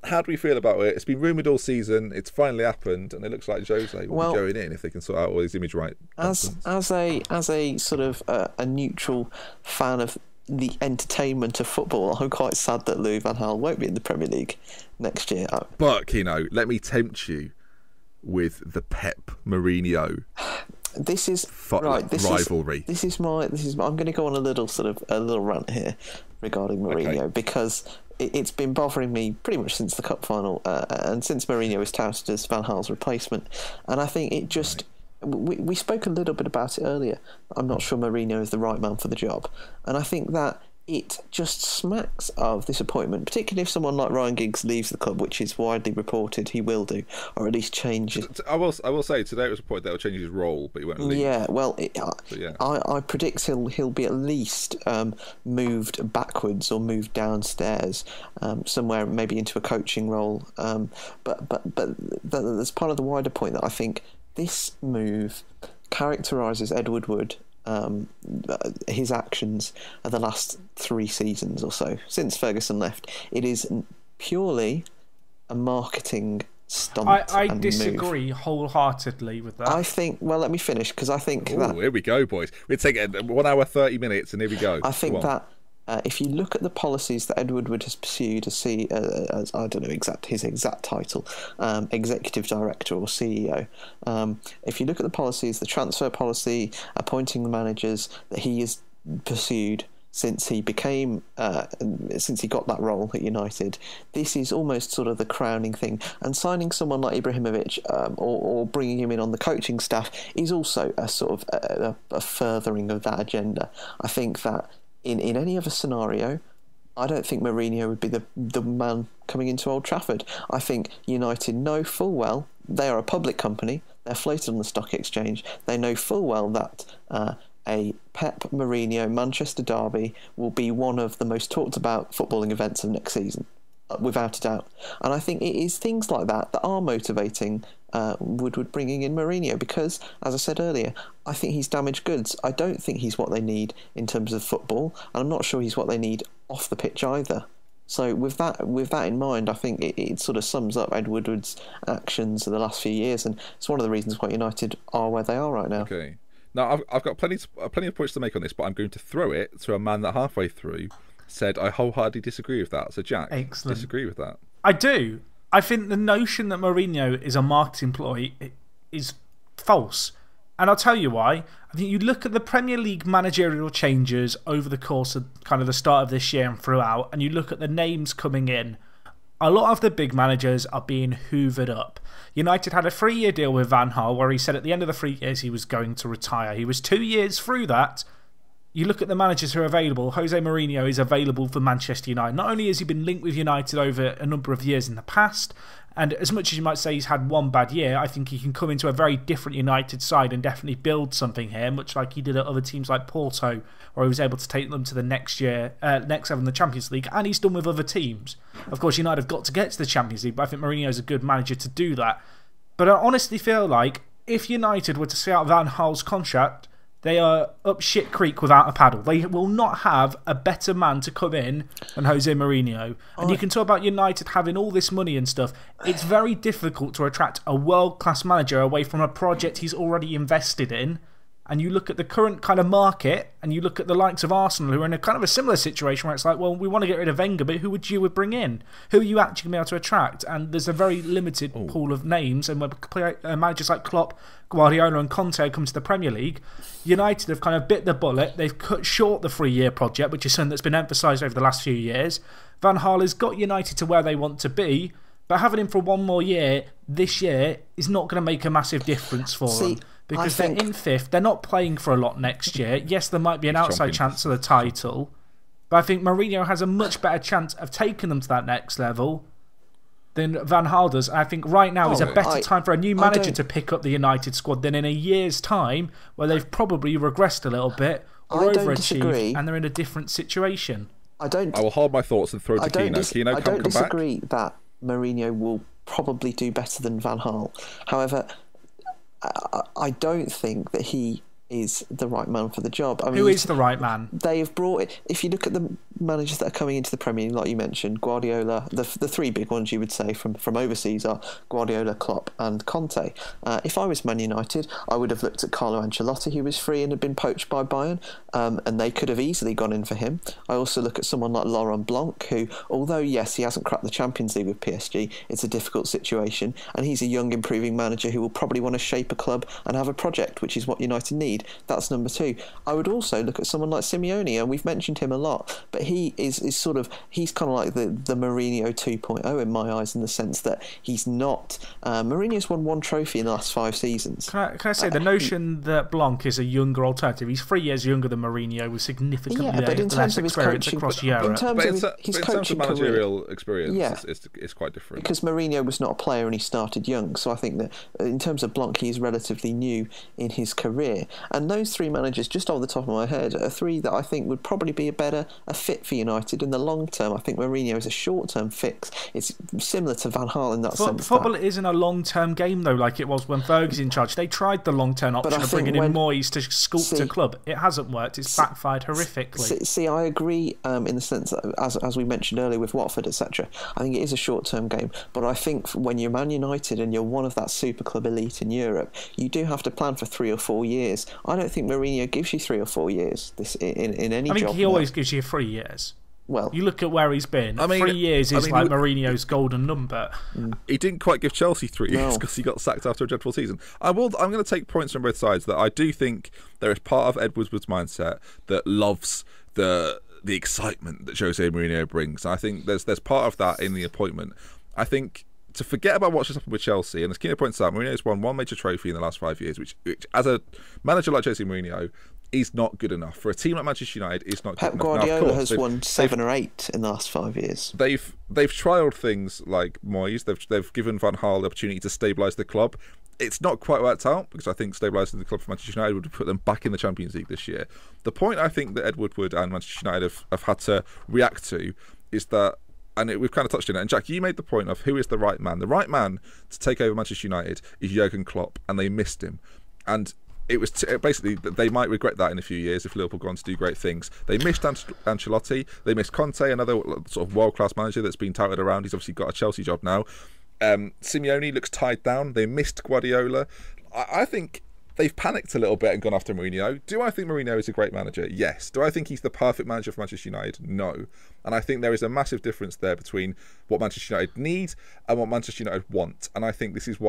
How do we feel about it? It's been rumoured all season. It's finally happened, and it looks like Jose will be going in if they can sort out all these image right. As a sort of a neutral fan of the entertainment of football, I'm quite sad that Louis van Gaal won't be in the Premier League next year. But Kino, let me tempt you with the Pep Mourinho. This is rivalry. I'm going to go on a little rant here regarding Mourinho, because it's been bothering me pretty much since the cup final and since Mourinho was touted as Van Gaal's replacement. And I think it just... We spoke a little bit about it earlier. I'm not sure Mourinho is the right man for the job. And I think that it just smacks of disappointment, particularly if someone like Ryan Giggs leaves the club, which is widely reported he will do, or at least change it. I will say today it was reported that he'll change his role, but he won't leave. Yeah, well, I predict he'll be at least moved backwards or moved downstairs, somewhere maybe into a coaching role. But there's part of the wider point that I think this move characterises Ed Woodward. His actions of the last 3 seasons or so since Ferguson left. It is purely a marketing stunt. I disagree wholeheartedly with that. I think. Well, let me finish because I think that. Here we go, boys. We're taking 1 hour 30 minutes, and here we go. I think that. If you look at the policies that Ed Woodward has pursued as I don't know his exact title, executive director or CEO, if you look at the policies, the transfer policy, appointing the managers that he has pursued since he became, since he got that role at United, this is almost sort of the crowning thing. And signing someone like Ibrahimovic or bringing him in on the coaching staff is also a sort of a furthering of that agenda. I think that in any other scenario, I don't think Mourinho would be the man coming into Old Trafford. I think United know full well they are a public company. They're floated on the stock exchange. They know full well that a Pep Mourinho Manchester derby will be one of the most talked about footballing events of next season, without a doubt. And I think it is things like that that are motivating Woodward bringing in Mourinho, because, as I said earlier, I think he's damaged goods. I don't think he's what they need in terms of football, and I'm not sure he's what they need off the pitch either. So with that in mind, I think it sort of sums up Ed Woodward's actions in the last few years, and it's one of the reasons why United are where they are right now. Okay. Now, I've got plenty of points to make on this, but I'm going to throw it to a man that halfway through said, I wholeheartedly disagree with that. So, Jack, disagree with that? I do. I think the notion that Mourinho is a marketing ploy is false. And I'll tell you why. I think you look at the Premier League managerial changes over the course of kind of the start of this year and throughout, and you look at the names coming in, a lot of the big managers are being hoovered up. United had a 3-year deal with Van Gaal where he said at the end of the 3 years he was going to retire. He was 2 years through that. You look at the managers who are available. Jose Mourinho is available for Manchester United. Not only has he been linked with United over a number of years in the past, and as much as you might say he's had one bad year, I think he can come into a very different United side and definitely build something here, much like he did at other teams like Porto, where he was able to take them to the next level in the Champions League, and he's done with other teams. Of course, United have got to get to the Champions League, but I think Mourinho is a good manager to do that. But I honestly feel like if United were to see out Van Gaal's contract, they are up shit creek without a paddle. They will not have a better man to come in than Jose Mourinho. And you can talk about United having all this money and stuff. It's very difficult to attract a world-class manager away from a project he's already invested in. And you look at the current kind of market, and you look at the likes of Arsenal, who are in a kind of a similar situation where it's like, well, we want to get rid of Wenger, but who would you bring in? Who are you actually going to be able to attract? And there's a very limited pool of names, and when managers like Klopp, Guardiola and Conte come to the Premier League, United have kind of bit the bullet. They've cut short the 3-year project, which is something that's been emphasised over the last few years. Van Gaal has got United to where they want to be, but having him for one more year this year is not going to make a massive difference for them. Because they're in 5th, they're not playing for a lot next year. Yes, there might be an outside chance of the title, but I think Mourinho has a much better chance of taking them to that next level than Van Gaal does. I think right now is a better time for a new manager to pick up the United squad than in a year's time, where they've probably regressed a little bit or overachieved, and they're in a different situation. I will hold my thoughts and throw to Keno. Keno, I don't disagree that Mourinho will probably do better than Van Gaal. However, I don't think that he is the right man for the job. I mean, who is the right man? They have brought it. If you look at the managers that are coming into the Premier League, like you mentioned, Guardiola, the 3 big ones you would say from overseas are Guardiola, Klopp and Conte. If I was Man United, I would have looked at Carlo Ancelotti, who was free and had been poached by Bayern, and they could have easily gone in for him. I also look at someone like Laurent Blanc, who, although yes, he hasn't cracked the Champions League with PSG, it's a difficult situation, and he's a young, improving manager who will probably want to shape a club and have a project, which is what United need. That's number 2. I would also look at someone like Simeone, and we've mentioned him a lot, but he is sort of, he's kind of like the Mourinho 2.0 in my eyes, in the sense that he's not. Mourinho's won 1 trophy in the last 5 seasons. Can I say the notion that Blanc is a younger alternative? He's 3 years younger than Mourinho, with significantly but in terms less of his experience coaching, across Europe. In terms of his coaching managerial career, experience, it's quite different. Because Mourinho was not a player and he started young, so I think that in terms of Blanc, he's relatively new in his career. And those 3 managers, just off the top of my head, are 3 that I think would probably be a fit fit for United in the long term. I think Mourinho is a short-term fix. It's similar to Van Gaal in that sense. Football isn't a long-term game, though, like it was when Fergie's in charge. They tried the long-term option of bringing in Moyes to sculpt a club. It hasn't worked. It's backfired horrifically. See, I agree in the sense that, as we mentioned earlier with Watford, etc., I think it is a short-term game. But I think when you're Man United and you're one of that super club elite in Europe, you do have to plan for 3 or 4 years. I don't think Mourinho gives you 3 or 4 years in any job. I think he always gives you 3 years. Well, you look at where he's been. 3 years is like Mourinho's golden number. He didn't quite give Chelsea 3 years because he got sacked after a dreadful season. I'm going to take points from both sides. That I do think there is part of Ed Woodward's mindset that loves the excitement that Jose Mourinho brings. I think there's part of that in the appointment. I think to forget about what's just happened with Chelsea, and as Kino points out, Mourinho's won 1 major trophy in the last 5 years, which as a manager like Jose Mourinho is not good enough. For a team like Manchester United, it's not good enough. Pep Guardiola has won 7 or 8 in the last 5 years. They've trialled things like Moyes. They've given Van Gaal the opportunity to stabilise the club. It's not quite worked out because I think stabilising the club for Manchester United would put them back in the Champions League this year. The point I think that Ed Woodward and Manchester United have had to react to is that, and we've kind of touched on it, and Jack, you made the point of who is the right man. The right man to take over Manchester United is Jurgen Klopp, and they missed him. And it was basically, they might regret that in a few years if Liverpool go on to do great things. They missed Ancelotti, they missed Conte, another sort of world-class manager that's been touted around. He's obviously got a Chelsea job now. Simeone looks tied down. They missed Guardiola. I think they've panicked a little bit and gone after Mourinho. Do I think Mourinho is a great manager? Yes. Do I think he's the perfect manager for Manchester United? No. And I think there is a massive difference there between what Manchester United need and what Manchester United want. And I think this is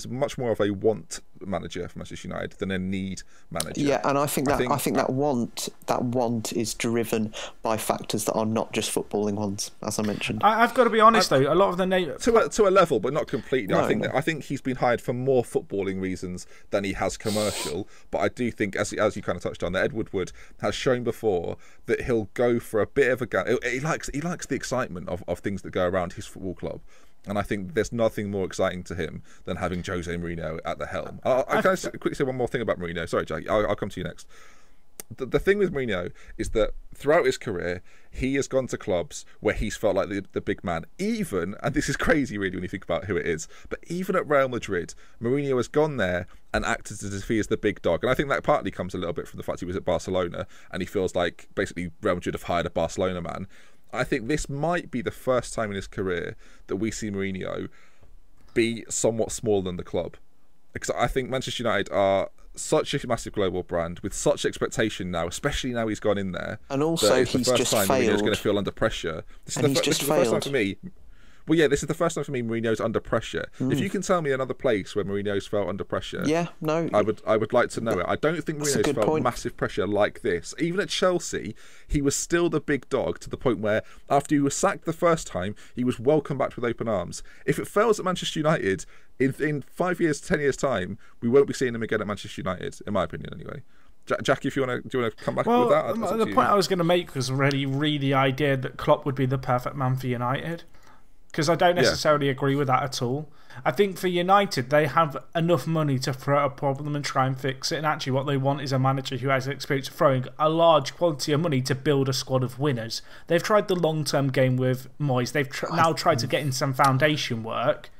much more of a want manager for Manchester United than a need manager. Yeah, and I think that want is driven by factors that are not just footballing ones, as I mentioned. I've got to be honest though, a lot of the to a level, but not completely. No, I think he's been hired for more footballing reasons than he has commercial. But I do think, as you kind of touched on, that Ed Woodward has shown before that he'll go for a bit of a he likes the excitement of things that go around his football club. And I think there's nothing more exciting to him than having Jose Mourinho at the helm. I can quickly say one more thing about Mourinho. Sorry, Jack, I'll come to you next. The thing with Mourinho is that throughout his career, he has gone to clubs where he's felt like the big man. Even, and this is crazy really when you think about who it is, but even at Real Madrid, Mourinho has gone there and acted as if he is the big dog. And I think that partly comes a little bit from the fact he was at Barcelona and he feels like basically Real Madrid have hired a Barcelona man. I think this might be the first time in his career that we see Mourinho be somewhat smaller than the club. Because I think Manchester United are such a massive global brand with such expectation now, especially now he's gone in there. And also, he's just failed. Mourinho's going to feel under pressure. This is the first time for me. Well, yeah, this is the first time for me Mourinho's under pressure. If you can tell me another place where Mourinho's felt under pressure, I would like to know it. I don't think Mourinho's felt massive pressure like this. Even at Chelsea, he was still the big dog to the point where after he was sacked the first time, he was welcomed back with open arms. If it fails at Manchester United, in 5 years, 10 years' time, we won't be seeing him again at Manchester United, in my opinion anyway. Jack, if do you want to come back with that? The point I was going to make was really the idea that Klopp would be the perfect man for United. Because I don't necessarily agree with that at all. I think for United, they have enough money to throw at a problem and try and fix it. And actually what they want is a manager who has experience of throwing a large quantity of money to build a squad of winners. They've tried the long-term game with Moyes. They've now tried to get in some foundation work.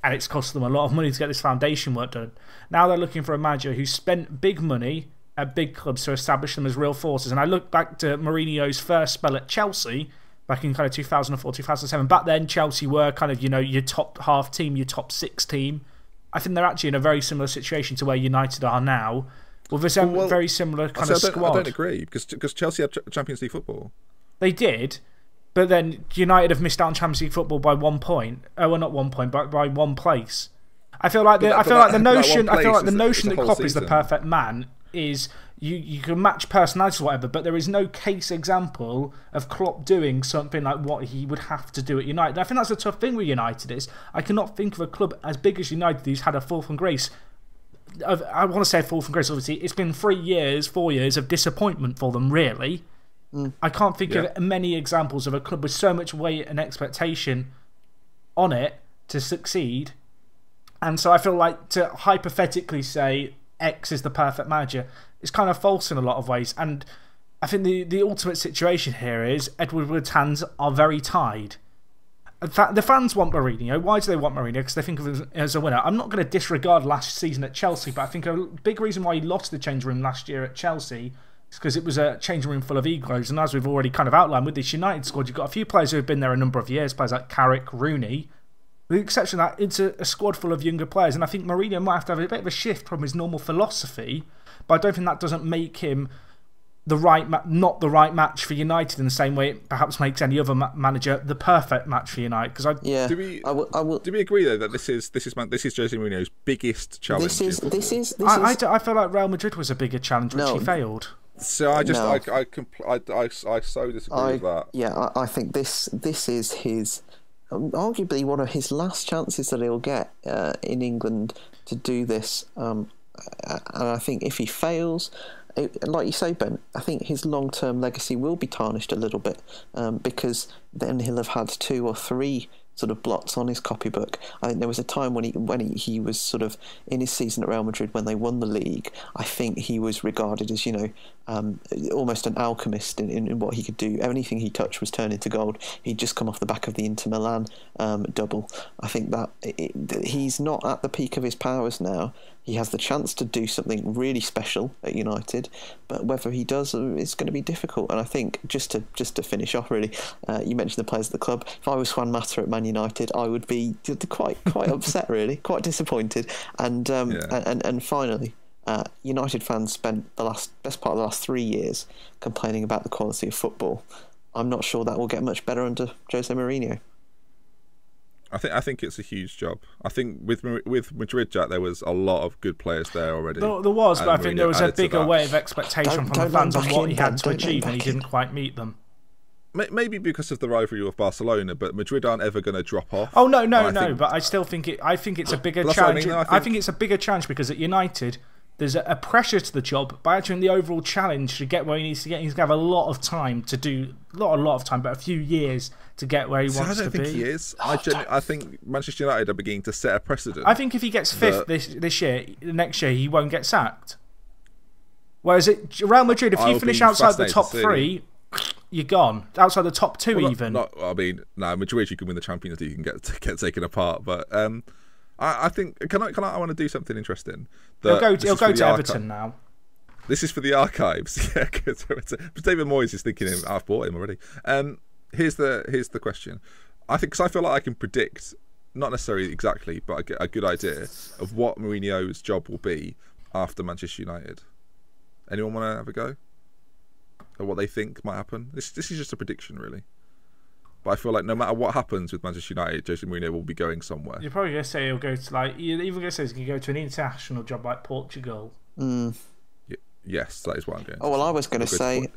And it's cost them a lot of money to get this foundation work done. Now they're looking for a manager who spent big money at big clubs to establish them as real forces. And I look back to Mourinho's first spell at Chelsea back in kind of 2004, 2007. Back then, Chelsea were kind of, your top half team, your top 6 team. I think they're actually in a very similar situation to where United are now, with a very similar kind of squad. I don't agree, because Chelsea had Champions League football. They did, but then United have missed out on Champions League football by 1 point. Well, not 1 point, but by 1 place. I feel like the notion that Klopp is the perfect man is you can match personalities or whatever, but there is no case example of Klopp doing something like what he would have to do at United. And I think that's the tough thing with United is I cannot think of a club as big as United who's had a fall from grace. I want to say fall from grace, obviously. It's been 4 years of disappointment for them, really. I can't think of many examples of a club with so much weight and expectation on it to succeed. And so I feel like to hypothetically say X is the perfect manager is kind of false in a lot of ways. And I think the ultimate situation here is Edward Wood's hands are very tied. The fans want Mourinho. Why do they want Mourinho? Because they think of him as a winner. I'm not going to disregard last season at Chelsea, but I think a big reason why he lost the change room last year at Chelsea is because it was a change room full of egos. And as we've already kind of outlined with this United squad, you've got a few players who have been there a number of years, players like Carrick, Rooney. With the exception of that, it's a squad full of younger players. And I think Mourinho might have to have a bit of a shift from his normal philosophy, but I don't think that doesn't make him not the right match for United in the same way it perhaps makes any other manager the perfect match for United. Do we agree though that this is Jose Mourinho's biggest challenge? I feel like Real Madrid was a bigger challenge, which he failed. So I so disagree with that. Yeah, I think this is his arguably one of his last chances that he'll get in England to do this. And I think if he fails, like you say, Ben, I think his long-term legacy will be tarnished a little bit because then he'll have had 2 or 3 sort of blots on his copybook. I think there was a time when he was sort of in his season at Real Madrid when they won the league. I think he was regarded as almost an alchemist in what he could do. Anything he touched was turned into gold. He'd just come off the back of the Inter Milan double. I think that he's not at the peak of his powers now. He has the chance to do something really special at United, but whether he does is going to be difficult. And I think just to finish off, really, you mentioned the players at the club. If I was Juan Mata at Man United, I would be quite upset, really, quite disappointed. And finally, United fans spent the best part of the last 3 years complaining about the quality of football. I'm not sure that will get much better under Jose Mourinho. I think it's a huge job. I think with Madrid, Jack, there was a lot of good players there already. There was, but I think there was a bigger weight of expectation from the fans on what he had to achieve, and he didn't quite meet them. Maybe because of the rivalry with Barcelona, but Madrid aren't ever going to drop off. Oh no! But I still think it's a bigger challenge. I think it's a bigger challenge because at United, there's a pressure to the job, but actually in the overall challenge to get where he needs to get, he's going to have a lot of time to do, not a lot of time, but a few years to get where he wants to be. I don't think he is. I think Manchester United are beginning to set a precedent. I think if he gets 5th this year, next year he won't get sacked. Whereas at Real Madrid, if you finish outside the top 3, you're gone. Outside the top 2 even. Madrid you can win the Champions League and get taken apart, but I think I want to do something interesting. He'll go to Everton now. This is for the archives. Yeah, but David Moyes is thinking I've bought him already. Here's the question. I feel like I can predict, not necessarily exactly, but a good idea of what Mourinho's job will be after Manchester United. Anyone want to have a go? Or what they think might happen? This is just a prediction, really. But I feel like no matter what happens with Manchester United, Jose Mourinho will be going somewhere. You're probably going to say he'll go to you're even going to say he's going to go to an international job like Portugal. Yes, that is what I'm going to say. Well, I was going to say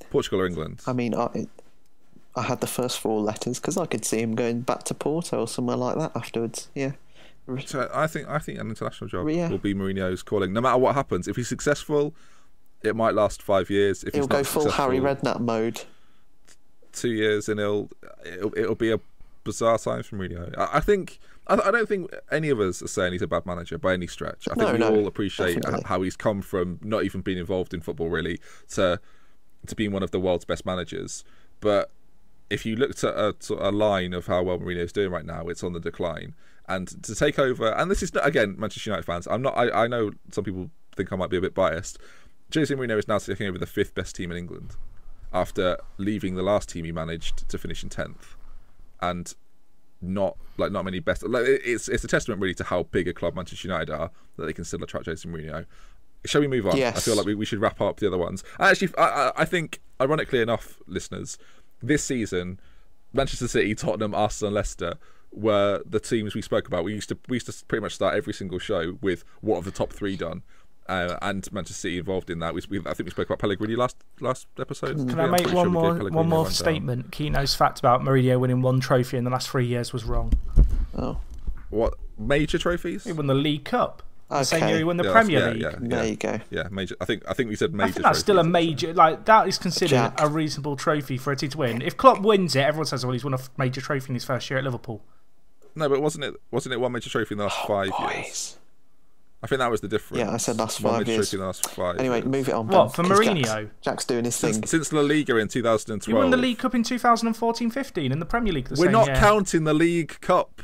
Portugal or England. I mean, I had the first 4 letters because I could see him going back to Porto or somewhere like that afterwards. Yeah. So I think an international job will be Mourinho's calling. No matter what happens, if he's successful, it might last 5 years. If he'll go full Harry Redknapp mode. 2 years and it'll be a bizarre time for Mourinho. I don't think any of us are saying he's a bad manager by any stretch. I think we all appreciate how he's come from not even being involved in football really to being one of the world's best managers. But if you looked at a line of how well Mourinho's doing right now, it's on the decline. And to take over, and this is not, again, Manchester United fans. I know some people think I might be a bit biased. Jose Mourinho is now taking over the 5th best team in England, after leaving the last team he managed to finish in 10th, and not many best. It's a testament really to how big a club Manchester United are that they can still attract Jose Mourinho. Shall we move on? Yes. I feel like we should wrap up the other ones. Actually, I think, ironically enough, listeners, this season, Manchester City, Tottenham, Arsenal, and Leicester were the teams we spoke about. We used to pretty much start every single show with what have the top 3 done. And Manchester City involved in that. I think we spoke about Pellegrini last episode. Can I make one more statement? Kino's fact about Mourinho winning 1 trophy in the last 3 years was wrong. Oh, what major trophies? He won the League Cup. The same year he won the Premier League. There you go. Yeah, major. I think we said major. I think that's still a major. That is considered a reasonable trophy for a team to win. If Klopp wins it, everyone says, "Well, he's won a major trophy in his first year at Liverpool." No, but wasn't it one major trophy in the last 5 years? I think that was the difference. Yeah, I said last 5 years. Last 5 anyway, years. move it on. What, for Mourinho? Jack's doing his thing. Since La Liga in 2012. He won the League Cup in 2014-15 in the Premier League the We're same not year. counting the League Cup.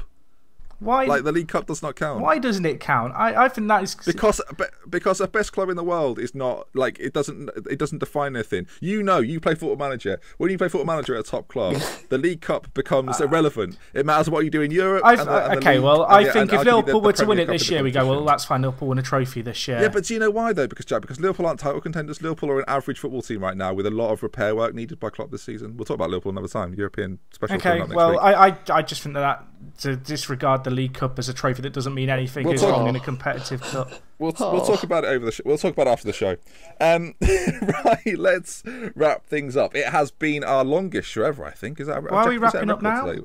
Why? Like, the League Cup does not count. Why doesn't it count? I think that is because a best club in the world is not like it doesn't define anything. You play Football Manager. When you play Football Manager at a top club, the League Cup becomes irrelevant. It matters what you do in Europe. I think if Liverpool were to win it this year, we go, well, that's fine. Liverpool win a trophy this year. Yeah, but do you know why though? Because Liverpool aren't title contenders. Liverpool are an average football team right now with a lot of repair work needed by Klopp this season. We'll talk about Liverpool another time. European special. Okay, well, I just think that to disregard the League Cup as a trophy that doesn't mean anything is wrong in a competitive cup. We'll talk about it We'll talk about it after the show. Right, let's wrap things up. It has been our longest show ever, I think. Is that why are we wrapping up now? Today?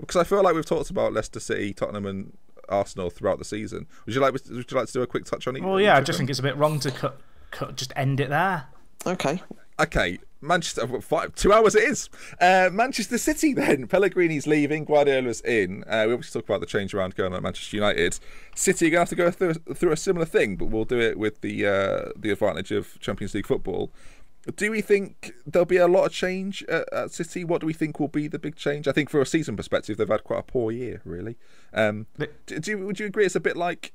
Because I feel like we've talked about Leicester City, Tottenham, and Arsenal throughout the season. Would you like to do a quick touch on it? Well, yeah, I just think it's a bit wrong to just end it there. Okay. Manchester, 2 hours it is. Manchester City then. Pellegrini's leaving, Guardiola's in. We obviously talk about the change around going on at Manchester United. City are going to have to go through a similar thing, but we'll do it with the advantage of Champions League football. Do we think there'll be a lot of change at City? What do we think will be the big change? I think for a season perspective, they've had quite a poor year, really. Would you agree it's a bit like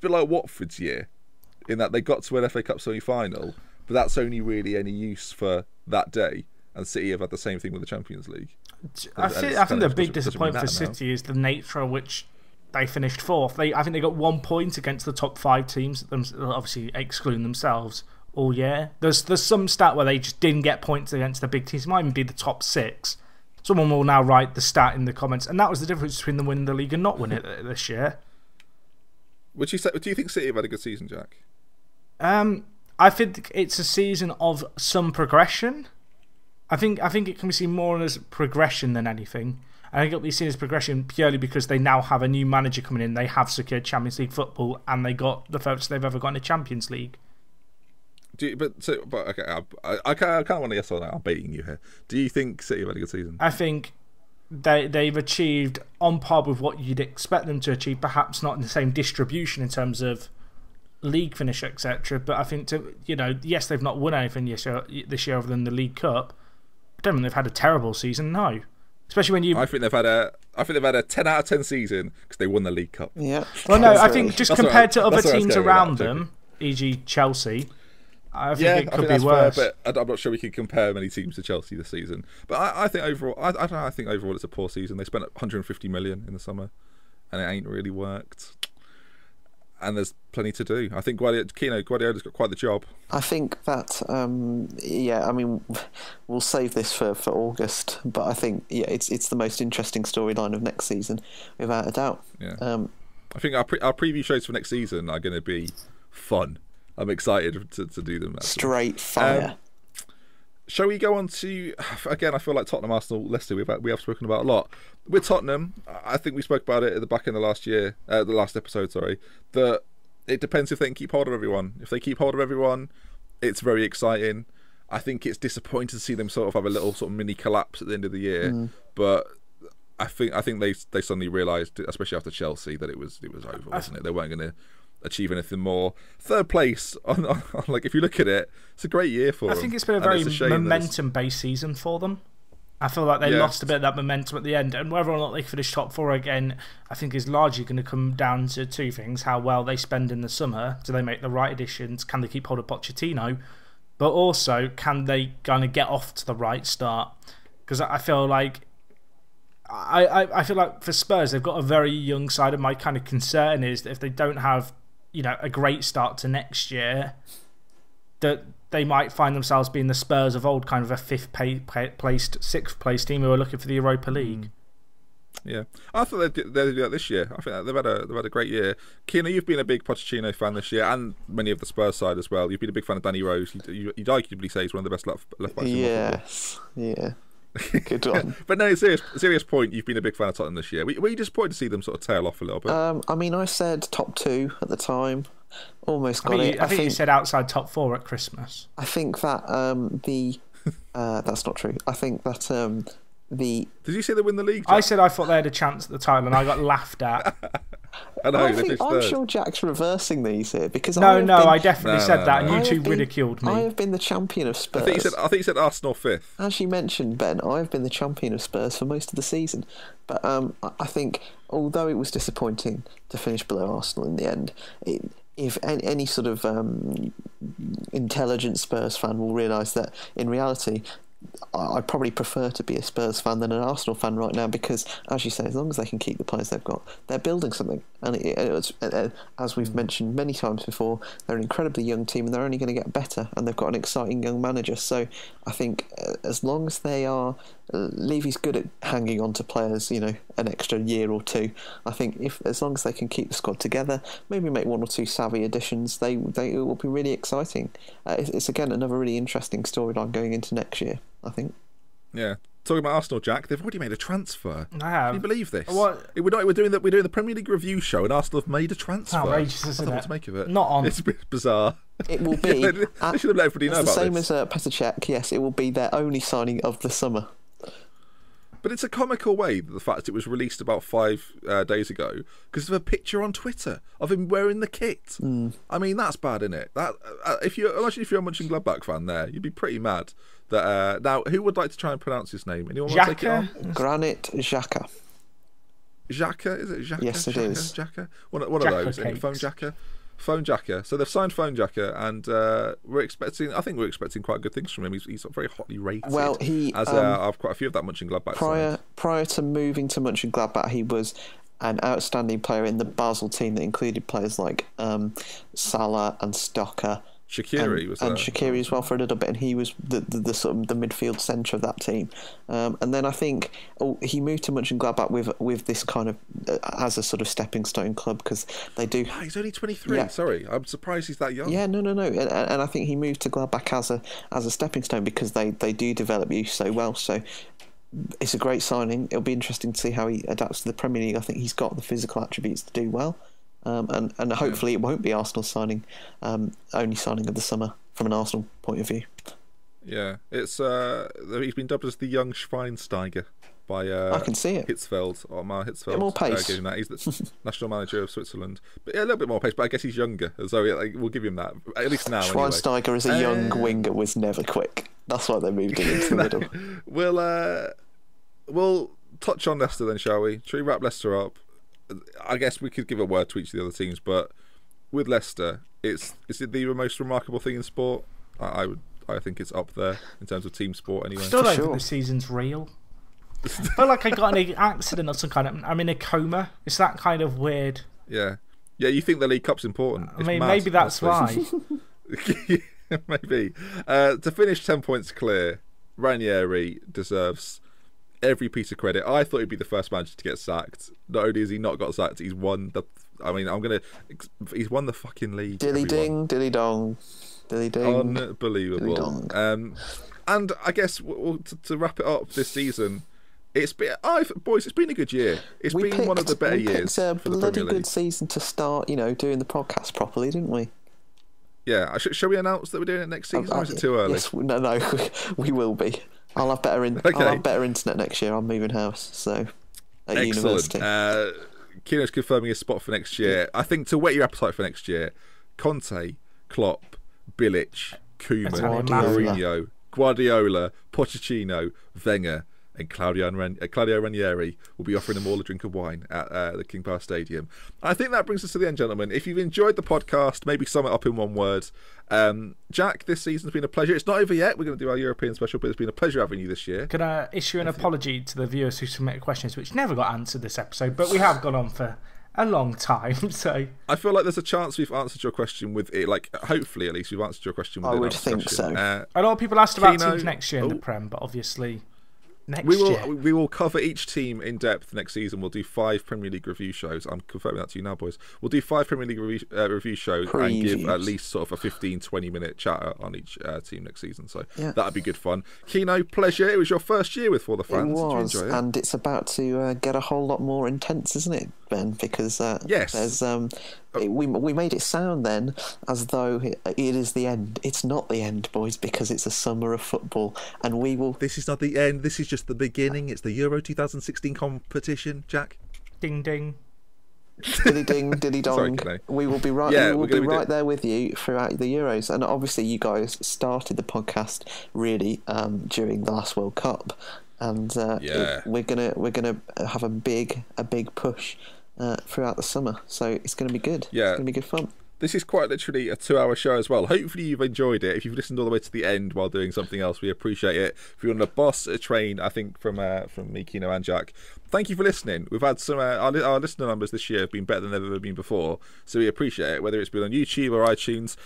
Watford's year, in that they got to an FA Cup semi-final, but that's only really any use for that day, and City have had the same thing with the Champions League. I think the big disappointment for City is the nature of which they finished fourth. I think they got 1 point against the top 5 teams, obviously excluding themselves, all year. There's some stat where they just didn't get points against the big teams. It might even be the top 6. Someone will now write the stat in the comments, and that was the difference between them winning the league and not winning it this year. Do you think City have had a good season, Jack? I think it's a season of some progression. I think it can be seen more as progression than anything. I think it'll be seen as progression purely because they now have a new manager coming in. They have secured Champions League football, and they got the furthest they've ever got in a Champions League. Okay, I kind of want to yes or no. I'm baiting you here. Do you think City have had a good season? I think they've achieved on par with what you'd expect them to achieve. Perhaps not in the same distribution in terms of league finish, etc. But I think yes, they've not won anything this year other than the League Cup. I don't think they've had a terrible season. No, especially when you. I think they've had a 10 out of 10 season because they won the League Cup. Yeah. Well, no, I think just compared to other teams around them, e.g. Chelsea, I think it could be worse. Fair, but I'm not sure we can compare many teams to Chelsea this season. But I think overall, I think overall it's a poor season. They spent 150 million in the summer, and it ain't really worked. And there's plenty to do. I think Guardiola's got quite the job. I think that, we'll save this for August, but I think it's the most interesting storyline of next season, without a doubt. Yeah. I think our preview shows for next season are going to be fun. I'm excited to do them. Actually. Straight fire. Shall we go on to, again, I feel like Tottenham, Arsenal, Leicester, we have spoken about a lot. With Tottenham, I think we spoke about it at the back end of the last episode, that it depends if they can keep hold of everyone. If they keep hold of everyone, it's very exciting. I think it's disappointing to see them sort of have a little sort of mini collapse at the end of the year, but I think they suddenly realised, especially after Chelsea, that it was over, wasn't it? They weren't going to achieve anything more. Third place, on like if you look at it, it's a great year for them. I think it's been a very momentum-based season for them. I feel like they lost a bit of that momentum at the end, and whether or not they finish top 4 again, I think is largely going to come down to 2 things: how well they spend in the summer, do they make the right additions, can they keep hold of Pochettino, but also can they kind of get off to the right start? Because I feel like I feel like for Spurs they've got a very young side, and my kind of concern is that if they don't have a great start to next year, that they might find themselves being the Spurs of old, kind of a 6th place team who are looking for the Europa League. Yeah, I thought they'd do that this year. I think they've had a great year. Keena, you've been a big Pochettino fan this year, and many of the Spurs side as well. You've been a big fan of Danny Rose. You'd arguably say he's one of the best left backs in the football. Yeah. Good one. But no, serious point. You've been a big fan of Tottenham this year. Were you disappointed to see them sort of tail off a little bit? I said top 2 at the time. Almost got it. I think you said outside top 4 at Christmas. I think that that's not true. I think that Did you say they win the league, Jack? I said I thought they had a chance at the title, and I got laughed at. I know. I'm sure Jack's reversing these here because I definitely said that, and you two ridiculed me. I have been the champion of Spurs. I think you said Arsenal 5th. As you mentioned, Ben, I have been the champion of Spurs for most of the season. But I think, although it was disappointing to finish below Arsenal in the end, if any sort of intelligent Spurs fan will realise that in reality, I'd probably prefer to be a Spurs fan than an Arsenal fan right now because, as you say, as long as they can keep the players they've got, they're building something. And as we've mentioned many times before, they're an incredibly young team and they're only going to get better, and they've got an exciting young manager. So I think as long as they are... Levy's good at hanging on to players, an extra year or two. I think as long as they can keep the squad together, maybe make one or two savvy additions, it will be really exciting. It's again another really interesting storyline going into next year, I think. Yeah. Talking about Arsenal, Jack, they've already made a transfer. I have. Can you believe this? What? We're doing the Premier League review show, and Arsenal have made a transfer. It's outrageous, isn't it? What to make of it? Not on. It's a bit bizarre. It will be. They should have let everybody know about this. The same as Petr Cech. Yes, it will be their only signing of the summer. But it's a comical way, the fact it was released about 5 days ago, because of a picture on Twitter of him wearing the kit. I mean, that's bad, isn't it? That imagine if you're a Mönchengladbach fan there, you'd be pretty mad. That now, who would like to try and pronounce his name? Anyone want to take it on? Granit Xhaka. Xhaka, is it Xhaka? Yes, it is. Xhaka? One of those. Phone Xhaka. Phone Xhaka. So they've signed Phone Xhaka, and I think we're expecting quite good things from him. He's very hotly rated. Well, I've quite a few of that Mönchengladbach. Prior to moving to Mönchengladbach, he was an outstanding player in the Basel team that included players like Salah and Stocker. Shaqiri was there. And Shaqiri as well for a little bit, and he was the sort of the midfield centre of that team. And then I think he moved to Mönchengladbach with this kind of as a sort of stepping stone club because they do. Oh, he's only 23. Yeah. Sorry, I'm surprised he's that young. Yeah, no, and I think he moved to Gladbach as a stepping stone because they do develop you so well. So it's a great signing. It'll be interesting to see how he adapts to the Premier League. I think he's got the physical attributes to do well. And hopefully it won't be Arsenal's only signing of the summer from an Arsenal point of view. Yeah, it's he's been dubbed as the young Schweinsteiger by I can see it. Hitzfeld, Otmar Hitzfeld. More pace. He's the national manager of Switzerland. But yeah, a little bit more pace, but I guess he's younger, so we'll give him that, at least now. Schweinsteiger anyway. as a young winger was never quick. That's why they moved him into the middle. We'll touch on Leicester then, shall we? Should we wrap Leicester up? I guess we could give a word to each of the other teams, but with Leicester, is it the most remarkable thing in sport? I think it's up there in terms of team sport anyway. Still don't think the season's real. I feel like I got in an accident or some kind of... I'm in a coma. It's that kind of weird... Yeah, you think the League Cup's important. I mean, maybe that's why. Maybe. To finish 10 points clear, Ranieri deserves every piece of credit. I thought he'd be the first manager to get sacked. Not only has he not got sacked, he's won the... he's won the fucking league. Dilly ding, dilly dong. Dilly ding. Unbelievable. Dilly dong. And I guess to wrap it up this season... It's been a good year. It's been one of the better years. It's a bloody good season to start, doing the podcast properly, didn't we? Yeah. Shall we announce that we're doing it next season, or is it too early? Yes, no, we will be. I'll have better internet next year. I'm moving house, so at university. Kino's confirming his spot for next year. I think to whet your appetite for next year, Conte, Klopp, Bilic, Koeman, Mourinho, Guardiola, Pochettino, Wenger, and Claudio Ranieri will be offering them all a drink of wine at the King Power Stadium. I think that brings us to the end, gentlemen. If you've enjoyed the podcast, maybe sum it up in one word. Jack, this season's been a pleasure. It's not over yet. We're going to do our European special, but it's been a pleasure having you this year. Can I issue an apology to the viewers who submitted questions which never got answered this episode, but we have gone on for a long time, so... I feel like there's a chance we've answered your question with it, hopefully at least we've answered your question with it. I would think so. A lot of people asked about teams next year in the Prem, but obviously... We will cover each team in depth next season. We'll do 5 Premier League review shows. I'm confirming that to you now, boys. We'll do 5 Premier League review shows and give at least sort of a 15-20 minute chat on each team next season. So that'd be good fun. Kino, pleasure. It was your first year with ForTheFans. It was, Did you enjoy it? And it's about to get a whole lot more intense, isn't it, Ben? Because there's we made it sound then as though it is the end. It's not the end, boys, because it's a summer of football, and we will... This is not the end. This is just the beginning. It's the Euro 2016 competition, Jack. Ding, ding. Dilly ding, dilly dong. Sorry, we will be right. Yeah, we will be right there with you throughout the Euros, and obviously you guys started the podcast really during the last World Cup, and we're gonna have a big push throughout the summer. So it's gonna be good. Yeah, it's gonna be good fun. This is quite literally a 2-hour show as well. Hopefully you've enjoyed it. If you've listened all the way to the end while doing something else, we appreciate it. If you want to boss a train, I think from me, Kino, and Jack, thank you for listening. We've had some our listener numbers this year have been better than they've ever been before, so we appreciate it. Whether it's been on YouTube or iTunes,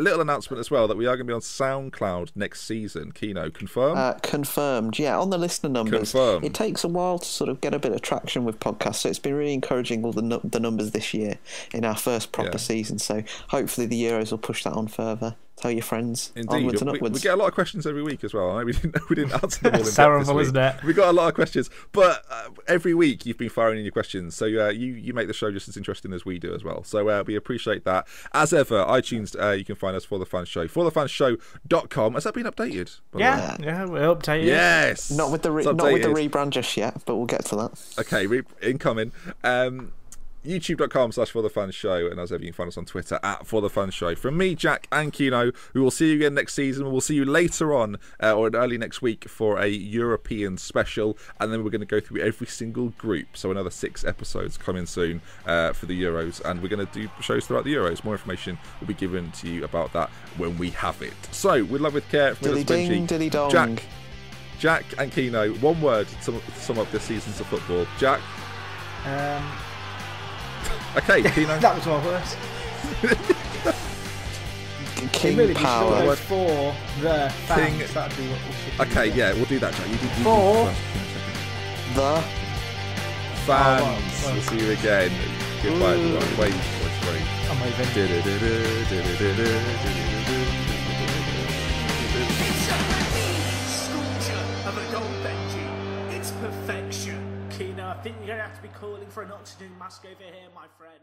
little announcement as well that we are going to be on SoundCloud next season. Kino, confirm? Confirmed. Yeah, on the listener numbers. Confirmed. It takes a while to sort of get a bit of traction with podcasts, so it's been really encouraging all the numbers this year in our first proper season. So hopefully the Euros will push that on further. Tell your friends. Indeed. Onwards and upwards. We get a lot of questions every week as well. I know we didn't answer them all in It's terrible, isn't it? We got a lot of questions, but every week you've been firing in your questions, so you make the show just as interesting as we do as well. So we appreciate that. As ever, iTunes, you can find us For The Fans Show, ForTheFansShow.com. Has that been updated? Yeah, we're updated. Yes. Not with the rebrand just yet, but we'll get to that. Okay, incoming. YouTube.com/ForTheFansShow, and as ever you can find us on Twitter @ForTheFansShow. From me, Jack, and Kino, we will see you again next season. We'll see you later on or early next week for a European special, and then we're going to go through every single group, so another 6 episodes coming soon for the Euros, and we're going to do shows throughout the Euros. More information will be given to you about that when we have it. So with love, with care, from dilly ding, dilly dong. Jack and Kino, one word to sum up this season's of football. Jack. Okay, Kino. That was my worst. King really power. For the fans. King. That'd be what we should do. Okay, yeah, we'll do that, Jack. You For the fans. We'll see you again. Goodbye, everyone. Wait. amazing. Of a gold Benji. It's perfection. Kino, I think you're going to have to be calling for an oxygen mask over here, my friend.